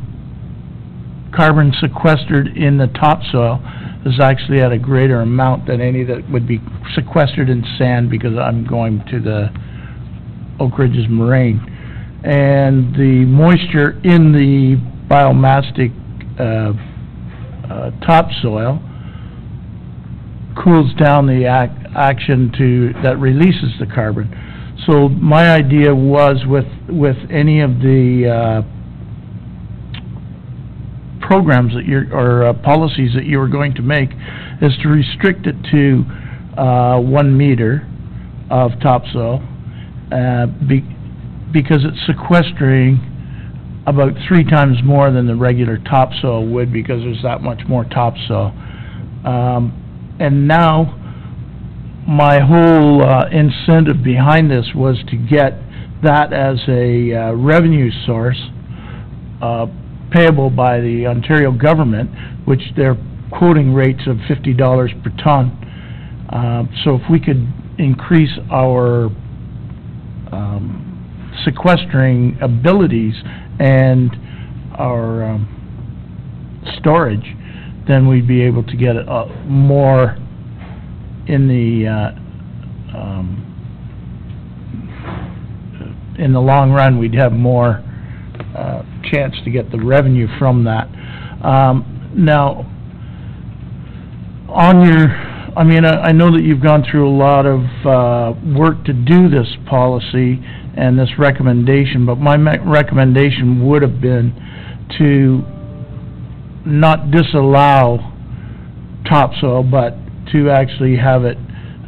carbon sequestered in the topsoil is actually at a greater amount than any that would be sequestered in sand, because I'm going to the Oak Ridges Moraine. And the moisture in the biomastic topsoil cools down the action that releases the carbon. So my idea was, with any of the programs that or policies that you were going to make, is to restrict it to 1 meter of topsoil, because it's sequestering about 3 times more than the regular topsoil would, because there's that much more topsoil. And now, my whole incentive behind this was to get that as a revenue source payable by the Ontario government, which they're quoting rates of $50 per ton. So if we could increase our sequestering abilities and our storage, then we'd be able to get more in the long run. We'd have more chance to get the revenue from that. Now, on your, I know that you've gone through a lot of work to do this policy and this recommendation, but my recommendation would have been to not disallow topsoil, but to actually have it,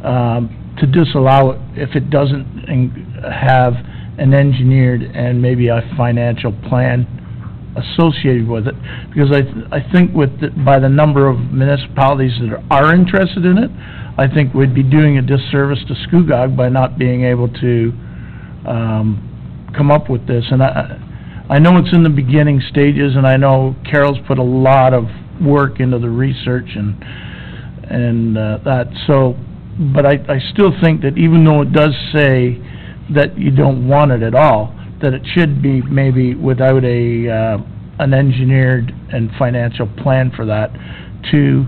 to disallow it if it doesn't have an engineered and maybe a financial plan associated with it, because I think by the number of municipalities that are interested in it, I think we'd be doing a disservice to Scugog by not being able to come up with this. And I know it's in the beginning stages, and I know Carol's put a lot of work into the research and that. So, but I still think that even though it does say that you don't want it at all, that it should be maybe without an engineered and financial plan for that, to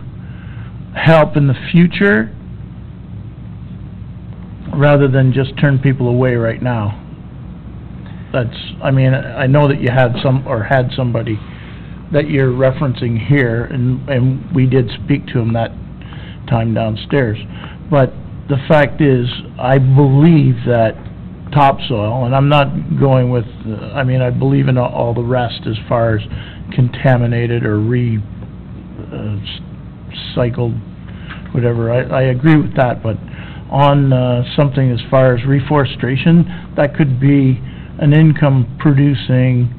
help in the future rather than just turn people away right now. That's, I know that you had somebody that you're referencing here, and we did speak to him that time downstairs. But the fact is, I believe that topsoil, and I'm not going with, I believe in all the rest as far as contaminated or recycled, whatever. I agree with that, but on something as far as reforestation, that could be an income-producing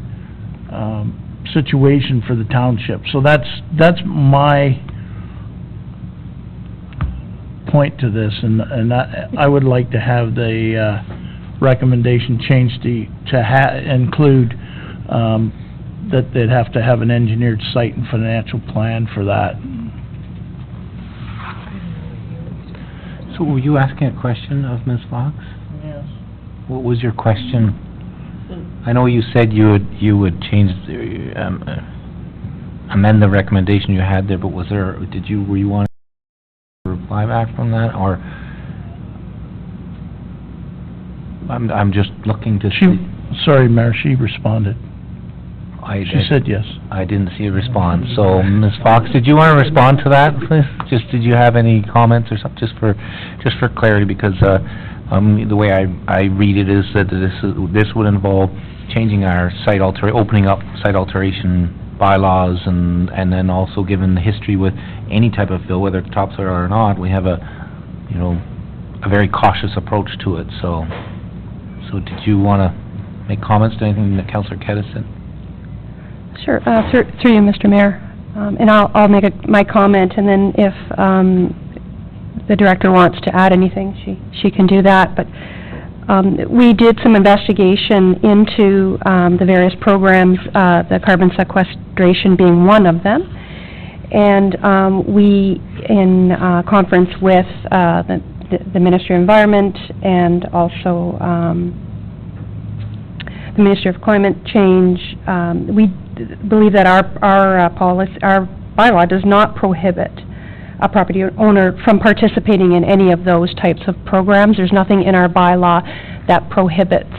situation for the township. So that's my point to this, and I would like to have the recommendation changed to include that they'd have to have an engineered site and financial plan for that. So were you asking a question of Ms. Fox? Yes. What was your question? I know you said you would change, amend the recommendation you had there, but were you wanting to reply back from that, or? I'm just looking to see. Sorry, Mayor, she responded. She said yes. I didn't see a response. So, Ms. Fox, did you want to respond to that, please? Did you have any comments or something, just for clarity, because the way I read it is that this would involve changing our opening up site alteration bylaws, and then also, given the history with any type of fill, whether it's topsoil or not, we have a very cautious approach to it. So did you want to make comments to anything that Councillor Kett has said? Sure, through you, Mr. Mayor. And I'll make my comment, and then if the director wants to add anything, she can do that. But we did some investigation into the various programs, the carbon sequestration being one of them. And we, in conference with the Ministry of Environment and also the Ministry of Climate Change, we believe that our bylaw does not prohibit a property owner from participating in any of those types of programs. There's nothing in our bylaw that prohibits,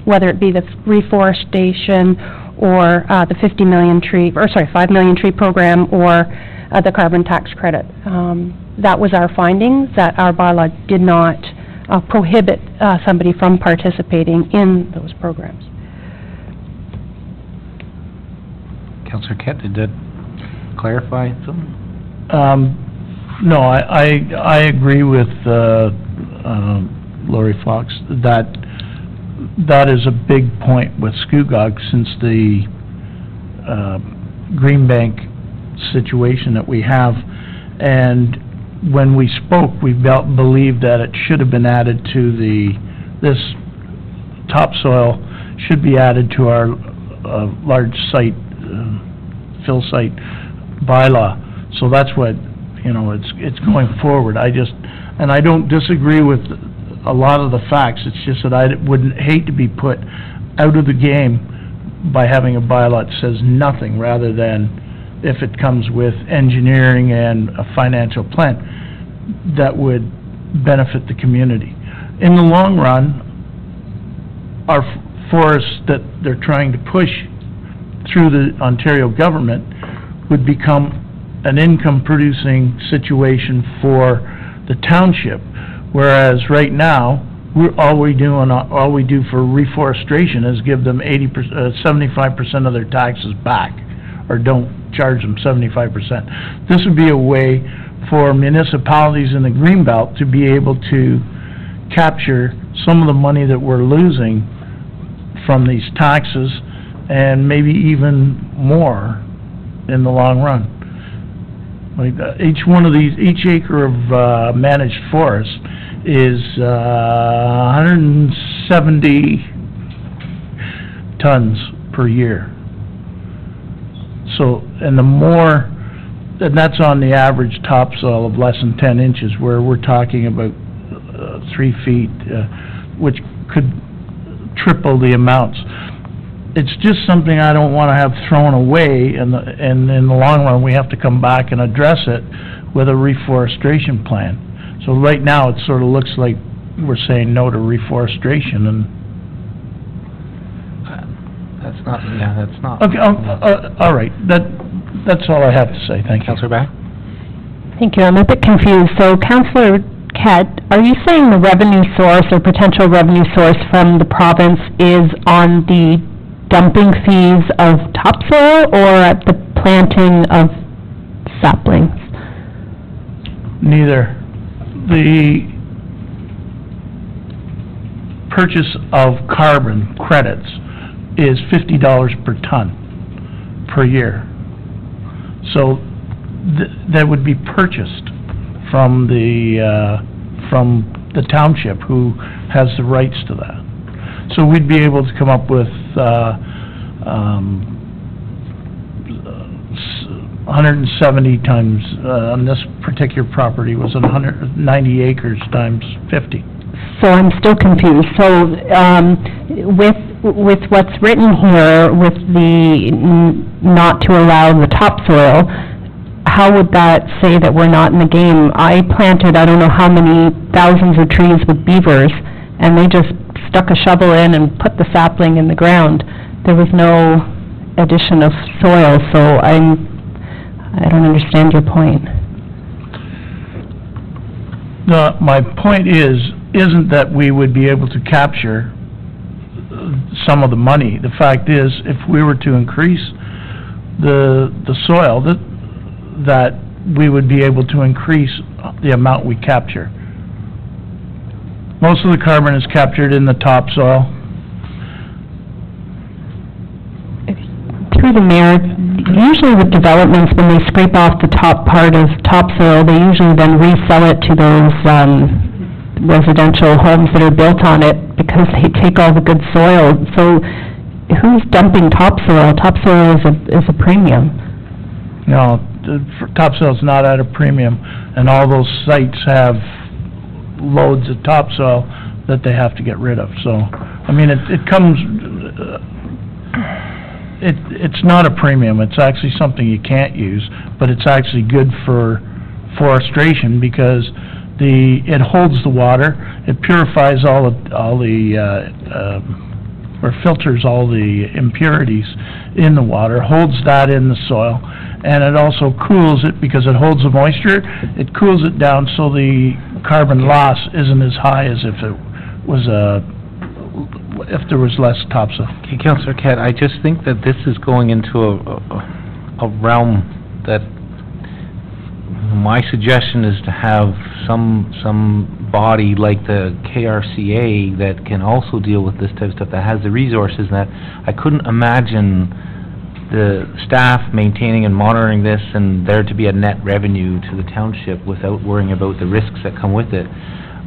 whether it be the reforestation or the 5 million tree program or the carbon tax credit. That was our findings, that our bylaw did not prohibit somebody from participating in those programs. Councillor Kett, did that clarify something? No, I agree with Lori Fox that is a big point with Scugog, since the Green Bank situation that we have. And when we spoke, we believed that it should have been added to this topsoil should be added to our large site, fill site bylaw. So that's what, it's going forward. I don't disagree with a lot of the facts. It's just that I wouldn't hate to be put out of the game by having a bylaw that says nothing, rather than if it comes with engineering and a financial plan that would benefit the community. In the long run, our forests that they're trying to push through the Ontario government would become an income-producing situation for the township, whereas right now, all we do for reforestation is give them 75% of their taxes back, or don't charge them 75%. This would be a way for municipalities in the Greenbelt to be able to capture some of the money that we're losing from these taxes, and maybe even more in the long run. Like each acre of managed forest is 170 tons per year. So, and that's on the average topsoil of less than 10 inches, where we're talking about 3 feet, which could triple the amounts. It's just something I don't want to have thrown away, and in the long run, we have to come back and address it with a reforestation plan. So right now, it sort of looks like we're saying no to reforestation, and... That's not... Okay, all right, that's all I have to say, thank you. Councillor Back? Thank you. I'm a bit confused. So, Councillor Kett, are you saying the revenue source or potential revenue source from the province is on the dumping fees of topsoil or at the planting of saplings? Neither. The purchase of carbon credits is $50 per ton per year. So that would be purchased from the township, who has the rights to that. So we'd be able to come up with 170 times, on this particular property was 190 acres times 50. So I'm still confused. So with what's written here, with the not to allow the topsoil, how would that say that we're not in the game? I planted I don't know how many thousands of trees with beavers, and they just stuck a shovel in and put the sapling in the ground. There was no addition of soil, so I don't understand your point. No, my point isn't that we would be able to capture some of the money. The fact is, if we were to increase the soil, that we would be able to increase the amount we capture. Most of the carbon is captured in the topsoil, through the mayor, usually with developments, when they scrape off the top part of topsoil, they usually then resell it to those, residential homes that are built on it because they take all the good soil. So who's dumping topsoil? Topsoil is a premium. No, topsoil's not at a premium, and all those sites have loads of topsoil that they have to get rid of, so, I mean, it comes, it's not a premium, it's actually something you can't use, but it's actually good for forestation because it holds the water, it purifies all the or filters all the impurities in the water, holds that in the soil, and it also cools it because it holds the moisture. It cools it down so the carbon loss isn't as high as if it was if there was less topsoil. Okay, Councillor Kett, I just think that this is going into a realm that my suggestion is to have some body like the KRCA that can also deal with this type of stuff, that has the resources, that I couldn't imagine the staff maintaining and monitoring this and there to be a net revenue to the township without worrying about the risks that come with it.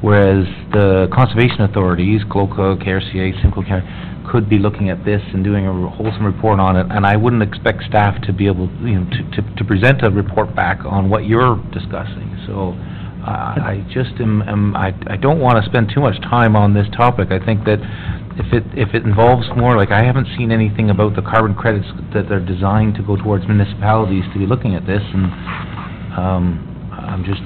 Whereas the conservation authorities, CLOCA, KRCA, Simcoe County, could be looking at this and doing a wholesome report on it, and I wouldn't expect staff to be able, to present a report back on what you're discussing. So I just I don't want to spend too much time on this topic. I think that if it involves more, like, I haven't seen anything about the carbon credits that are designed to go towards municipalities to be looking at this, and I'm just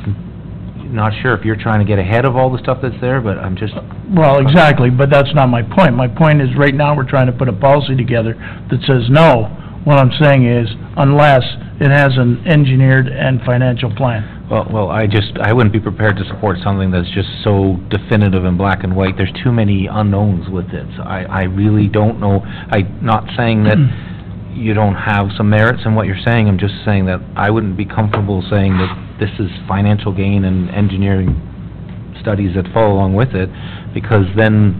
not sure if you're trying to get ahead of all the stuff that's there, but I'm just... Well, exactly, but that's not my point. My point is, right now, we're trying to put a policy together that says no. What I'm saying is, unless it has an engineered and financial plan. Well, I wouldn't be prepared to support something that's just so definitive in black and white. There's too many unknowns with it. So I really don't know. I'm not saying that you don't have some merits in what you're saying. I'm just saying that I wouldn't be comfortable saying that this is financial gain and engineering studies that follow along with it, because then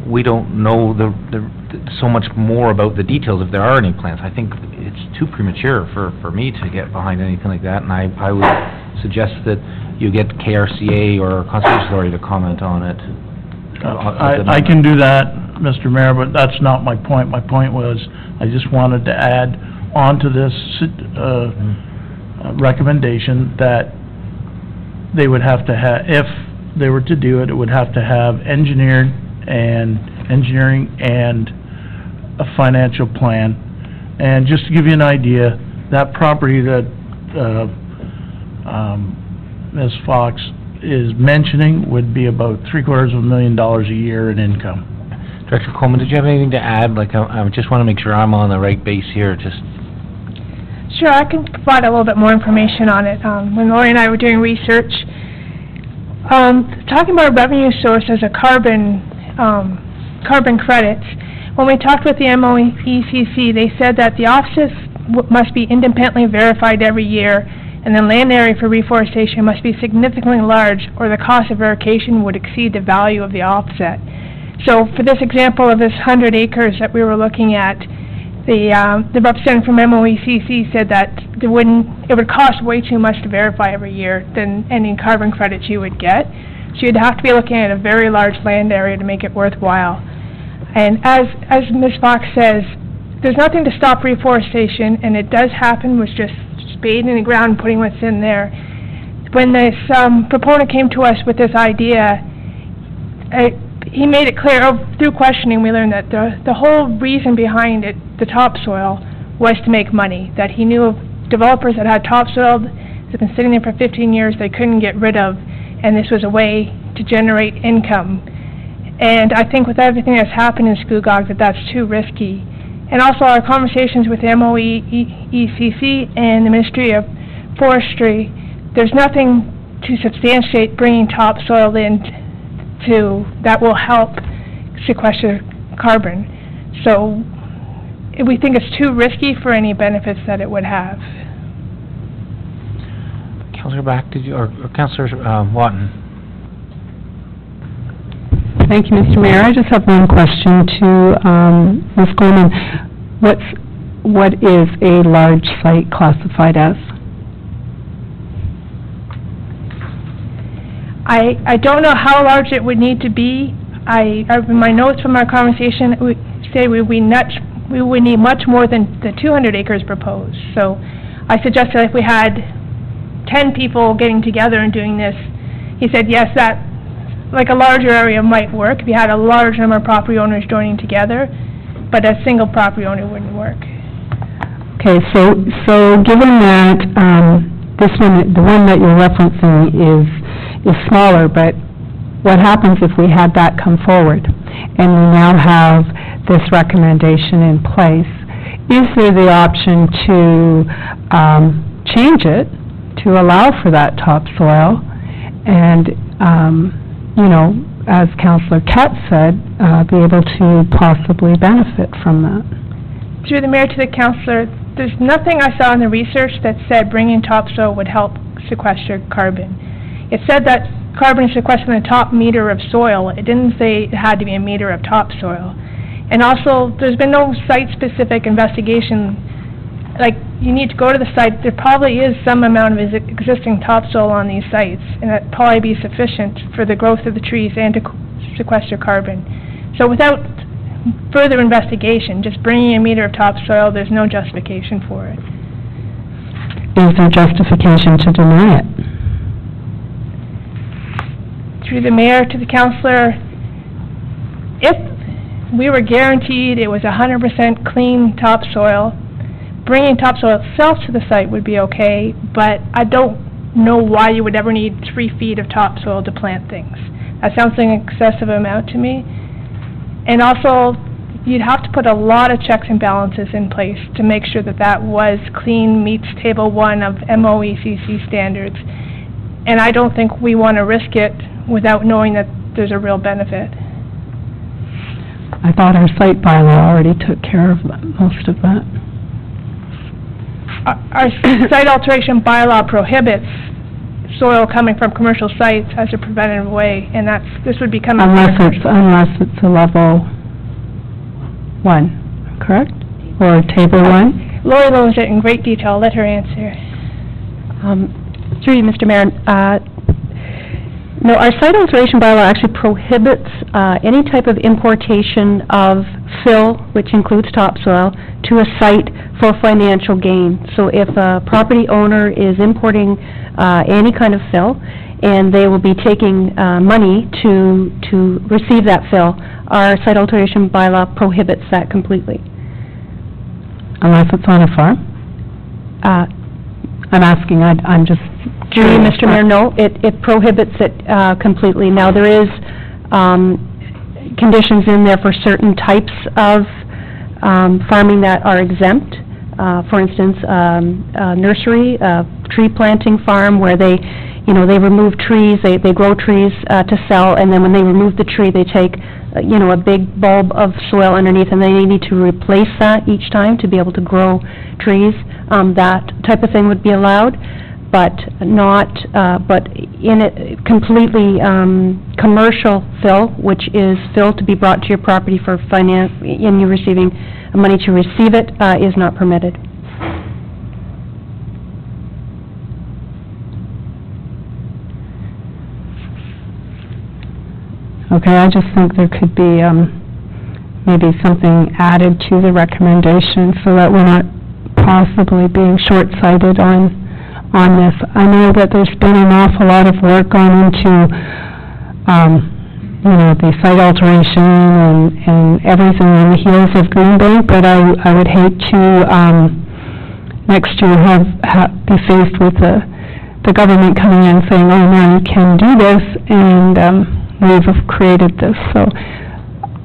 we don't know so much more about the details if there are any plans. I think it's too premature for me to get behind anything like that, and I would suggest that you get KRCA or Conservation Authority to comment on it. I can do that, Mr. Mayor, but that's not my point. My point was, I just wanted to add on to this recommendation that they would have to have, if they were to do it, it would have to have engineering and a financial plan. And just to give you an idea, that property that Ms. Fox is mentioning would be about $750,000 a year in income. Director Coleman, did you have anything to add? Like, I just want to make sure I'm on the right base here, just... Sure, I can provide a little bit more information on it. When Lori and I were doing research, talking about revenue source as a carbon credits, when we talked with the MOECC, they said that the offices must be independently verified every year, and the land area for reforestation must be significantly large, or the cost of verification would exceed the value of the offset. So for this example of this 100 acres that we were looking at, the representative from MOECC said that it would cost way too much to verify every year than any carbon credits you would get. So you'd have to be looking at a very large land area to make it worthwhile. And as Ms. Fox says, there's nothing to stop reforestation, and it does happen with just spading the ground and putting what's in there. When this proponent came to us with this idea, he made it clear, through questioning, we learned that the whole reason behind it, the topsoil, was to make money. That he knew of developers that had topsoil that had been sitting there for 15 years they couldn't get rid of, and this was a way to generate income. And I think with everything that's happened in Scugog, that's too risky. And also our conversations with MOECC and the Ministry of Forestry, there's nothing to substantiate bringing topsoil in that will help sequester carbon. So we think it's too risky for any benefits that it would have. Councillor Back, or Councillor Watton? Thank you, Mr. Mayor. I just have one question to Ms. Coleman. what is a large site classified as? I don't know how large it would need to be. In my notes from our conversation, we say we would need much more than the 200 acres proposed. So I suggested if we had 10 people getting together and doing this, he said, yes, that, like a larger area might work if you had a large number of property owners joining together, but a single property owner wouldn't work. Okay, so given that, this one, the one that you're referencing is smaller, but what happens if we had that come forward and we now have this recommendation in place? Is there the option to change it to allow for that topsoil and, you know, as Councillor Katz said, be able to possibly benefit from that? Through the mayor to the councillor, there's nothing I saw in the research that said bringing topsoil would help sequester carbon. It said that carbon is sequestered in the top meter of soil. It didn't say it had to be a meter of topsoil. And also, there's been no site-specific investigation. Like, you need to go to the site. There probably is some amount of existing topsoil on these sites, and that'd probably be sufficient for the growth of the trees and to sequester carbon. So without further investigation, just bringing a meter of topsoil, there's no justification for it. Is there justification to deny it? Through the mayor to the councillor, if we were guaranteed it was 100% clean topsoil, bringing topsoil itself to the site would be okay, but I don't know why you would ever need 3 feet of topsoil to plant things. That sounds like an excessive amount to me. And also, you'd have to put a lot of checks and balances in place to make sure that that was clean, meets Table 1 of MOECC standards. And I don't think we want to risk it without knowing that there's a real benefit. I thought our site bylaw already took care of that, most of that. Our site alteration bylaw prohibits soil coming from commercial sites as a preventative way, and this would become unless it's a level 1, correct? Or Table 1? Lori knows it in great detail. Let her answer. Through you, Mr. Mayor, no, our site alteration bylaw actually prohibits any type of importation of fill, which includes topsoil, to a site for financial gain. So if a property owner is importing any kind of fill, and they will be taking money to receive that fill, our site alteration bylaw prohibits that completely. Unless it's on a farm? I'm asking, I'm just... Through you, Mr. Mayor, no, it prohibits it completely. Now, there is conditions in there for certain types of farming that are exempt. For instance, nursery, tree planting farm, where they remove trees, they grow trees to sell, and then when they remove the tree, they take, a big bulb of soil underneath, and they need to replace that each time to be able to grow trees. That type of thing would be allowed, but not, but in it, completely commercial fill, which is fill to be brought to your property for finance, and you're receiving money to receive it, is not permitted. Okay, I just think there could be maybe something added to the recommendation so that we're not possibly being short-sighted on this. I know that there's been an awful lot of work gone into, the site alteration and everything on the heels of Green Bank, but I would hate to next year be faced with the government coming in saying, oh, no, you can do this, and we've created this. So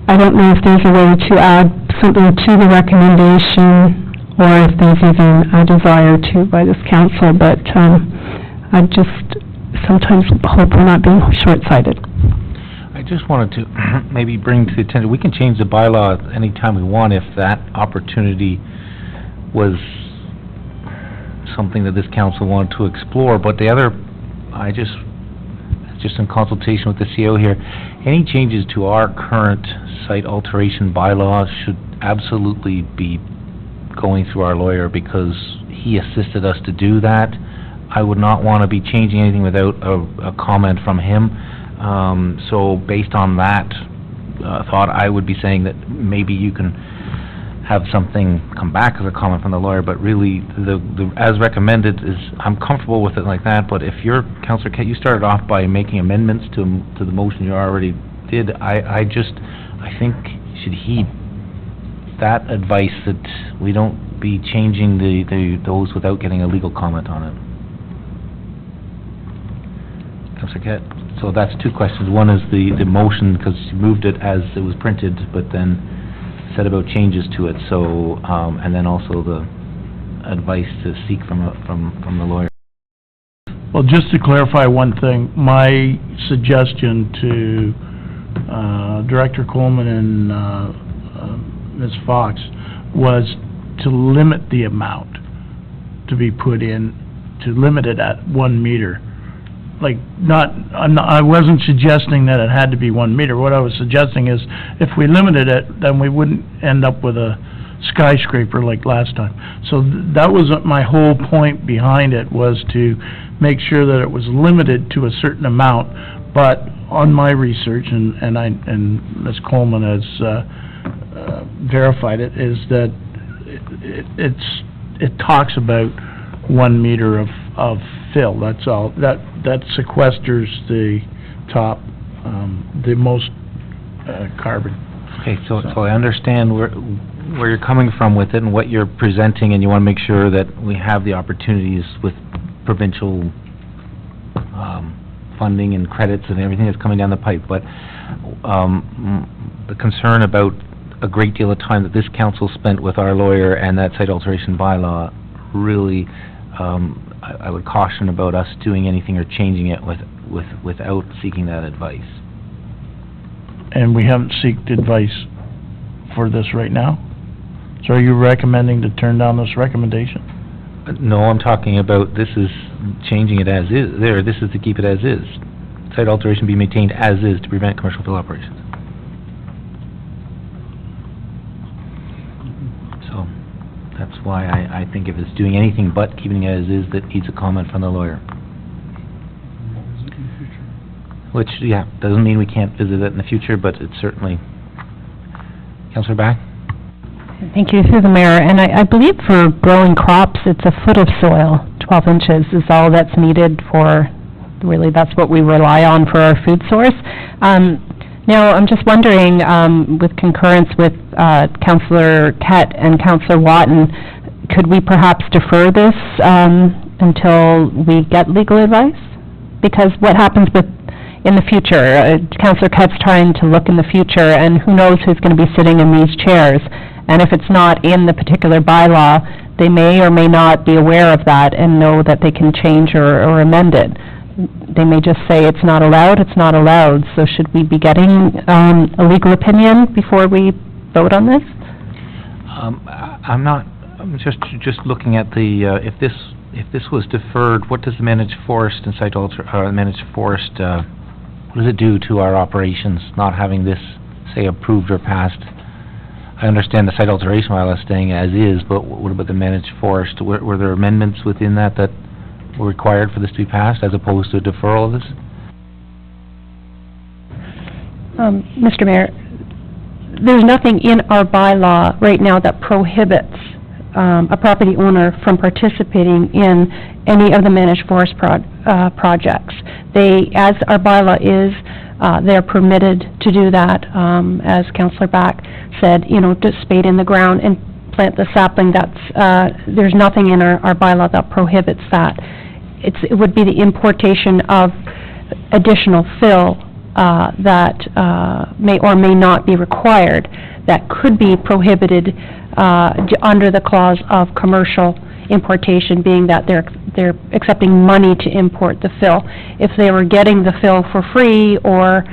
I don't know if there's a way to add something to the recommendation, or if there's even a desire to by this council, but I just sometimes hope we're not being short-sighted. I just wanted to maybe bring to the attention, we can change the bylaw any time we want if that opportunity was something that this council wanted to explore, but the other, just in consultation with the CO here, any changes to our current site alteration bylaws should absolutely be going through our lawyer because he assisted us to do that. I would not want to be changing anything without a comment from him. So based on that thought, I would be saying that maybe you can have something come back as a comment from the lawyer, but really, the as recommended is, I'm comfortable with it like that, but if you're, Councillor Kett, you started off by making amendments to the motion you already did, I think you should heed that advice, that we don't be changing those without getting a legal comment on it. Councillor Kett? So that's two questions. One is the motion, because you moved it as it was printed, but then said about changes to it, so, and then also the advice to seek from the lawyer. Well, just to clarify one thing, my suggestion to Director Coleman and Ms. Fox was to limit the amount to be put in, to limit it at 1 meter. Like, I wasn't suggesting that it had to be 1 meter. What I was suggesting is, if we limited it, then we wouldn't end up with a skyscraper like last time. So that was my whole point behind it, was to make sure that it was limited to a certain amount. But on my research, and Ms. Coleman has verified it, is that it talks about 1 meter of fill. That's all. That sequesters the top, the most carbon. Okay, so I understand where you're coming from with it and what you're presenting, and you want to make sure that we have the opportunities with provincial funding and credits and everything that's coming down the pipe, but the concern about a great deal of time that this council spent with our lawyer and that site alteration bylaw, really, I would caution about us doing anything or changing it without seeking that advice. And we haven't sought advice for this right now? So are you recommending to turn down this recommendation? No, I'm talking about, this is changing it as is. This is to keep it as is. Site alteration be maintained as is to prevent commercial fill operations. So, that's why I think if it's doing anything but keeping it as is, that needs a comment from the lawyer. Which, yeah, doesn't mean we can't visit it in the future, but it's certainly... Councillor Back? Thank you, through the mayor. And I believe for growing crops, it's a foot of soil. 12 inches is all that's needed for, really, that's what we rely on for our food source. Now, I'm just wondering, with concurrence with Councillor Kett and Councillor Watton, could we perhaps defer this until we get legal advice? Because what happens in the future, Councillor Kett's trying to look in the future, and who knows who's going to be sitting in these chairs. And if it's not in the particular bylaw, they may or may not be aware of that and know that they can change or amend it. They may just say it's not allowed, it's not allowed. So should we be getting a legal opinion before we vote on this? I'm just looking at the, if this was deferred, what does the managed forest and managed forest, what does it do to our operations, not having this, say, approved or passed? I understand the site alteration bylaw staying as is, but what about the managed forest? Were there amendments within that were required for this to be passed, as opposed to a deferral of this? Mr. Mayor, there's nothing in our bylaw right now that prohibits a property owner from participating in any of the managed forest projects. As our bylaw is, they're permitted to do that, as Councillor Back said, to spade in the ground and plant the sapling. There's nothing in our bylaw that prohibits that. It would be the importation of additional fill that may or may not be required, that could be prohibited under the clause of commercial importation, being that they're accepting money to import the fill. If they were getting the fill for free, or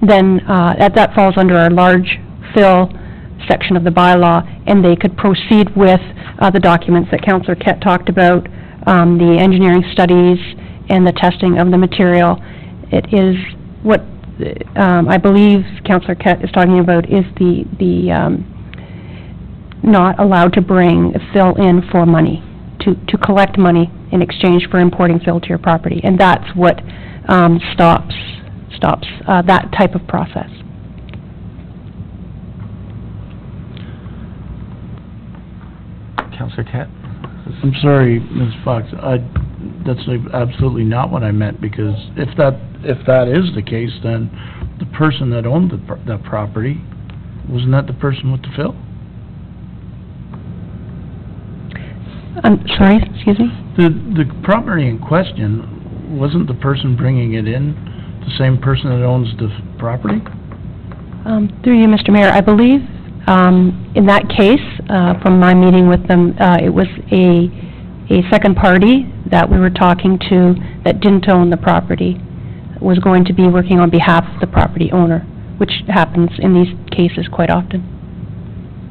then that falls under our large fill section of the bylaw, and they could proceed with the documents that Councillor Kett talked about, the engineering studies and the testing of the material. It is what I believe Councillor Kett is talking about, is the not allowed to bring fill in for money, to collect money in exchange for importing fill to your property. And that's what stops that type of process. Councillor Cat? I'm sorry, Ms. Fox, that's absolutely not what I meant, because if that is the case, then the person that owned the property, wasn't that the person with the fill? I'm sorry, excuse me? The property in question, wasn't the person bringing it in the same person that owns the property? Through you, Mr. Mayor, I believe, in that case, from my meeting with them, it was a second party that we were talking to that didn't own the property, was going to be working on behalf of the property owner, which happens in these cases quite often.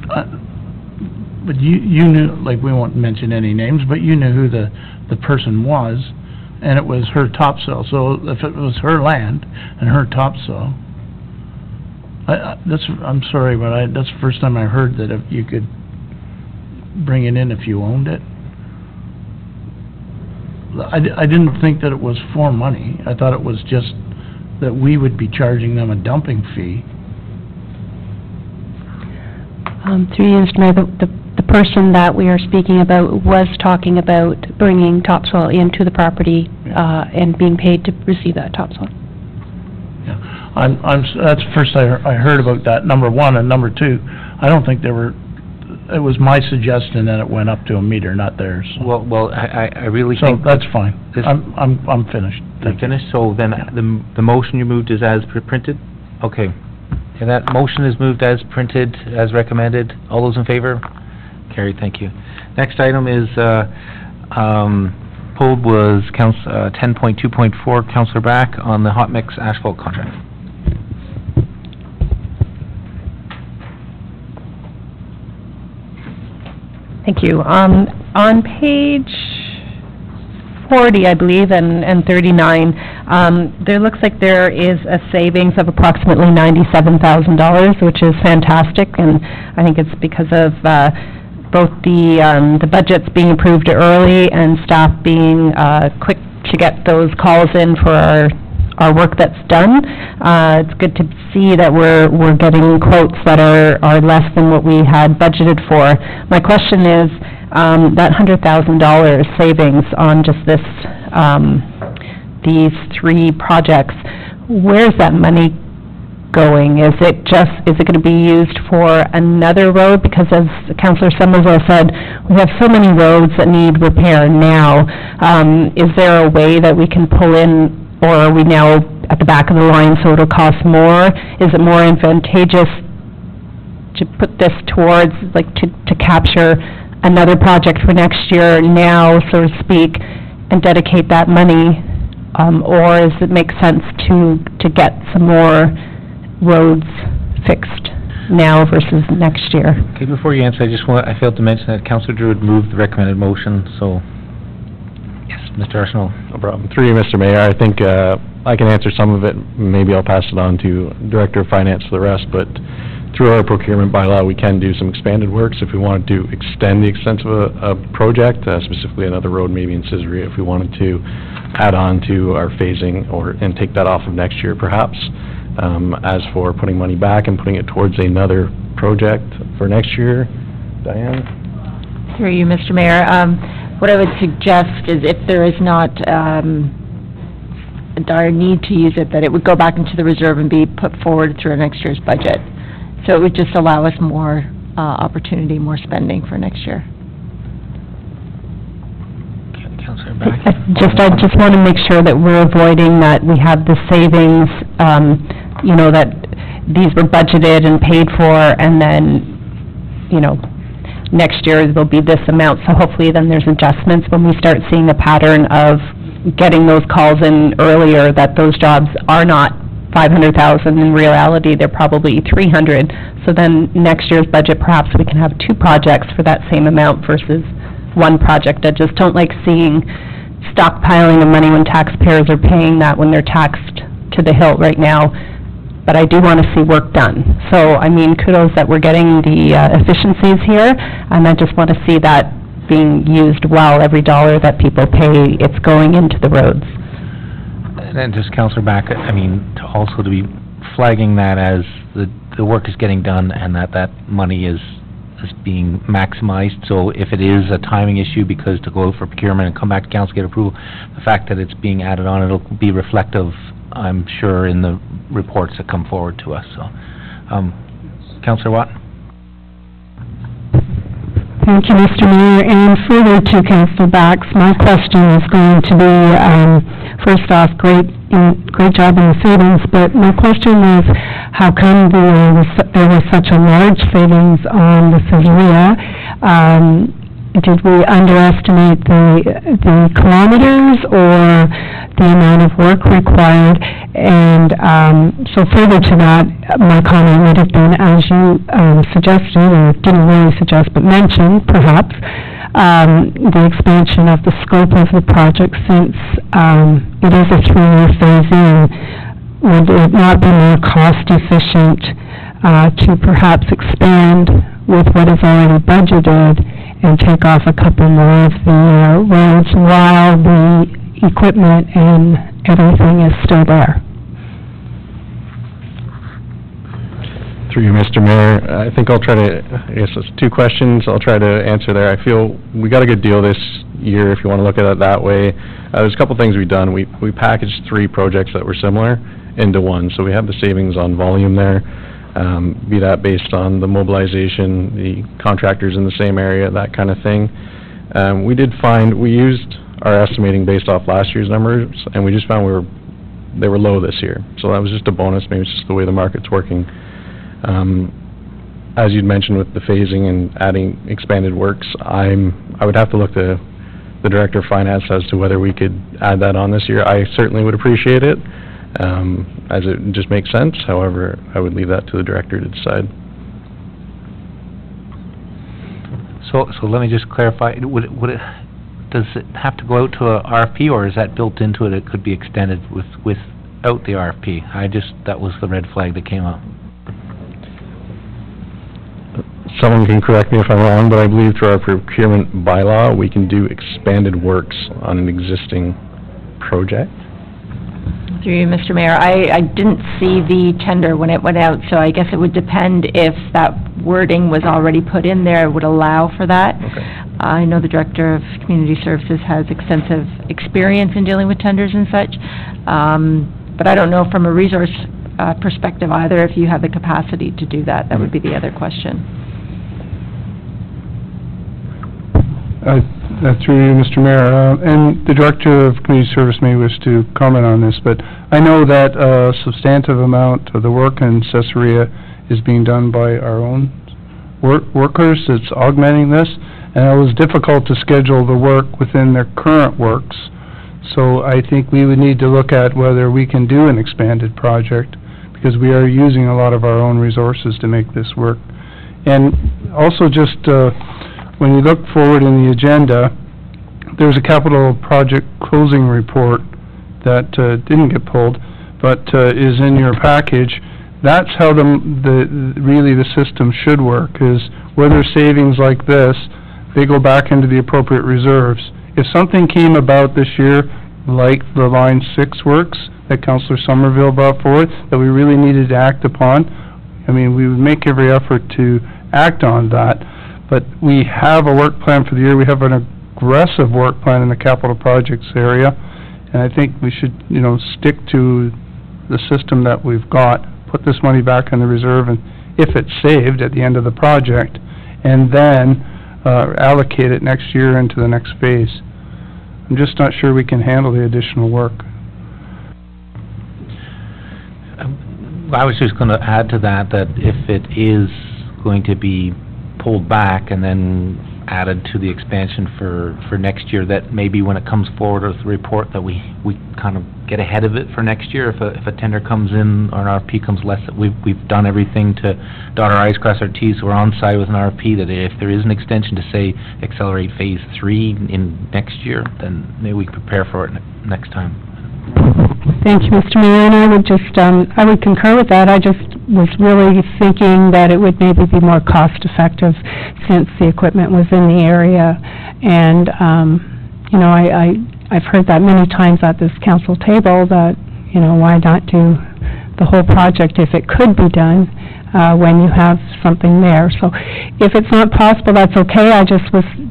But you knew, like, we won't mention any names, but you knew who the person was, and it was her topsoil. So if it was her land and her topsoil, I'm sorry, but that's the first time I heard that if you could bring it in if you owned it. I didn't think that it was for money. I thought it was just that we would be charging them a dumping fee. Through you, Mr. Mayor, the person that we are speaking about was talking about bringing topsoil into the property, and being paid to receive that topsoil. Yeah, that's the first I heard about that, number one, and number two, I don't think it was my suggestion that it went up to a meter, not theirs. Well, I really So think... that's fine. This- I'm finished. You're finished, so then the motion you moved is as printed? Okay. And that motion is moved as printed, as recommended. All those in favor? Carried, thank you. Next item is, pulled was 10.2.4, Councillor Back on the hot mix asphalt contract. Thank you. On page 40, I believe, and 39, there looks like there is a savings of approximately $97,000, which is fantastic, and I think it's because of both the budgets being approved early and staff being quick to get those calls in for our work that's done. It's good to see that we're getting quotes that are less than what we had budgeted for. My question is, that $100,000 savings on just these three projects, where's that money going? Is it going to be used for another road? Because as Councillor Somerville said, we have so many roads that need repair now. Is there a way that we can pull in, or are we now at the back of the line so it'll cost more? Is it more advantageous to put this towards, like, to capture another project for next year now, so to speak, and dedicate that money, or does it make sense to get some more roads fixed now versus next year? Okay, before you answer, I failed to mention that Councillor Drew had moved the recommended motion, so, yes, Mr. Arsenault. No problem. Through you, Mr. Mayor, I think I can answer some of it. Maybe I'll pass it on to Director of Finance for the rest, but through our procurement bylaw, we can do some expanded works if we wanted to extend the extent of a project, specifically another road maybe in Cisaria, if we wanted to add on to our phasing and take that off of next year perhaps. As for putting money back and putting it towards another project for next year, Diane? Through you, Mr. Mayor, what I would suggest is if there is not a dire need to use it, that it would go back into the reserve and be put forward through next year's budget. So it would just allow us more opportunity, more spending for next year. Councillor Back. I just want to make sure that we're avoiding that we have the savings, that these were budgeted and paid for, and then, next year there'll be this amount, so hopefully then there's adjustments when we start seeing a pattern of getting those calls in earlier, that those jobs are not 500,000, in reality they're probably 300, so then next year's budget, perhaps we can have two projects for that same amount versus one project. I just don't like seeing stockpiling of money when taxpayers are paying that when they're taxed to the hilt right now but I do want to see work done. So, I mean, kudos that we're getting the efficiencies here, and I just want to see that being used well. Every dollar that people pay, it's going into the roads. And just Councillor Back, I mean, to be flagging that as the work is getting done and that money is being maximized. So if it is a timing issue, because to go out for procurement and come back to council, get approval, the fact that it's being added on, it'll be reflective, I'm sure, in the reports that come forward to us. So, Councillor Watt? Thank you, Mr. Mayor. And further to Councillor Bax, my question is going to be, first off, great job in the savings, but my question is, how come there was such a large savings on the Caesarea? Did we underestimate the kilometers or the amount of work required? And so further to that, my comment would have been, as you suggested, or didn't really suggest, but mentioned, perhaps, the expansion of the scope of the project, since it is a 3-year phase-in. Would it not be more cost-efficient to perhaps expand with what is already budgeted and take off a couple more of the roads while the equipment and everything is still there? Through you, Mr. Mayor, I think I'll try to, I guess it's 2 questions, I'll try to answer there. I feel we got a good deal this year, if you want to look at it that way. There's a couple things we've done. We packaged 3 projects that were similar into one, so we have the savings on volume there, be that based on the mobilization, the contractors in the same area, that kind of thing. We did find, we used our estimating based off last year's numbers, and we just found they were low this year. So that was just a bonus, maybe it's just the way the market's working. As you'd mentioned with the phasing and adding expanded works, I would have to look to the Director of Finance as to whether we could add that on this year. I certainly would appreciate it, as it just makes sense. However, I would leave that to the Director to decide. So let me just clarify, does it have to go out to a RFP, or is that built into it, it could be extended without the RFP? That was the red flag that came up. Someone can correct me if I'm wrong, but I believe through our procurement bylaw, we can do expanded works on an existing project. Through you, Mr. Mayor, I didn't see the tender when it went out, so I guess it would depend if that wording was already put in there, would allow for that. Okay. I know the Director of Community Services has extensive experience in dealing with tenders and such, but I don't know from a resource perspective either if you have the capacity to do that. That would be the other question. Through you, Mr. Mayor, and the Director of Community Service may wish to comment on this, but I know that a substantive amount of the work in Caesarea is being done by our own workers. It's augmenting this, and it was difficult to schedule the work within their current works. So I think we would need to look at whether we can do an expanded project, because we are using a lot of our own resources to make this work. And also just when you look forward in the agenda, there's a capital project closing report that didn't get pulled, but is in your package. That's how really the system should work, is where there's savings like this, they go back into the appropriate reserves. If something came about this year, like the Line 6 works that Councillor Somerville brought forward, that we really needed to act upon, I mean, we would make every effort to act on that. But we have a work plan for the year. We have an aggressive work plan in the capital projects area, and I think we should, stick to the system that we've got, put this money back in the reserve, and if it's saved at the end of the project, and then allocate it next year into the next phase. I'm just not sure we can handle the additional work. I was just going to add to that if it is going to be pulled back and then added to the expansion for next year, that maybe when it comes forward with the report that we kind of get ahead of it for next year. If a tender comes in or an RFP comes less, that we've done everything to dot our I's, cross our T's, so we're on side with an RFP, that if there is an extension to say accelerate phase 3 in next year, then maybe we can prepare for it next time. Thank you, Mr. Mayor, and I would just, I would concur with that. I just was really thinking that it would maybe be more cost-effective since the equipment was in the area. And, you know, I've heard that many times at this council table that, you know, why not do the whole project if it could be done, when you have something there. So if it's not possible, that's okay.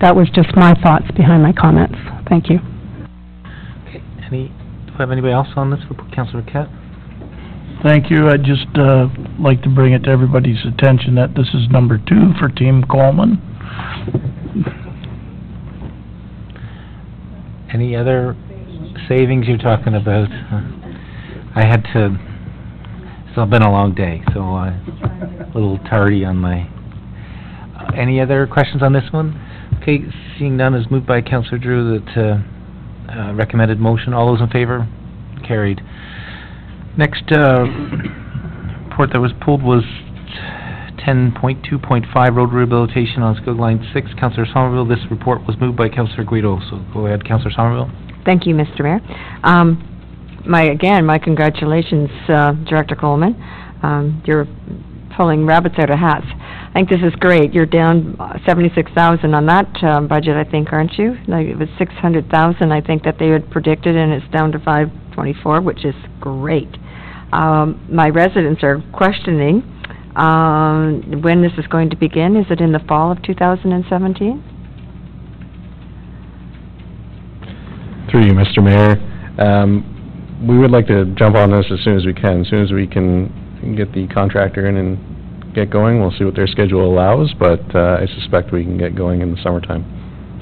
That was just my thoughts behind my comments. Thank you. Okay, do we have anybody else on this? Councillor Cat? Thank you. I'd just like to bring it to everybody's attention that this is number 2 for Team Coleman. Any other savings you're talking about? I had to, it's been a long day, so a little tardy on my... any other questions on this one? Okay, seeing none, is moved by Councillor Drew that recommended motion. All those in favor? Carried. Next report that was pulled was 10.2.5 road rehabilitation on Scugog Line 6. Councillor Somerville, this report was moved by Councillor Guido, so go ahead, Councillor Somerville. Thank you, Mr. Mayor. My congratulations, Director Coleman. You're pulling rabbits out of hats. I think this is great. You're down 76,000 on that budget, I think, aren't you? Like, it was 600,000, I think, that they had predicted, and it's down to 524, which is great. My residents are questioning when this is going to begin. Is it in the fall of 2017? Through you, Mr. Mayor. We would like to jump on this as soon as we can. As soon as we can get the contractor in and get going, we'll see what their schedule allows, but I suspect we can get going in the summertime.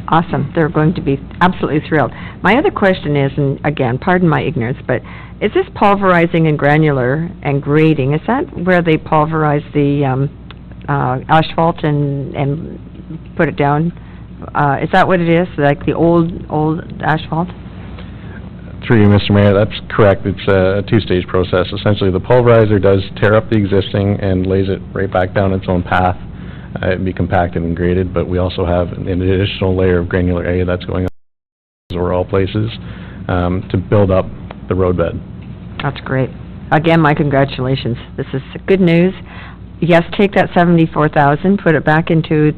Awesome. They're going to be absolutely thrilled. My other question is, and again, pardon my ignorance, but is this pulverizing and granular and grading, is that where they pulverize the asphalt and put it down? Is that what it is, like the old asphalt? Through you, Mr. Mayor, that's correct. It's a two-stage process. Essentially, the pulverizer does tear up the existing and lays it right back down its own path. It'd be compacted and graded, but we also have an additional layer of granular area that's going on over all places to build up the roadbed. That's great. Again, my congratulations. This is good news. Yes, take that 74,000, put it back into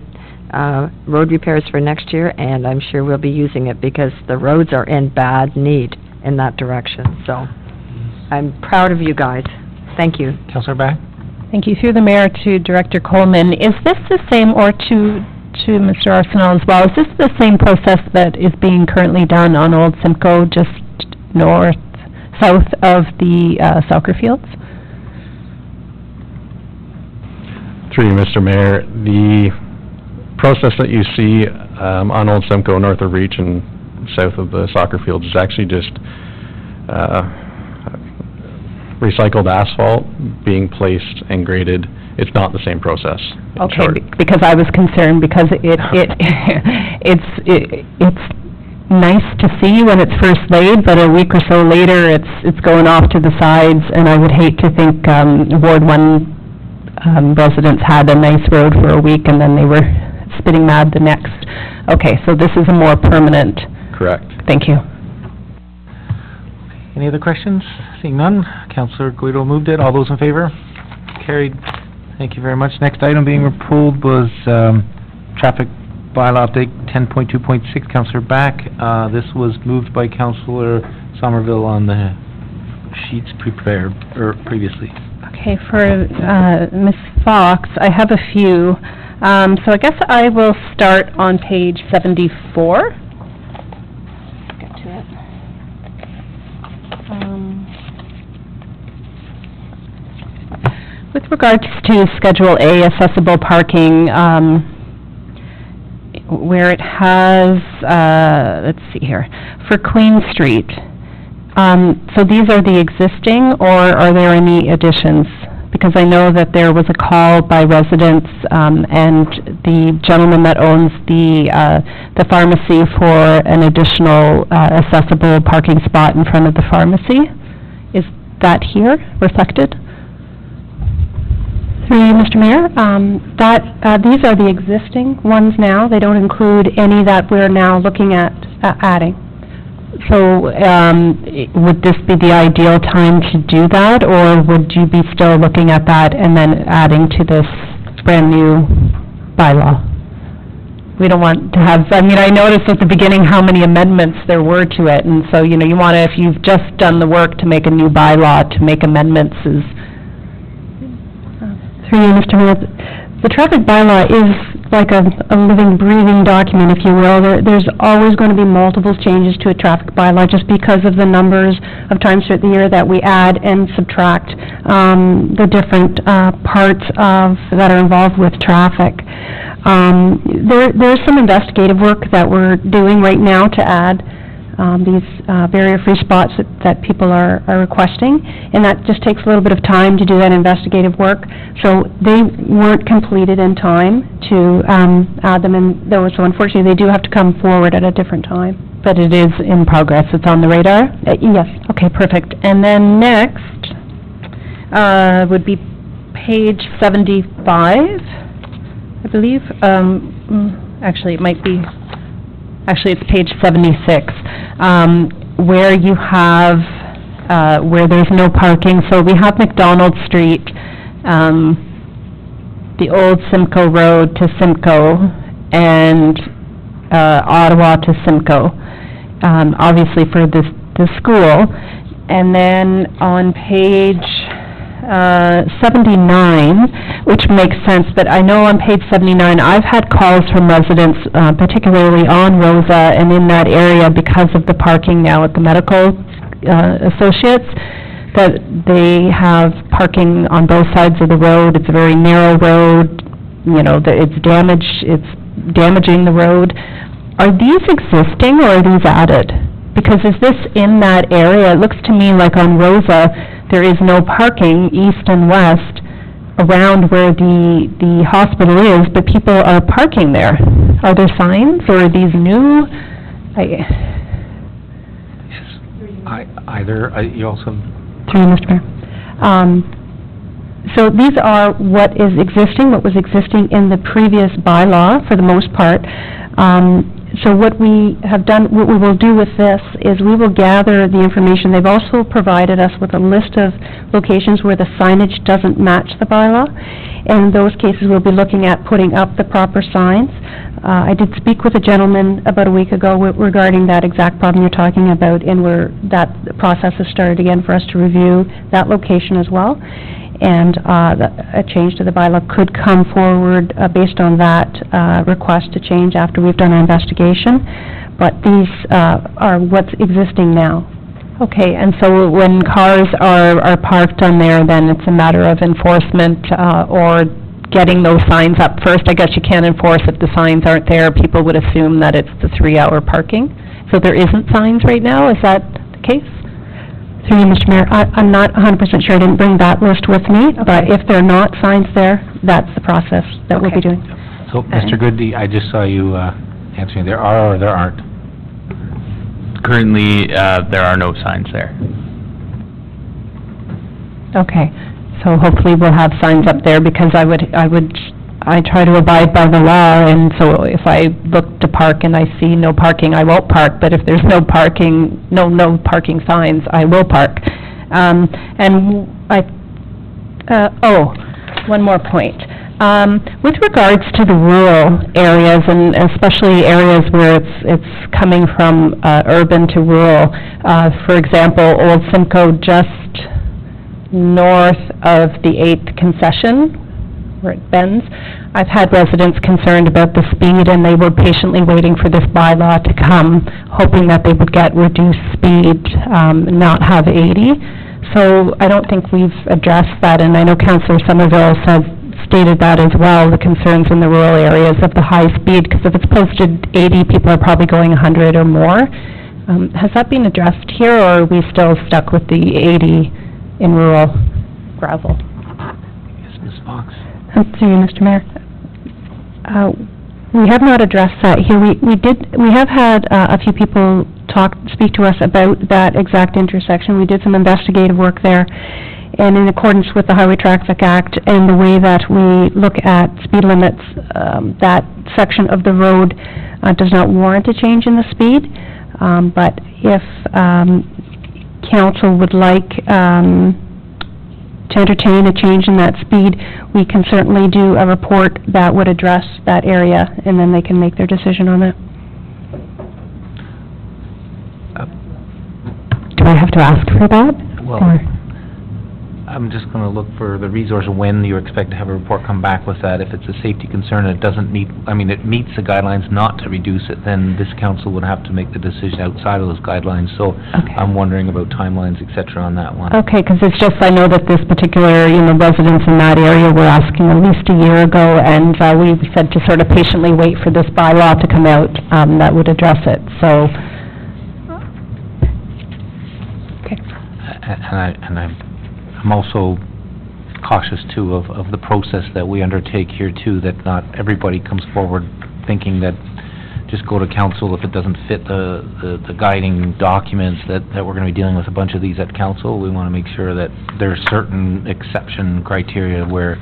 road repairs for next year, and I'm sure we'll be using it because the roads are in bad need in that direction. So I'm proud of you guys. Thank you. Councillor Back? Thank you. Through the mayor to Director Coleman, is this the same, or to Mr. Arsenault as well, is this the same process that is being currently done on Old Simcoe, just south of the soccer fields? Through you, Mr. Mayor, the process that you see on Old Simcoe, north of Reach and south of the soccer fields, is actually just recycled asphalt being placed and graded. It's not the same process. Okay, because I was concerned, because it's nice to see when it's first laid, but a week or so later, it's going off to the sides, and I would hate to think Ward 1 residents had a nice road for a week, and then they were spitting mad the next. Okay, so this is a more permanent... Correct. Thank you. Any other questions? Seeing none, Councillor Guido moved it. All those in favor? Carried. Thank you very much. Next item being pulled was traffic bylaw update 10.2.6. Councillor Back. This was moved by Councillor Somerville on the sheets prepared previously. Okay, for Ms. Fox, I have a few. So I guess I will start on page 74. Get to it. With regards to Schedule A, accessible parking, where it has, let's see here, for Queen Street. So these are the existing, or are there any additions? Because I know that there was a call by residents, and the gentleman that owns the pharmacy for an additional accessible parking spot in front of the pharmacy. Is that here reflected? Through you, Mr. Mayor, these are the existing ones now. They don't include any that we're now looking at adding. So, would this be the ideal time to do that, or would you be still looking at that and then adding to this brand-new bylaw? We don't want to have, I mean, I noticed at the beginning how many amendments there were to it, and so, you know, you want to, if you've just done the work to make a new bylaw, to make amendments is... Through you, Mr. Mayor, the traffic bylaw is like a living, breathing document, if you will. There's always going to be multiple changes to a traffic bylaw just because of the numbers of times throughout the year that we add and subtract the different parts that are involved with traffic. There's some investigative work that we're doing right now to add these barrier-free spots that people are requesting, and that just takes a little bit of time to do that investigative work. So they weren't completed in time to add them in, so unfortunately they do have to come forward at a different time. But it is in progress, it's on the radar? Yes. Okay, perfect. And then next would be page 75, I believe. Actually, it might be... Actually, it's page 76, where you have, where there's no parking. So we have McDonald Street, the old Simcoe Road to Simcoe, and Ottawa to Simcoe, obviously for the school. And then on page 79, which makes sense, but I know on page 79, I've had calls from residents, particularly on Rosa and in that area because of the parking now at the medical associates, that they have parking on both sides of the road. It's a very narrow road, you know, it's damaging the road. Are these existing or are these added? Because is this in that area? It looks to me like on Rosa, there is no parking east and west around where the hospital is, but people are parking there. Are there signs, or are these new? You also... Through you, Mr. Mayor. So these are what was existing in the previous bylaw, for the most part. So what we will do with this is we will gather the information. They've also provided us with a list of locations where the signage doesn't match the bylaw. And in those cases, we'll be looking at putting up the proper signs. I did speak with a gentleman about a week ago regarding that exact problem you're talking about, and that process has started again for us to review that location as well. And a change to the bylaw could come forward based on that request to change after we've done our investigation. But these are what's existing now. Okay, and so when cars are parked on there, then it's a matter of enforcement or getting those signs up first. I guess you can't enforce if the signs aren't there. People would assume that it's the 3-hour parking. So there isn't signs right now, is that the case? Through you, Mr. Mayor, I'm not 100% sure. I didn't bring that list with me, but if there are not signs there, that's the process that we'll be doing. So, Mr. Goody, I just saw you answering, there are or there aren't? Currently, there are no signs there. Okay, so hopefully we'll have signs up there, because I try to abide by the law, and so if I look to park and I see no parking, I won't park, but if there's no parking signs, I will park. One more point. With regards to the rural areas, and especially areas where it's coming from urban to rural, for example, Old Simcoe just north of the 8th concession, where it bends, I've had residents concerned about the speed, and they were patiently waiting for this bylaw to come, hoping that they would get reduced speed, not have 80. So I don't think we've addressed that, and I know Councillor Somerville stated that as well, the concerns in the rural areas of the high speed, because if it's posted 80, people are probably going 100 or more. Has that been addressed here, or are we still stuck with the 80 in rural gravel? Yes, Ms. Fox. Through you, Mr. Mayor. We have not addressed that here. We have had a few people speak to us about that exact intersection. We did some investigative work there, and in accordance with the Highway Traffic Act and the way that we look at speed limits, that section of the road does not warrant a change in the speed. But if council would like to entertain a change in that speed, we can certainly do a report that would address that area, and then they can make their decision on that. Do I have to ask for that? Well, Or- I'm just going to look for the resource when you expect to have a report come back with that. If it's a safety concern and it doesn't meet, I mean, it meets the guidelines not to reduce it, then this council would have to make the decision outside of those guidelines. So Okay. I'm wondering about timelines, et cetera, on that one. Okay, because it's just, I know that this particular, residents in that area were asking at least a year ago, and we said to sort of patiently wait for this bylaw to come out that would address it, so. Okay. And I'm also cautious, too, of the process that we undertake here, too, that not everybody comes forward thinking that just go to council if it doesn't fit the guiding documents, that we're going to be dealing with a bunch of these at council. We want to make sure that there's certain exception criteria where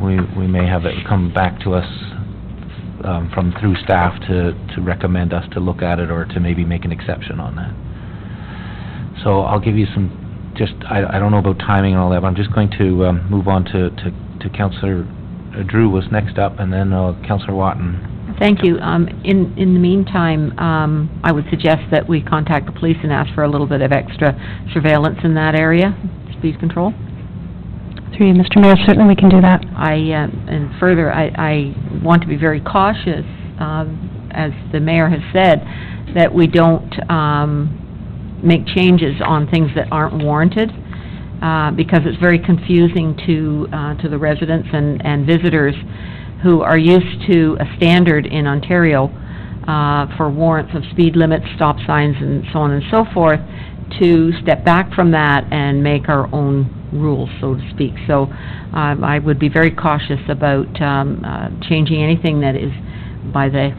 we may have it come back to us through staff to recommend us to look at it or to maybe make an exception on that. So I'll give you some, I don't know about timing and all that, but I'm just going to move on to Councillor Drew was next up, and then Councillor Watton. Thank you. In the meantime, I would suggest that we contact the police and ask for a little bit of extra surveillance in that area, speed control. Through you, Mr. Mayor, certainly we can do that. And further, I want to be very cautious, as the mayor has said, that we don't make changes on things that aren't warranted, because it's very confusing to the residents and visitors who are used to a standard in Ontario for warrants of speed limits, stop signs, and so on and so forth, to step back from that and make our own rules, so to speak. So I would be very cautious about changing anything that is by the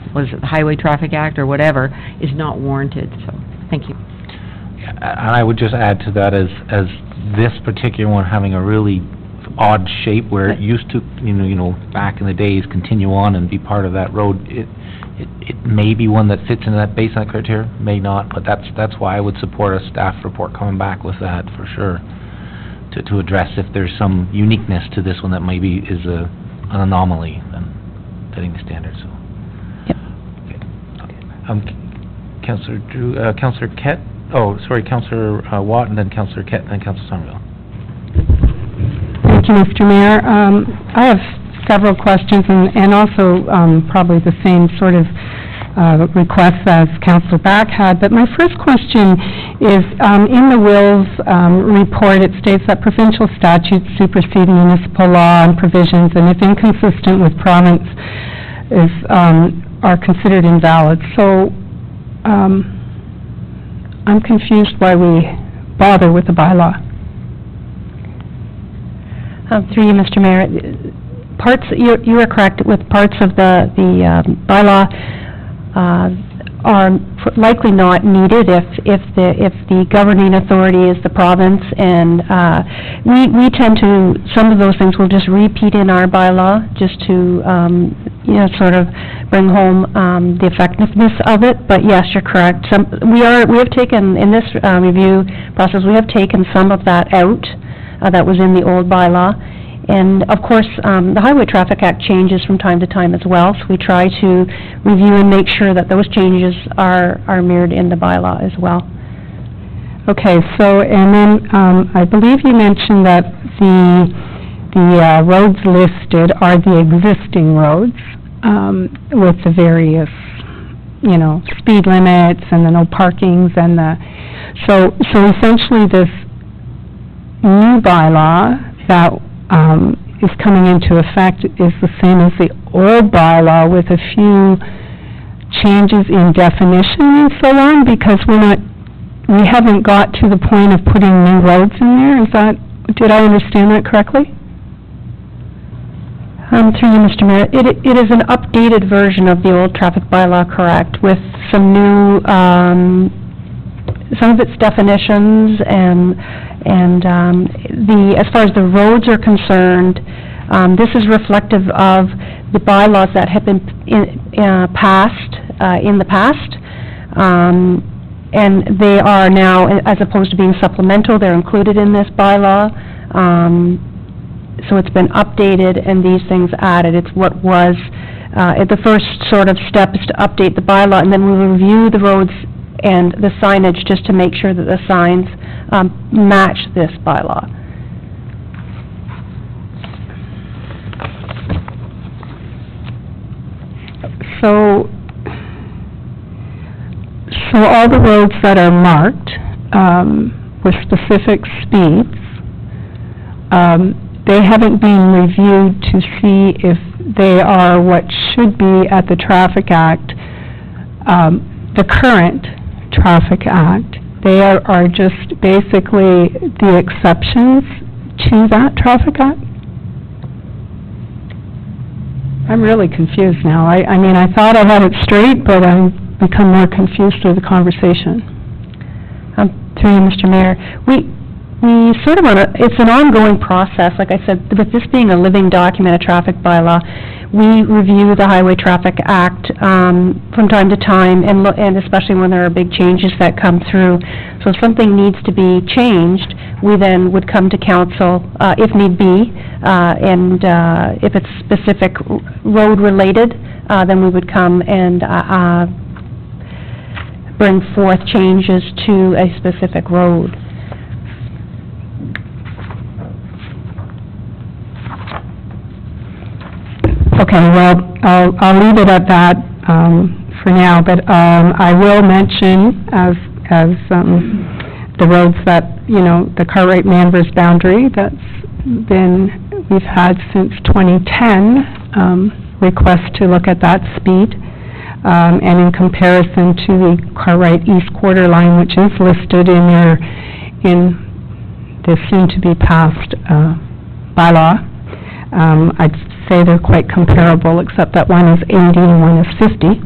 Highway Traffic Act or whatever is not warranted. So thank you. And I would just add to that, as this particular one having a really odd shape where it used to, back in the days, continue on and be part of that road, it may be one that fits into that baseline criteria, may not, but that's why I would support a staff report coming back with that for sure, to address if there's some uniqueness to this one that maybe is an anomaly than setting the standard. So. Yep. Okay. Councillor Drew, Councillor Kett. Oh, sorry, Councillor Watt, and then Councillor Kett, and then Councillor Somerville. Thank you, Mr. Mayor. I have several questions and also probably the same sort of requests as Councillor Back had. But my first question is, in the Wills report, it states that provincial statutes supersede municipal law and provisions, and if inconsistent with province, are considered invalid. So, I'm confused why we bother with the bylaw. Through you, Mr. Mayor, you are correct with parts of the bylaw are likely not needed if the governing authority is the province, and we tend to, some of those things we'll just repeat in our bylaw just to sort of bring home the effectiveness of it. But yes, you're correct. We have taken in this review process, we have taken some of that out that was in the old bylaw. And, of course, the Highway Traffic Act changes from time to time as well, so we try to review and make sure that those changes are mirrored in the bylaw as well. Okay, so, and then I believe you mentioned that the roads listed are the existing roads with the various, speed limits and the no parkings and so essentially this new bylaw that is coming into effect is the same as the old bylaw with a few changes in definition and so on, because we haven't got to the point of putting new roads in there. Did I understand that correctly? Through you, Mr. Mayor, it is an updated version of the old traffic bylaw, correct, with some new, some of its definitions and as far as the roads are concerned, this is reflective of the bylaws that have been passed in the past. And they are now, as opposed to being supplemental, they're included in this bylaw. So it's been updated and these things added. It's what was, the first sort of step is to update the bylaw, and then we will review the roads and the signage just to make sure that the signs match this bylaw. So all the roads that are marked with specific speeds, they haven't been reviewed to see if they are what should be at the Traffic Act, the current Traffic Act. They are just basically the exceptions to that Traffic Act. I'm really confused now. I mean, I thought I had it straight, but I've become more confused through the conversation. Through you, Mr. Mayor, we sort of it's an ongoing process. Like I said, with this being a living document, a traffic bylaw, we review the Highway Traffic Act from time to time, and especially when there are big changes that come through. So if something needs to be changed, we then would come to council if need be, and if it's specific road related, then we would come and bring forth changes to a specific road. Okay, well, I'll leave it at that for now, but I will mention as the roads that, you know, the Cartwright-Manvers boundary that's we've had since 2010, request to look at that speed. And in comparison to the Cartwright East Quarter Line, which is listed in the soon-to-be-passed bylaw, I'd say they're quite comparable, except that one is 80 and one is 50.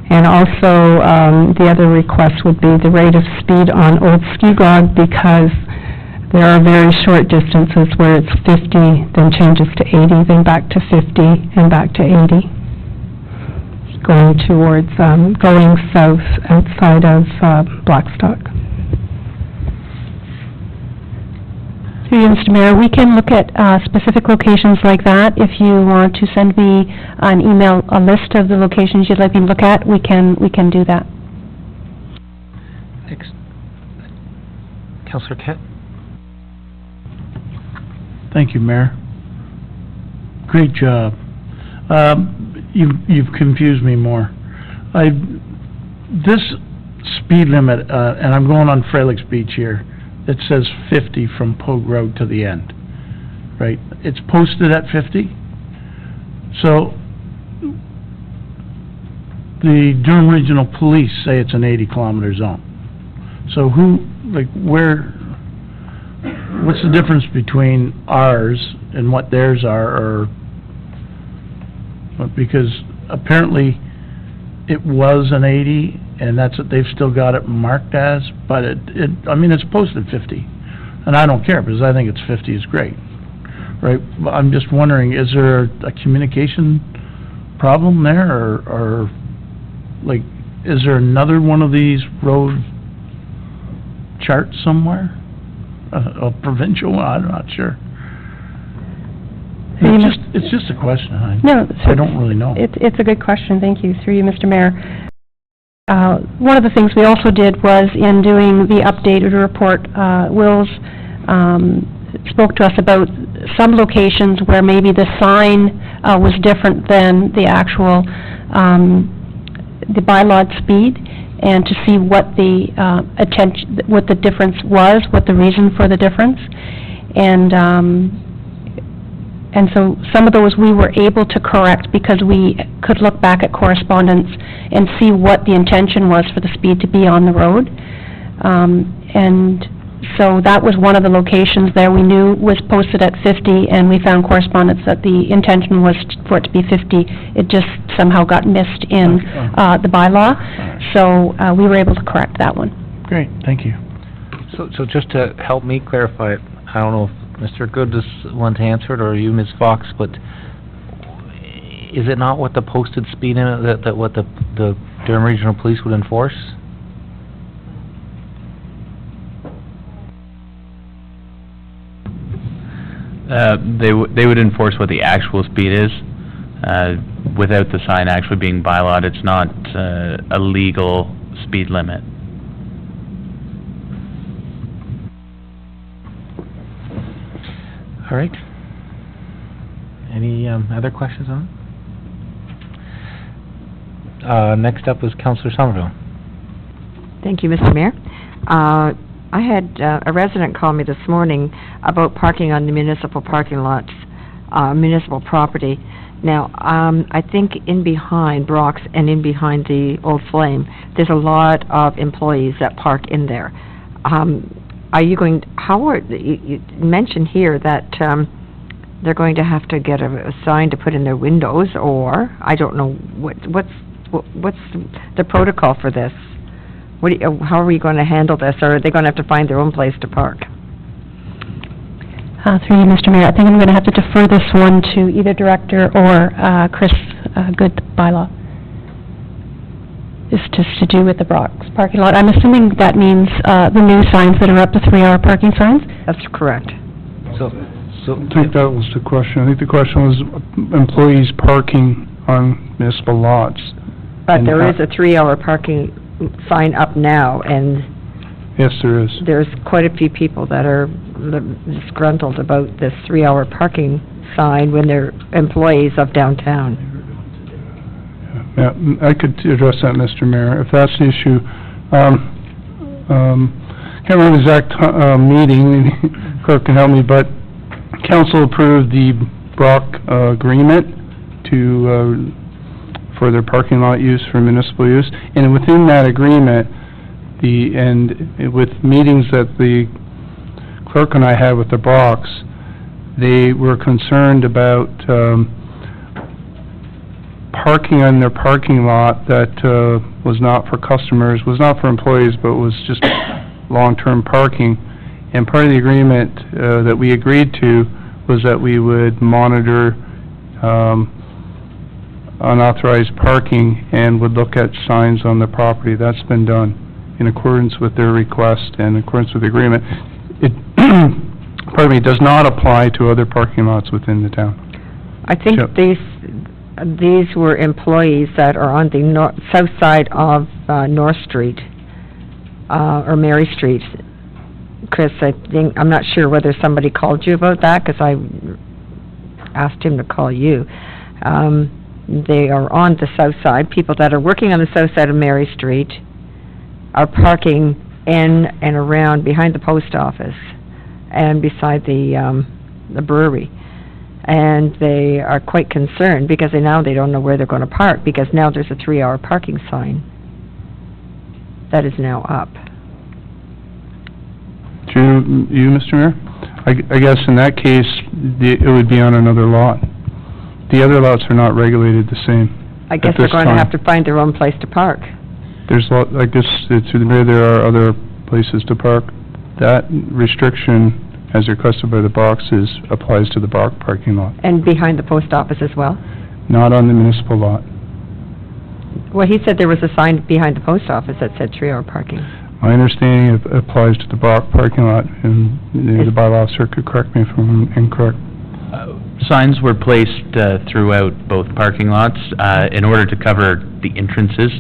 And also, the other request would be the rate of speed on Old Scugog, because there are very short distances where it's 50, then changes to 80, then back to 50, and back to 80. Going towards, going south outside of Blackstock. Through you, Mr. Mayor, we can look at specific locations like that. If you want to send me an email, a list of the locations you'd like me to look at, we can do that. Thanks. Councillor Kett? Thank you, Mayor. Great job. You've confused me more. This speed limit, and I'm going on Frelick's Beach here, it says 50 from Pogue Road to the end, right? It's posted at 50. So the Durham Regional Police say it's an 80-kilometer zone. So what's the difference between ours and what theirs are, or, because apparently it was an 80, and that's what they've still got it marked as, but I mean, it's posted 50, and I don't care, because I think it's 50 is great, right? But I'm just wondering, is there a communication problem there, or like, is there another one of these road charts somewhere? A provincial one? I'm not sure. It's just a question. I don't really know. It's a good question, thank you. Through you, Mr. Mayor. One of the things we also did was, in doing the updated report, Wills spoke to us about some locations where maybe the sign was different than the actual the bylawed speed, and to see what the what the difference was, what the reason for the difference, and so some of those we were able to correct because we could look back at correspondence and see what the intention was for the speed to be on the road. And so that was one of the locations there we knew was posted at 50, and we found correspondence that the intention was for it to be 50. It just somehow got missed in the bylaw. So we were able to correct that one. Great, thank you. So just to help me clarify it, I don't know if Mr. Good is one to answer it, or you, Ms. Fox, but Is it not what the posted speed limit, that what the Durham Regional Police would enforce? They would enforce what the actual speed is, without the sign actually being bylawed. It's not a legal speed limit. All right. Any other questions on it? Next up is Councillor Somerville. Thank you, Mr. Mayor. I had a resident call me this morning about parking on the municipal parking lots, municipal property. Now, I think in behind Brock's and in behind the Old Flame, there's a lot of employees that park in there. Are you going, you mentioned here that they're going to have to get a sign to put in their windows, or, I don't know, what's the protocol for this? How are we going to handle this, or are they going to have to find their own place to park? Through you, Mr. Mayor, I think I'm going to have to defer this one to either Director or Chris Good, bylaw. It's just to do with the Brock's parking lot. I'm assuming that means the new signs that are up, the 3-hour parking signs? That's correct. So I think that was the question. I think the question was employees parking on municipal lots. But there is a 3-hour parking sign up now, and yes, there is. There's quite a few people that are disgruntled about this 3-hour parking sign when they're employees of downtown. Yeah, I could address that, Mr. Mayor, if that's the issue. Can't remember the exact meeting, clerk can help me, but council approved the Brock agreement to for their parking lot use for municipal use, and within that agreement, with meetings that the clerk and I had with the Brocks, they were concerned about parking on their parking lot that was not for customers, was not for employees, but was just long-term parking. And part of the agreement that we agreed to was that we would monitor unauthorized parking and would look at signs on the property. That's been done in accordance with their request and in accordance with the agreement. It, pardon me, does not apply to other parking lots within the town. I think these were employees that are on the south side of North Street, or Mary Street. Chris, I'm not sure whether somebody called you about that, because I asked him to call you. They are on the south side. People that are working on the south side of Mary Street are parking in and around behind the post office and beside the brewery. And they are quite concerned because they don't know where they're going to park, because now there's a 3-hour parking sign that is now up. You, Mr. Mayor? I guess in that case, it would be on another lot. The other lots are not regulated the same. I guess they're going to have to find their own place to park. There's I guess through the mayor, there are other places to park. That restriction, as requested by the boxes, applies to the Brock parking lot. And behind the post office as well? Not on the municipal lot. Well, he said there was a sign behind the post office that said 3-hour parking. My understanding it applies to the Brock parking lot, and the bylaw officer could correct me if I'm incorrect. Signs were placed throughout both parking lots in order to cover the entrances,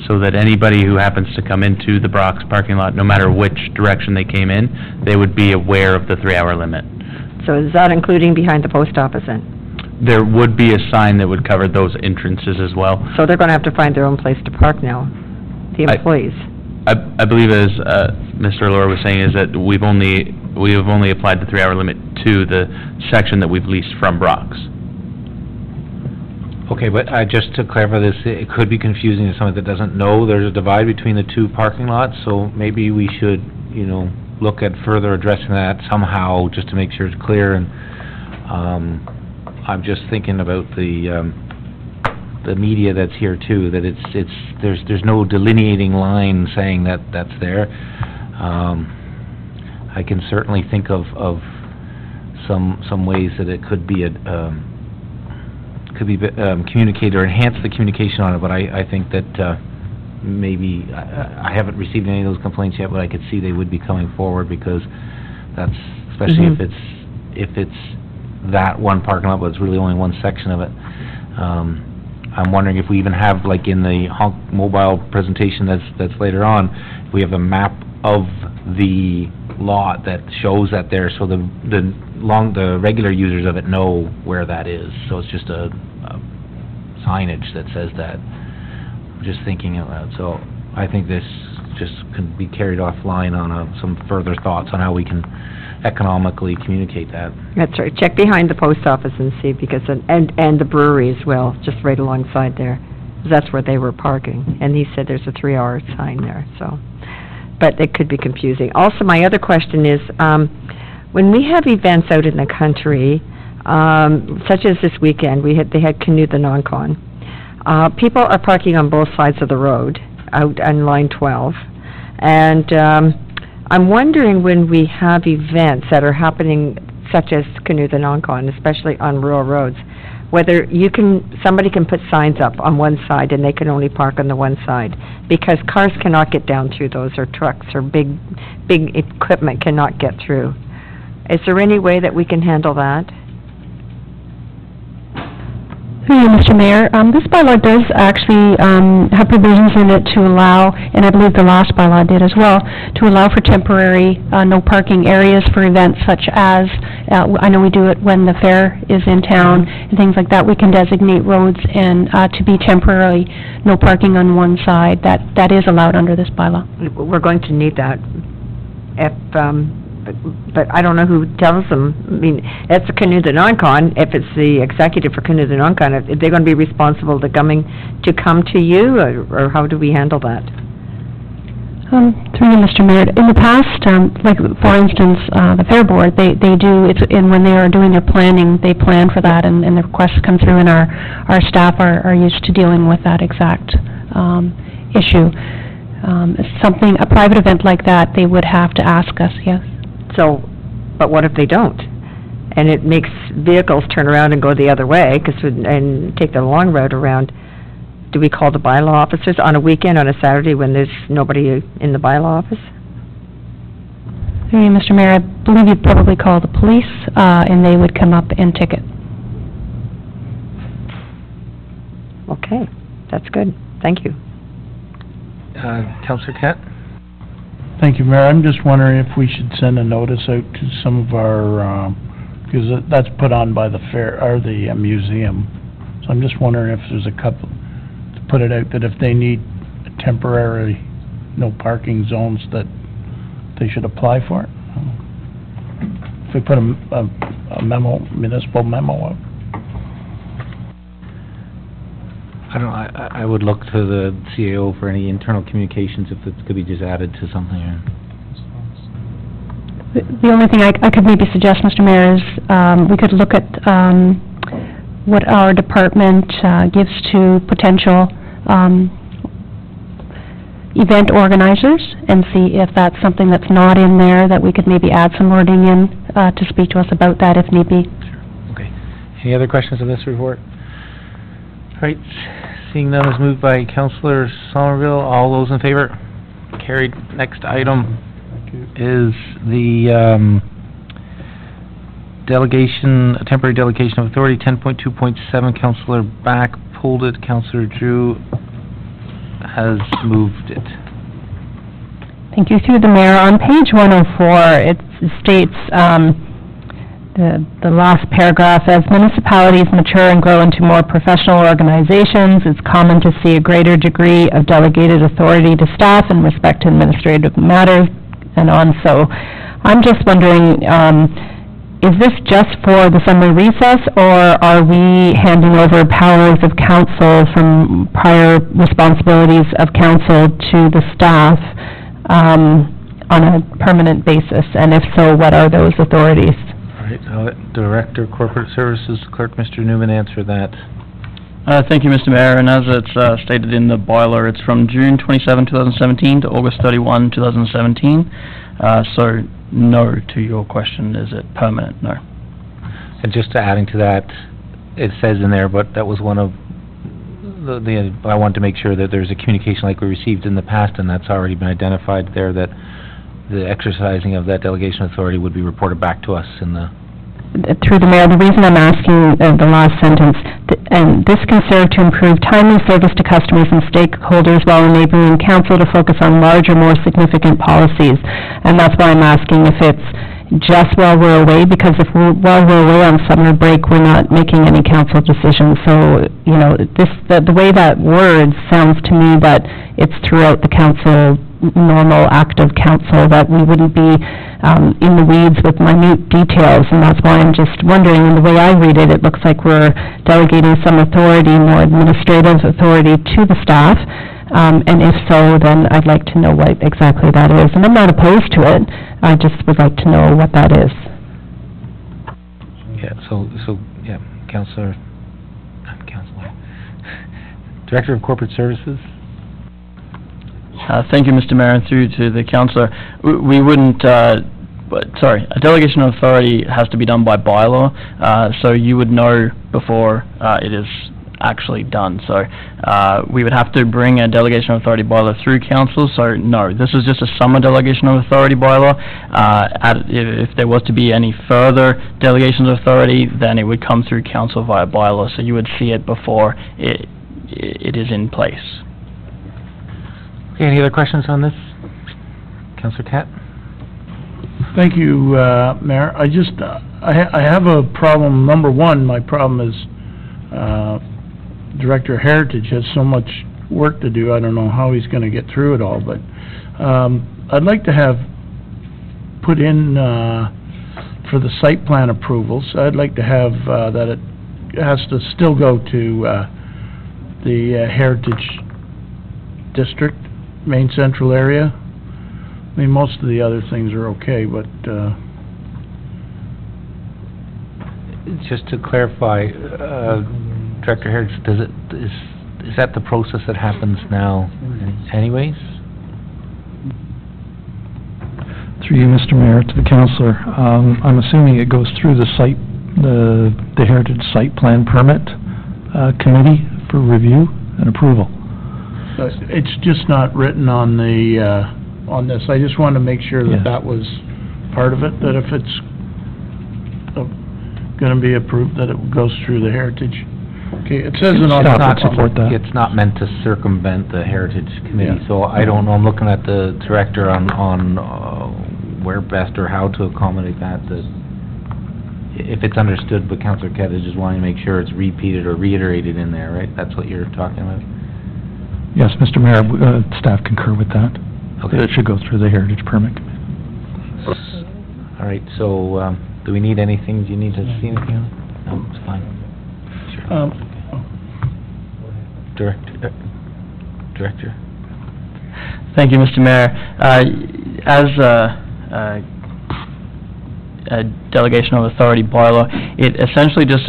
so that anybody who happens to come into the Brock's parking lot, no matter which direction they came in, they would be aware of the 3-hour limit. So is that including behind the post office then? There would be a sign that would cover those entrances as well. So they're going to have to find their own place to park now, the employees? I believe, as Mr. Allure was saying, is that we have only applied the 3-hour limit to the section that we've leased from Brock's. Okay, but just to clarify this, it could be confusing to someone that doesn't know there's a divide between the two parking lots, so maybe we should, look at further addressing that somehow, just to make sure it's clear. And I'm just thinking about the media that's here too, that there's no delineating line saying that that's there. I can certainly think of some ways that it could be could be communicated or enhance the communication on it, but I think that maybe, I haven't received any of those complaints yet, but I could see they would be coming forward, because that's, especially if it's that one parking lot, but it's really only one section of it. I'm wondering if we even have, like in the honk mobile presentation that's later on, if we have a map of the lot that shows that there, so the regular users of it know where that is. So it's just a signage that says that. I'm just thinking out loud. So I think this just can be carried offline on some further thoughts on how we can economically communicate that. That's right. Check behind the post office and see, because, and the brewery as well, just right alongside there. That's where they were parking. And he said there's a 3-hour sign there, so. But it could be confusing. Also, my other question is, when we have events out in the country, such as this weekend, they had Canoe the Non-Con. People are parking on both sides of the road, out on line 12. And, I'm wondering, when we have events that are happening, such as Canoe the Non-Con, especially on rural roads, whether somebody can put signs up on one side and they can only park on the one side, because cars cannot get down through those, or trucks, or big equipment cannot get through. Is there any way that we can handle that? Through you, Mr. Mayor, this bylaw does actually have provisions in it to allow, and I believe the last bylaw did as well, to allow for temporary no parking areas for events such as, I know we do it when the fair is in town and things like that. We can designate roads and to be temporarily no parking on one side. That is allowed under this bylaw. We're going to need that. But I don't know who tells them. I mean, that's a Canoe the Non-Con. If it's the executive for Canoe the Non-Con, if they're going to be responsible to come to you, or how do we handle that? Through you, Mr. Mayor, in the past, like, for instance, the Fair Board, they do, and when they are doing their planning, they plan for that, and the requests come through, and our staff are used to dealing with that exact issue. A private event like that, they would have to ask us, yes. So, but what if they don't? And it makes vehicles turn around and go the other way, and take the long route around. Do we call the bylaw officers on a weekend, on a Saturday, when there's nobody in the bylaw office? Through you, Mr. Mayor, I believe you'd probably call the police, and they would come up and ticket. Okay, that's good. Thank you. Councillor Kent? Thank you, Mayor. I'm just wondering if we should send a notice out to some of our, because that's put on by the fair, or the museum. So I'm just wondering if there's a couple, to put it out, that if they need temporary no parking zones, that they should apply for it. If we put a memo, municipal memo up. I don't know, I would look to the CAO for any internal communications, if it could be just added to something. The only thing I could maybe suggest, Mr. Mayor, is we could look at what our department gives to potential event organizers, and see if that's something that's not in there, that we could maybe add some wording in to speak to us about that if need be. Sure. Okay. Any other questions on this report? All right, seeing none, is moved by Councillor Somerville. All those in favor? Carried. Next item is the delegation, a temporary delegation of authority, 10.2.7. Councillor Back pulled it. Councillor Drew has moved it. Thank you. Through the Mayor, on page 104, it states, the last paragraph, as municipalities mature and grow into more professional organizations, it's common to see a greater degree of delegated authority to staff in respect to administrative matters, and on. So I'm just wondering, is this just for the summer recess, or are we handing over powers of council from prior responsibilities of council to the staff on a permanent basis? And if so, what are those authorities? All right, I'll let Director Corporate Services, Clerk Mr. Newman, answer that. Thank you, Mr. Mayor, and as it's stated in the bylaw, it's from June 27, 2017 to August 31, 2017. So, no to your question, is it permanent? No. And just adding to that, it says in there, but that was one of I wanted to make sure that there's a communication like we received in the past, and that's already been identified there, that the exercising of that delegation authority would be reported back to us in the... Through the mayor, the reason I'm asking the last sentence, and this can serve to improve timely service to customers and stakeholders while enabling council to focus on larger, more significant policies. And that's why I'm asking if it's just while we're away, because if while we're away on summer break, we're not making any council decisions. So, you know, the way that word sounds to me that it's throughout the council, normal active council, that we wouldn't be in the weeds with minute details, and that's why I'm just wondering, in the way I read it, it looks like we're delegating some authority, more administrative authority, to the staff, and if so, then I'd like to know what exactly that is. And I'm not opposed to it, I just would like to know what that is. Yeah, so, yeah, Councilor, Director of Corporate Services? Thank you, Mr. Mayor, and through to the councillor. We wouldn't, a delegation of authority has to be done by bylaw, so you would know before it is actually done. So we would have to bring a delegation of authority bylaw through council, so no, this is just a summer delegation of authority bylaw. If there was to be any further delegations of authority, then it would come through council via bylaw, so you would see it before it is in place. Okay, any other questions on this? Councillor Catt? Thank you, Mayor. I have a problem. Number one, my problem is Director of Heritage has so much work to do. I don't know how he's going to get through it all, but I'd like to have put in for the site plan approvals, I'd like to have that it has to still go to the Heritage District, Main Central area. I mean, most of the other things are okay, but just to clarify, Director Heritage, is that the process that happens now anyways? Through you, Mr. Mayor, to the councillor, I'm assuming it goes through the site, the Heritage Site Plan Permit Committee for review and approval. it's just not written on the, on this. I just wanted to make sure that Yes. that was part of it, that if it's gonna be approved, that it goes through the Heritage. Okay, it says it on It's the... not, support that. it's not meant to circumvent the Heritage Committee, Yeah. so I don't know, I'm looking at the director on where best or how to accommodate that, if it's understood, but Councillor Kett is just wanting to make sure it's repeated or reiterated in there, right? That's what you're talking about? Yes, Mr. Mayor, staff concur with that. Okay. It should go through the Heritage Permit Committee. All right, so, do we need anything, do you need to see anything on it? No, it's fine. Sure. Director? Thank you, Mr. Mayor. As a delegation of authority bylaw, it essentially just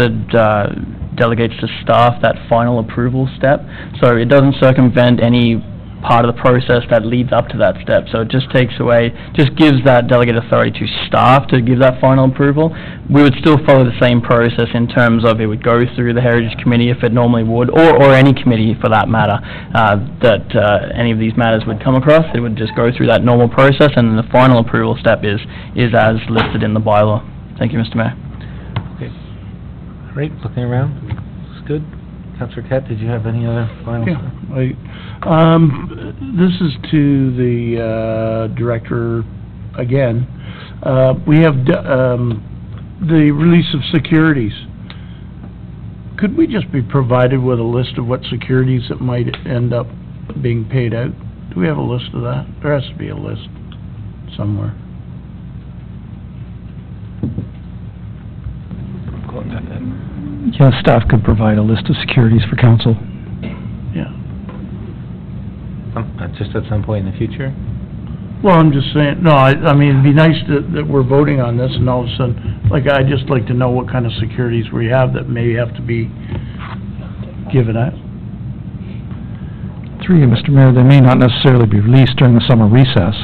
delegates to staff that final approval step. So it doesn't circumvent any part of the process that leads up to that step. So it just takes away, just gives that delegate authority to staff to give that final approval. We would still follow the same process in terms of it would go through the Heritage Committee if it normally would, or any committee for that matter, that any of these matters would come across. It would just go through that normal process, and then the final approval step is as listed in the bylaw. Thank you, Mr. Mayor. Okay. All right, looking around, it's good. Councillor Kett, did you have any other final? Yeah, this is to the director again. We have the release of securities. Could we just be provided with a list of what securities that might end up being paid out? Do we have a list of that? There has to be a list somewhere. Yes, staff could provide a list of securities for council. Yeah. Just at some point in the future? Well, I'm just saying, no, I mean, it'd be nice that we're voting on this, and all of a sudden, like, I'd just like to know what kind of securities we have that may have to be given out. Through you, Mr. Mayor, they may not necessarily be released during the summer recess,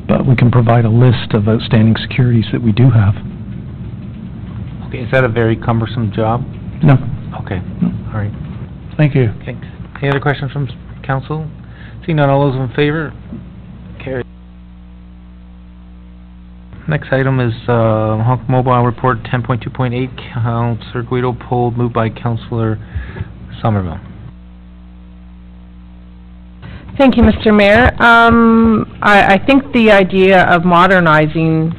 but we can provide a list of outstanding securities that we do have. Okay, is that a very cumbersome job, No. Okay, all right, Thank you. thanks. Any other questions from council? Seeing none, all those in favor? Carried. Next item is, Honk Mobile Report 10.2.8, Councilor Guido pulled, moved by Councilor Somerville. Thank you, Mr. Mayor. I think the idea of modernizing,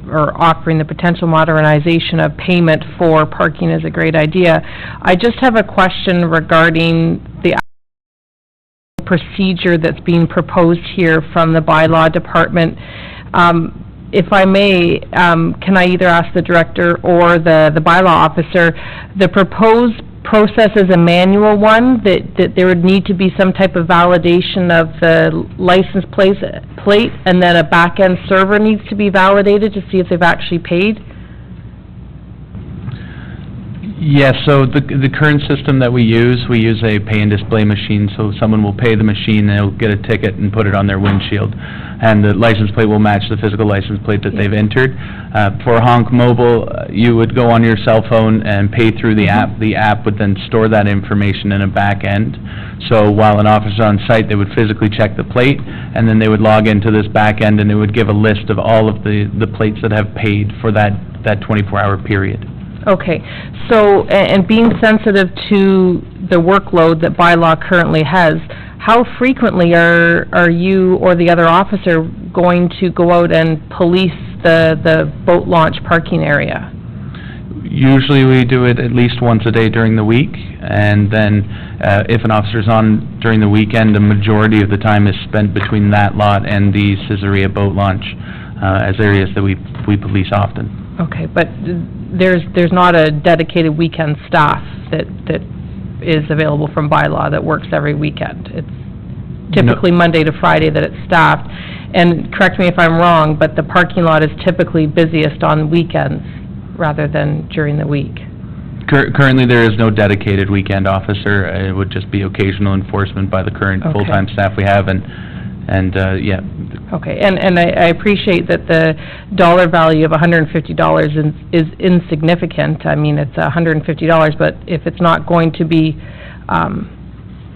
or offering the potential modernization of payment for parking is a great idea. I just have a question regarding the procedure that's being proposed here from the bylaw department. If I may, can I either ask the director or the bylaw officer, the proposed process is a manual one, that there would need to be some type of validation of the license plate, and then a back-end server needs to be validated to see if they've actually paid? Yes, so the current system that we use a pay and display machine, so someone will pay the machine, they'll get a ticket and put it on their windshield, and the license plate will match the physical license plate that they've entered. For Honk Mobile, you would go on your cell phone and pay through the app. The app would then store that information in a back end. So while an officer on site, they would physically check the plate, and then they would log into this back end, and it would give a list of all of the plates that have paid for that 24-hour period. Okay, so, and being sensitive to the workload that bylaw currently has, how frequently are you or the other officer going to go out and police the boat launch parking area? Usually we do it at least once a day during the week, and then if an officer's on during the weekend, the majority of the time is spent between that lot and the Caesarea boat launch as areas that we police often. Okay, but there's not a dedicated weekend staff that is available from bylaw that works every weekend. It's typically Monday to Friday that it's staffed. And correct me if I'm wrong, but the parking lot is typically busiest on weekends rather than during the week. Currently, there is no dedicated weekend officer. It would just be occasional enforcement by the current full-time staff we have, and yeah. Okay, and I appreciate that the dollar value of $150 is insignificant. I mean, it's $150, but if it's not going to be,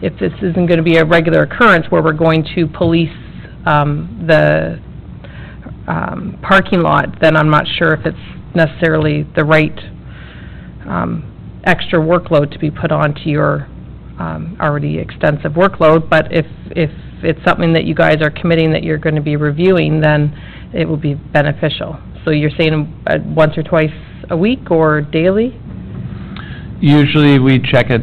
if this isn't going to be a regular occurrence where we're going to police the parking lot, then I'm not sure if it's necessarily the right extra workload to be put onto your already extensive workload. But if it's something that you guys are committing that you're going to be reviewing, then it will be beneficial. So you're saying once or twice a week or daily? Usually we check it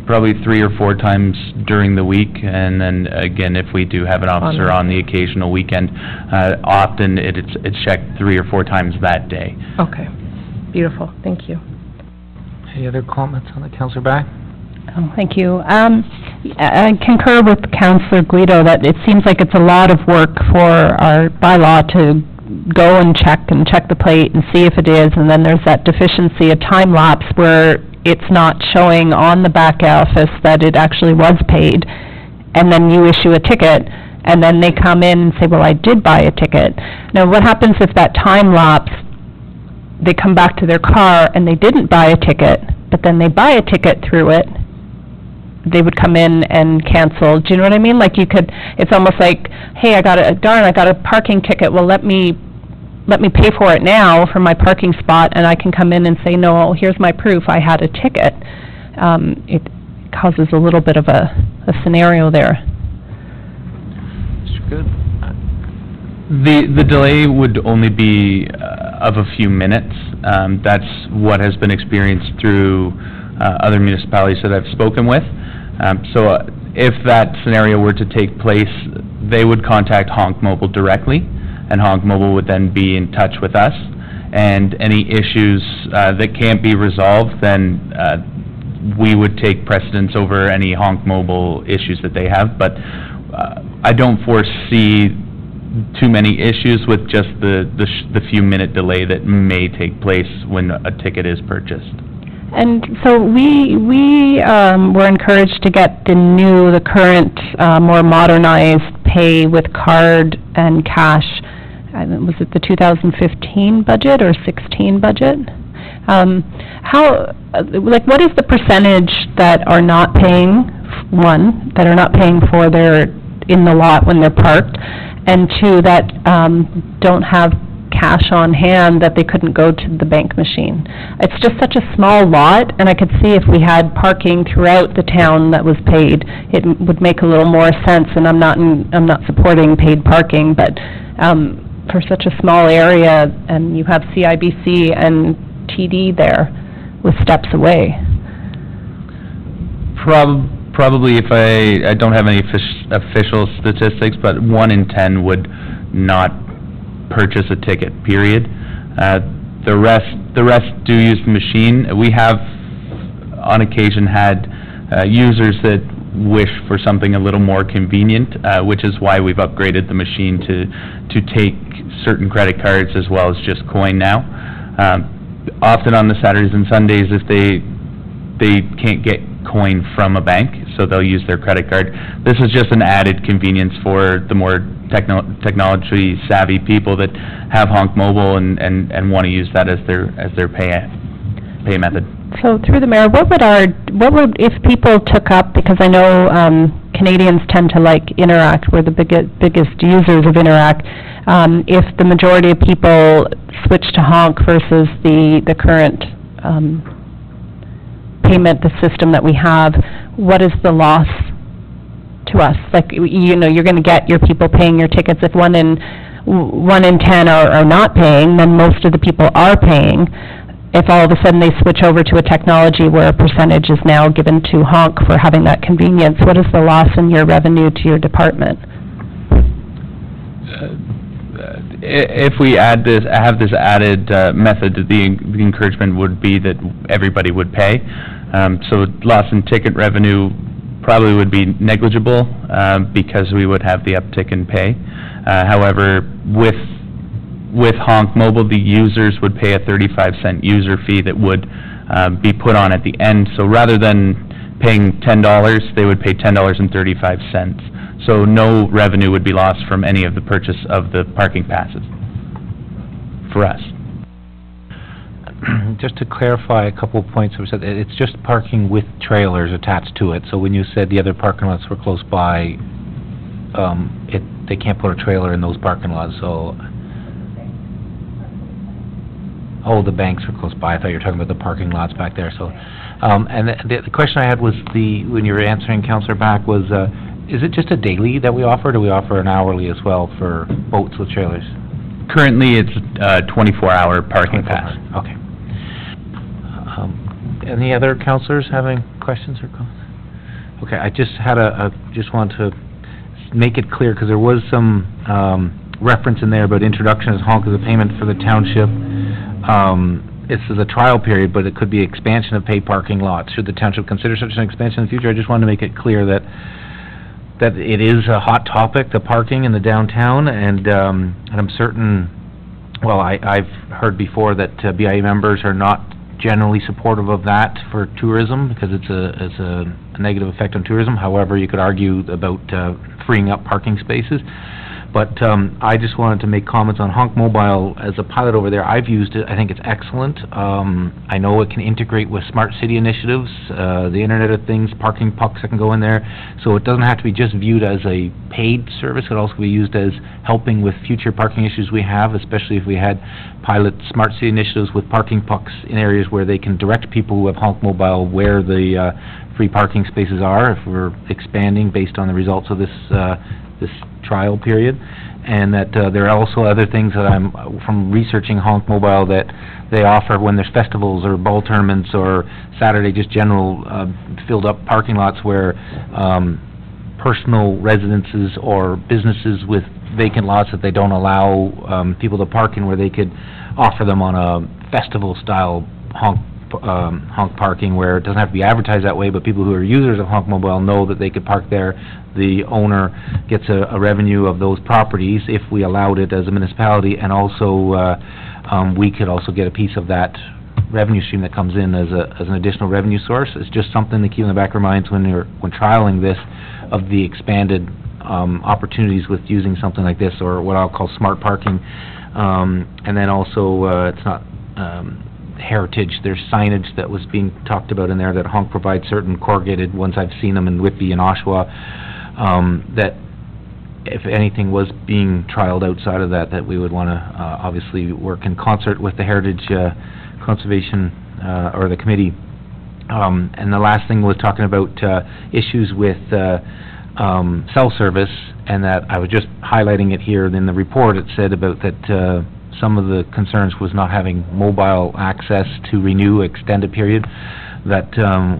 probably 3 or 4 times during the week, and then again, if we do have an officer on the occasional weekend, often it's checked 3 or 4 times that day. Okay, beautiful, thank you. Any other comments on the Councilor Back? Oh, thank you. I concur with Councilor Guido that it seems like it's a lot of work for our bylaw to go and check the plate and see if it is, and then there's that deficiency, a time lapse where it's not showing on the back office that it actually was paid, and then you issue a ticket, and then they come in and say, well, I did buy a ticket. Now, what happens if that time lapse, they come back to their car and they didn't buy a ticket, but then they buy a ticket through it? They would come in and cancel. Do you know what I mean? Like you could, it's almost like, hey, I got a parking ticket. Well, let me pay for it now for my parking spot, and I can come in and say, no, here's my proof, I had a ticket. It causes a little bit of a scenario there. Good. The delay would only be of a few minutes. That's what has been experienced through other municipalities that I've spoken with. So if that scenario were to take place, they would contact Honk Mobile directly, and Honk Mobile would then be in touch with us. And any issues that can't be resolved, then we would take precedence over any Honk Mobile issues that they have. But I don't foresee too many issues with just the few-minute delay that may take place when a ticket is purchased. And so we were encouraged to get the current, more modernized pay with card and cash. Was it the 2015 budget or 16 budget? What is the percentage that are not paying, one, that are not paying for their, in the lot when they're parked, and two, that don't have cash on hand that they couldn't go to the bank machine? It's just such a small lot, and I could see if we had parking throughout the town that was paid, it would make a little more sense, and I'm not supporting paid parking, but for such a small area, and you have CIBC and TD there with steps away. Probably, if I don't have any official statistics, but 1 in 10 would not purchase a ticket, period. The rest do use the machine. We have, on occasion, had users that wish for something a little more convenient, which is why we've upgraded the machine to take certain credit cards as well as just coin now. Often on the Saturdays and Sundays, if they can't get coin from a bank, so they'll use their credit card. This is just an added convenience for the more technology savvy people that have Honk Mobile and want to use that as their pay method. So through the mayor, what would, if people took up, because I know Canadians tend to like Interact, we're the biggest users of Interact, if the majority of people switch to Honk versus the current the system that we have, what is the loss to us? Like, you know, you're going to get your people paying your tickets. If 1 in 10 are not paying, then most of the people are paying. If all of a sudden they switch over to a technology where a percentage is now given to Honk for having that convenience, what is the loss in your revenue to your department? If we have this added method, the encouragement would be that everybody would pay. So loss in ticket revenue probably would be negligible because we would have the uptick in pay. However, with Honk Mobile, the users would pay a 35-cent user fee that would be put on at the end. So rather than paying $10, they would pay $10.35. So no revenue would be lost from any of the purchase of the parking passes for us. Just to clarify a couple of points, we said it's just parking with trailers attached to it. So when you said the other parking lots were close by, they can't put a trailer in those parking lots. So, the banks are close by. I thought you were talking about the parking lots back there. So, and the question I had was when you were answering, Councillor Back, was is it just a daily that we offer? Or do we offer an hourly as well for boats with trailers? Currently, it's a 24-hour parking pass. Okay. Any other councillors having questions or comments? Okay, I just had just want to make it clear, because there was some reference in there about introduction as Honk as a payment for the township. This is a trial period, but it could be expansion of paid parking lots. Should the township consider such an expansion in the future? I just wanted to make it clear that it is a hot topic, the parking in the downtown, and I'm certain, well, I've heard before that BIA members are not generally supportive of that for tourism, because it's a negative effect on tourism. However, you could argue about freeing up parking spaces. But I just wanted to make comments on Honk Mobile as a pilot over there. I've used it. I think it's excellent. I know it can integrate with smart city initiatives, the Internet of Things, parking pucks that can go in there. So it doesn't have to be just viewed as a paid service. It can also be used as helping with future parking issues we have, especially if we had pilot smart city initiatives with parking pucks in areas where they can direct people who have Honk Mobile where the free parking spaces are, if we're expanding based on the results of this trial period. And that there are also other things that I'm, from researching Honk Mobile, that they offer when there's festivals or ball tournaments or Saturday, just general filled up parking lots where personal residences or businesses with vacant lots that they don't allow people to park in, where they could offer them on a festival style Honk parking, where it doesn't have to be advertised that way, but people who are users of Honk Mobile know that they could park there. The owner gets a revenue of those properties if we allowed it as a municipality, and also we could also get a piece of that revenue stream that comes in as an additional revenue source. It's just something to keep in the back of our minds when trialing this, of the expanded opportunities with using something like this, or what I'll call smart parking. And then also it's not heritage, there's signage that was being talked about in there that Honk provides, certain corrugated ones, I've seen them in Whitby and Oshawa, that if anything was being trialed outside of that, that we would want to obviously work in concert with the Heritage Conservation or the committee. And the last thing was talking about issues with cell service, and that I was just highlighting it here in the report. It said about that some of the concerns was not having mobile access to renew extended period, that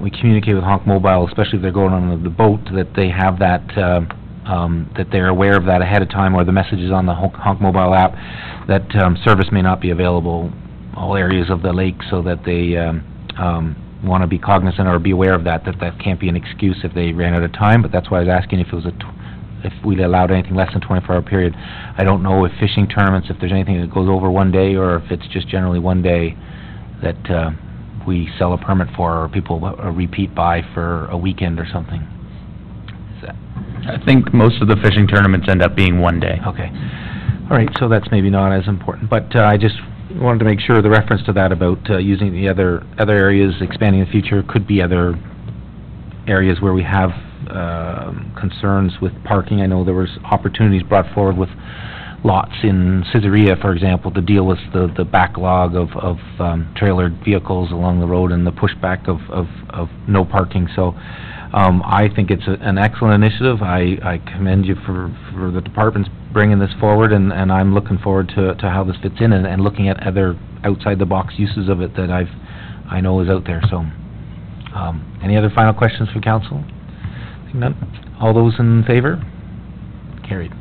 we communicate with Honk Mobile, especially if they're going on the boat, that they have that, that they're aware of that ahead of time, or the messages on the Honk Mobile app, that service may not be available all areas of the lake, so that they want to be cognizant or be aware of that, that can't be an excuse if they ran out of time. But that's why I was asking if it was if we allowed anything less than 24-hour period. I don't know if fishing tournaments, if there's anything that goes over one day, or if it's just generally one day that we sell a permit for, or people repeat buy for a weekend or something. I think most of the fishing tournaments end up being one day. Okay. All right, so that's maybe not as important, but I just wanted to make sure the reference to that about using the other areas, expanding in the future, could be other areas where we have concerns with parking. I know there was opportunities brought forward with lots in Caesarea, for example, to deal with the backlog of trailered vehicles along the road and the pushback of no parking. So I think it's an excellent initiative. I commend you for the departments bringing this forward, and I'm looking forward to how this fits in, and looking at other outside-the-box uses of it that I know is out there. So, any other final questions from council? None? All those in favor? Carried.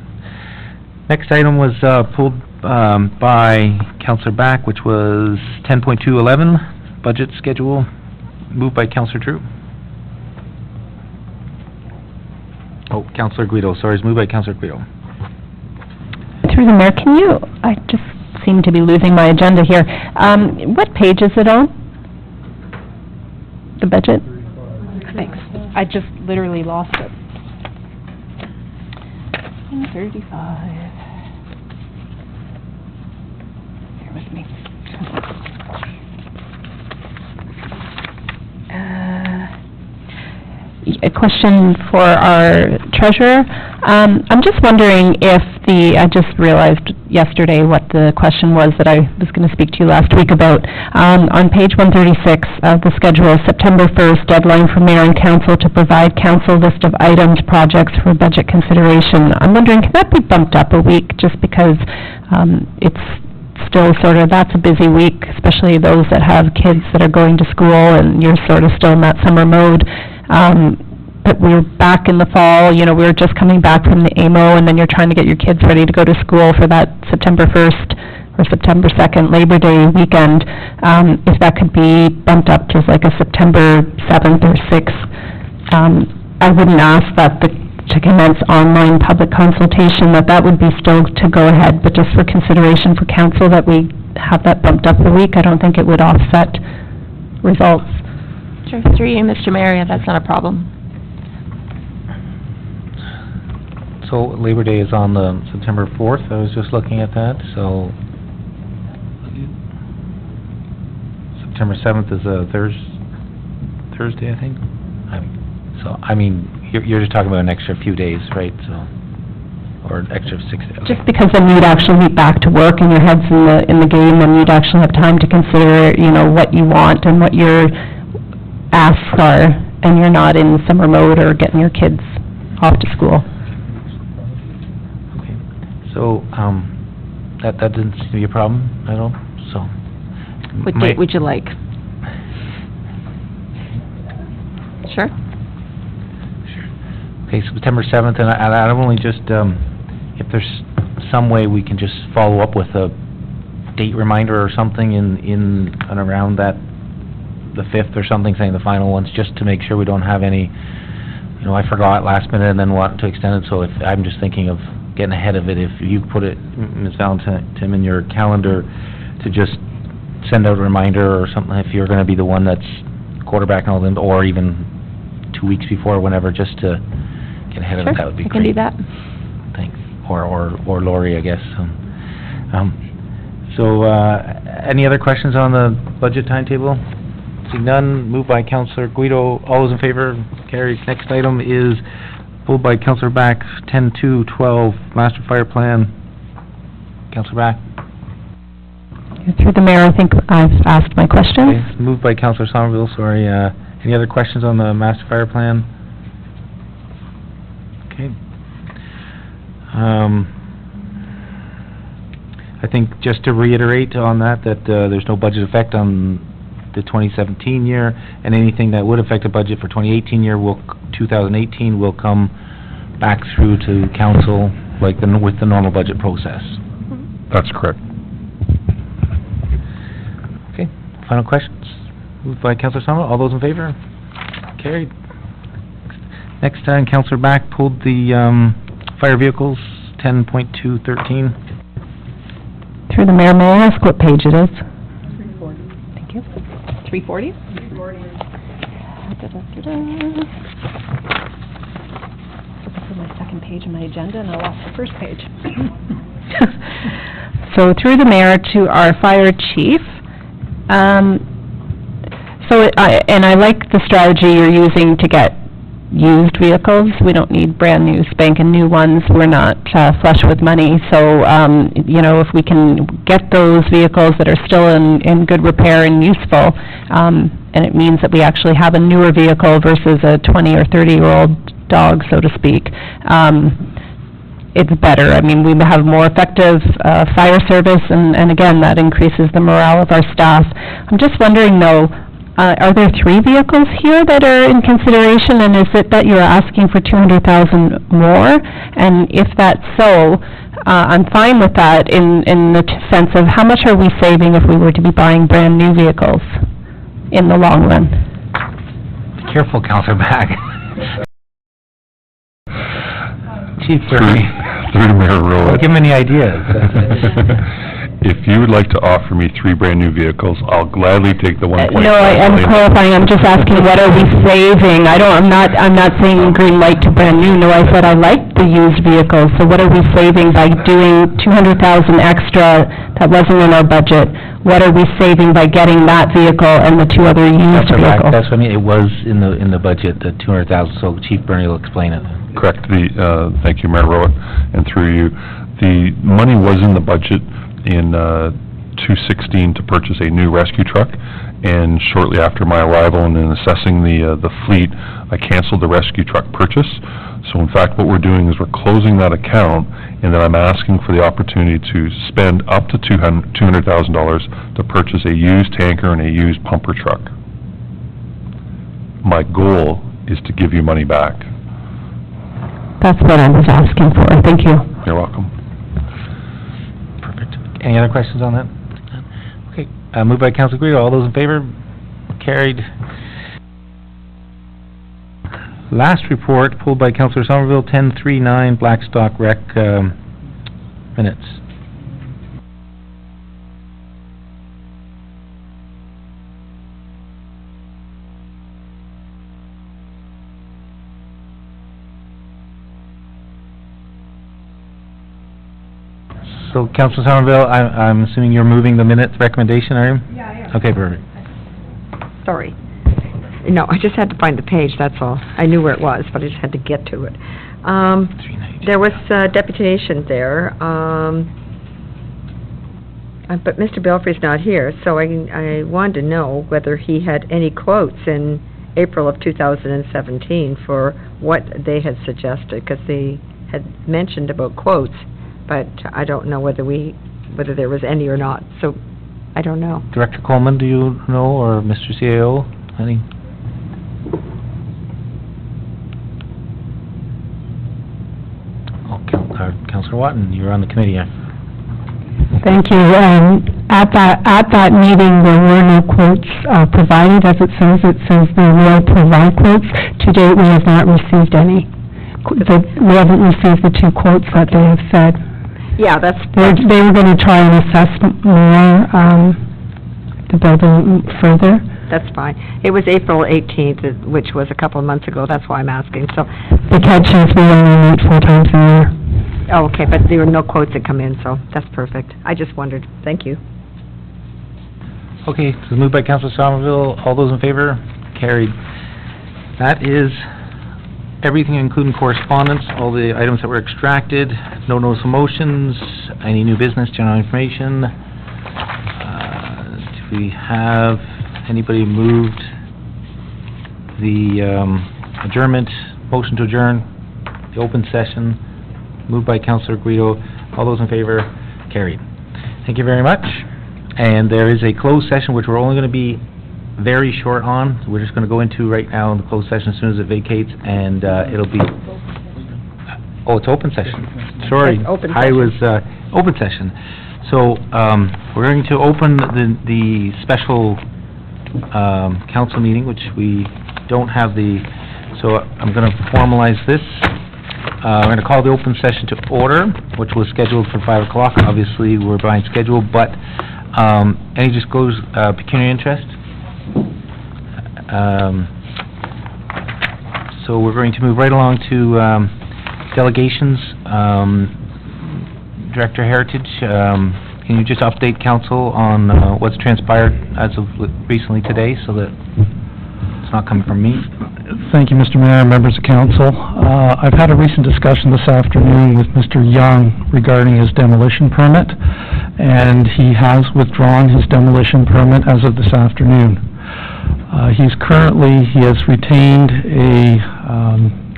Next item was pulled by Councillor Back, which was 10.211, budget schedule, moved by Councillor Drew. Oh, Councillor Guido, sorry, it's moved by Councillor Guido. Through the mayor, can you, I just seem to be losing my agenda here. What page is it on? The budget? Thanks. I just literally lost it. 35. Bear with me. A question for our treasurer. I'm just wondering if I just realized yesterday what the question was that I was going to speak to you last week about. On page 136 of the schedule, September 1st, deadline for mayor and council to provide council list of items, projects for budget consideration. I'm wondering, can that be bumped up a week, just because it's still sort of, that's a busy week, especially those that have kids that are going to school, and you're sort of still in that summer mode. But we're back in the fall, you know, we're just coming back from the AMO, and then you're trying to get your kids ready to go to school for that September 1st or September 2nd Labor Day weekend. If that could be bumped up to like a September 7th or 6th, I wouldn't ask that to commence online public consultation, that would be still to go ahead, but just for consideration for council that we have that bumped up a week. I don't think it would offset results. Sure, through you, Mr. Mayor, that's not a problem. So Labor Day is on the September 4th. I was just looking at that. So September 7th is a Thursday, I think. So I mean, you're just talking about an extra few days, right? So, or an extra 6 days. Okay. Just because then you'd actually be back to work and your head's in the game, and you'd actually have time to consider, you know, what you want and what your asks are, and you're not in summer mode or getting your kids off to school. So, that didn't seem to be a problem at all, so. What date would you like? Sure. Okay, September 7th, and I'm only just, if there's some way we can just follow up with a date reminder or something in and around that, the 5th or something, saying the final ones, just to make sure we don't have any, you know, I forgot last minute and then want to extend it, so if, I'm just thinking of getting ahead of it, if you put it, Ms. Valentine, in your calendar to just send out a reminder or something, if you're going to be the one that's quarterbacking all them, or even 2 weeks before, whenever, just to get ahead of it, that would be great. I can do that. Thanks. Or Lori, I guess. So, any other questions on the budget timetable? Seeing none, moved by Councillor Guido, all those in favor, carries. Next item is pulled by Councillor Back, 10-2-12, master fire plan. Councillor Back. Through the mayor, I think I've asked my questions. Okay, moved by Councillor Somerville, sorry. Any other questions on the master fire plan? Okay. I think just to reiterate on that there's no budget effect on the 2017 year, and anything that would affect the budget for 2018 year 2018 will come back through to council with the normal budget process. That's correct. Okay, final questions? Moved by Councillor Somerville, all those in favor? Carried. Next time, Councillor Back pulled the fire vehicles, 10.213. Through the mayor, may I ask what page it is? 340. Thank you. 340? 340. Looking for my second page of my agenda, and I lost the first page. So through the mayor to our fire chief. And I like the strategy you're using to get used vehicles. We don't need brand-new, spanking-new ones. We're not flush with money. So, if we can get those vehicles that are still in good repair and useful, and it means that we actually have a newer vehicle versus a 20 or 30-year-old dog, so to speak, it's better. I mean, we have more effective fire service, and again, that increases the morale of our staff. I'm just wondering, though, are there 3 vehicles here that are in consideration, and is it that you're asking for $200,000 more? And if that's so, I'm fine with that in the sense of how much are we saving if we were to be buying brand-new vehicles in the long run? Be careful, Councillor Back. Chief, Through the Mayor Rowan. Give him any ideas. If you would like to offer me 3 brand-new vehicles, I'll gladly take the 1.5 No, I'm clarifying, I'm just asking, what are we saving? I'm not saying green light to brand new, no, I said I like the used vehicles, so what are we saving by doing $200,000 extra that wasn't in our budget? What are we saving by getting that vehicle and the 2 other used vehicles? That's what I mean, it was in the budget, the $200,000, so Chief Bernie will explain it. Correct. Thank you, Mayor Rowan, and through you. The money was in the budget in 2016 to purchase a new rescue truck, and shortly after my arrival and in assessing the fleet, I canceled the rescue truck purchase. So in fact, what we're doing is we're closing that account, and then I'm asking for the opportunity to spend up to $200,000 to purchase a used tanker and a used pumper truck. My goal is to give you money back. That's what I was asking for, thank you. You're welcome. Perfect. Any other questions on that? Okay, moved by Councilor Guido, all those in favor? Carried. Last report, pulled by Councilor Somerville, 1039 Blackstock Rec, minutes. So, Councilor Somerville, I'm assuming you're moving the minutes recommendation, are you? Yeah, I am. Okay, perfect. Sorry. No, I just had to find the page, that's all. I knew where it was, but I just had to get to it. There was deputation there, but Mr. Belfry's not here, so I wanted to know whether he had any quotes in April of 2017 for what they had suggested, because they had mentioned about quotes, but I don't know whether there was any or not, so I don't know. Director Coleman, do you know, or Mr. CAO, any? Councilor Watton, you were on the committee. Thank you. At that meeting, there were no quotes provided, as it says. It says they will provide quotes. To date, we have not received any. We haven't received the 2 quotes that they have said. Yeah, that's... They were going to try and assess more, the building further. That's fine. It was April 18th, which was a couple of months ago, that's why I'm asking, so... The catch is we only meet 4 times a year. Oh, okay, but there were no quotes that come in, so that's perfect. I just wondered. Thank you. Okay, so moved by Councilor Somerville. All those in favor? Carried. That is everything, including correspondence, all the items that were extracted, no notice of motions, any new business, general information. Do we have anybody moved the adjournment, motion to adjourn, the open session, moved by Councilor Guido. All those in favor? Carried. Thank you very much. And there is a closed session, which we're only going to be very short on. We're just going to go into right now in the closed session as soon as it vacates, and it'll be... Oh, it's open session. Sorry. It's open I was, open session. So, we're going to open the special council meeting, which we don't have the... So I'm going to formalize this. We're going to call the open session to order, which was scheduled for 5 o'clock. Obviously, we're behind schedule, but any disclosed pecuniary interest? So we're going to move right along to delegations. Director Heritage, can you just update council on what's transpired as of recently today, so that it's not coming from me? Thank you, Mr. Mayor, members of council. I've had a recent discussion this afternoon with Mr. Young regarding his demolition permit, and he has withdrawn his demolition permit as of this afternoon. He has retained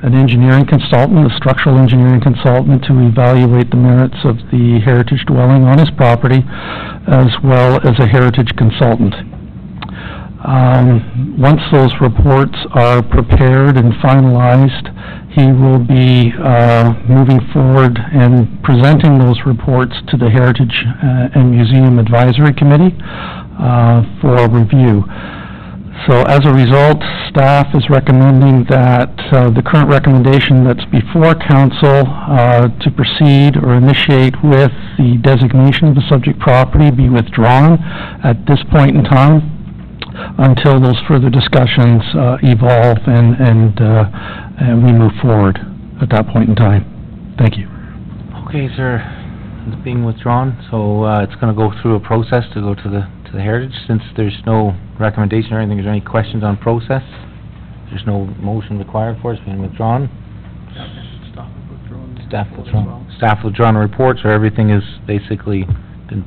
an engineering consultant, a structural engineering consultant, to evaluate the merits of the heritage dwelling on his property, as well as a heritage consultant. Once those reports are prepared and finalized, he will be moving forward and presenting those reports to the Heritage and Museum Advisory Committee for review. So as a result, staff is recommending that the current recommendation that's before council to proceed or initiate with the designation of the subject property be withdrawn at this point in time, until those further discussions evolve and we move forward at that point in time. Thank you. Okay, sir, it's being withdrawn, so it's going to go through a process to go to the Heritage. Since there's no recommendation or anything, is there any questions on process? There's no motion required for it, it's being withdrawn. Staff withdrawn reports, or everything is basically been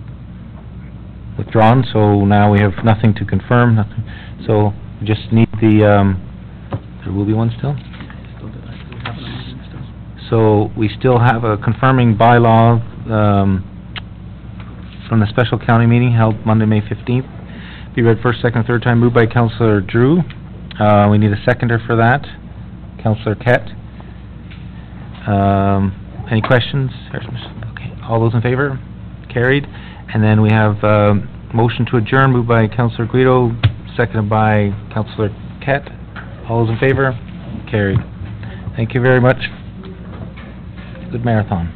withdrawn, so now we have nothing to confirm, nothing. So we just need the, there will be one still? So we still have a confirming bylaw from the special county meeting held Monday, May 15th. Be read first, second, third time, moved by Councillor Drew. We need a seconder for that, Councillor Kett. Any questions? Okay, all those in favor? Carried. And then we have motion to adjourn, moved by Councillor Guido, seconded by Councillor Kett. All those in favor? Carried. Thank you very much. Good marathon.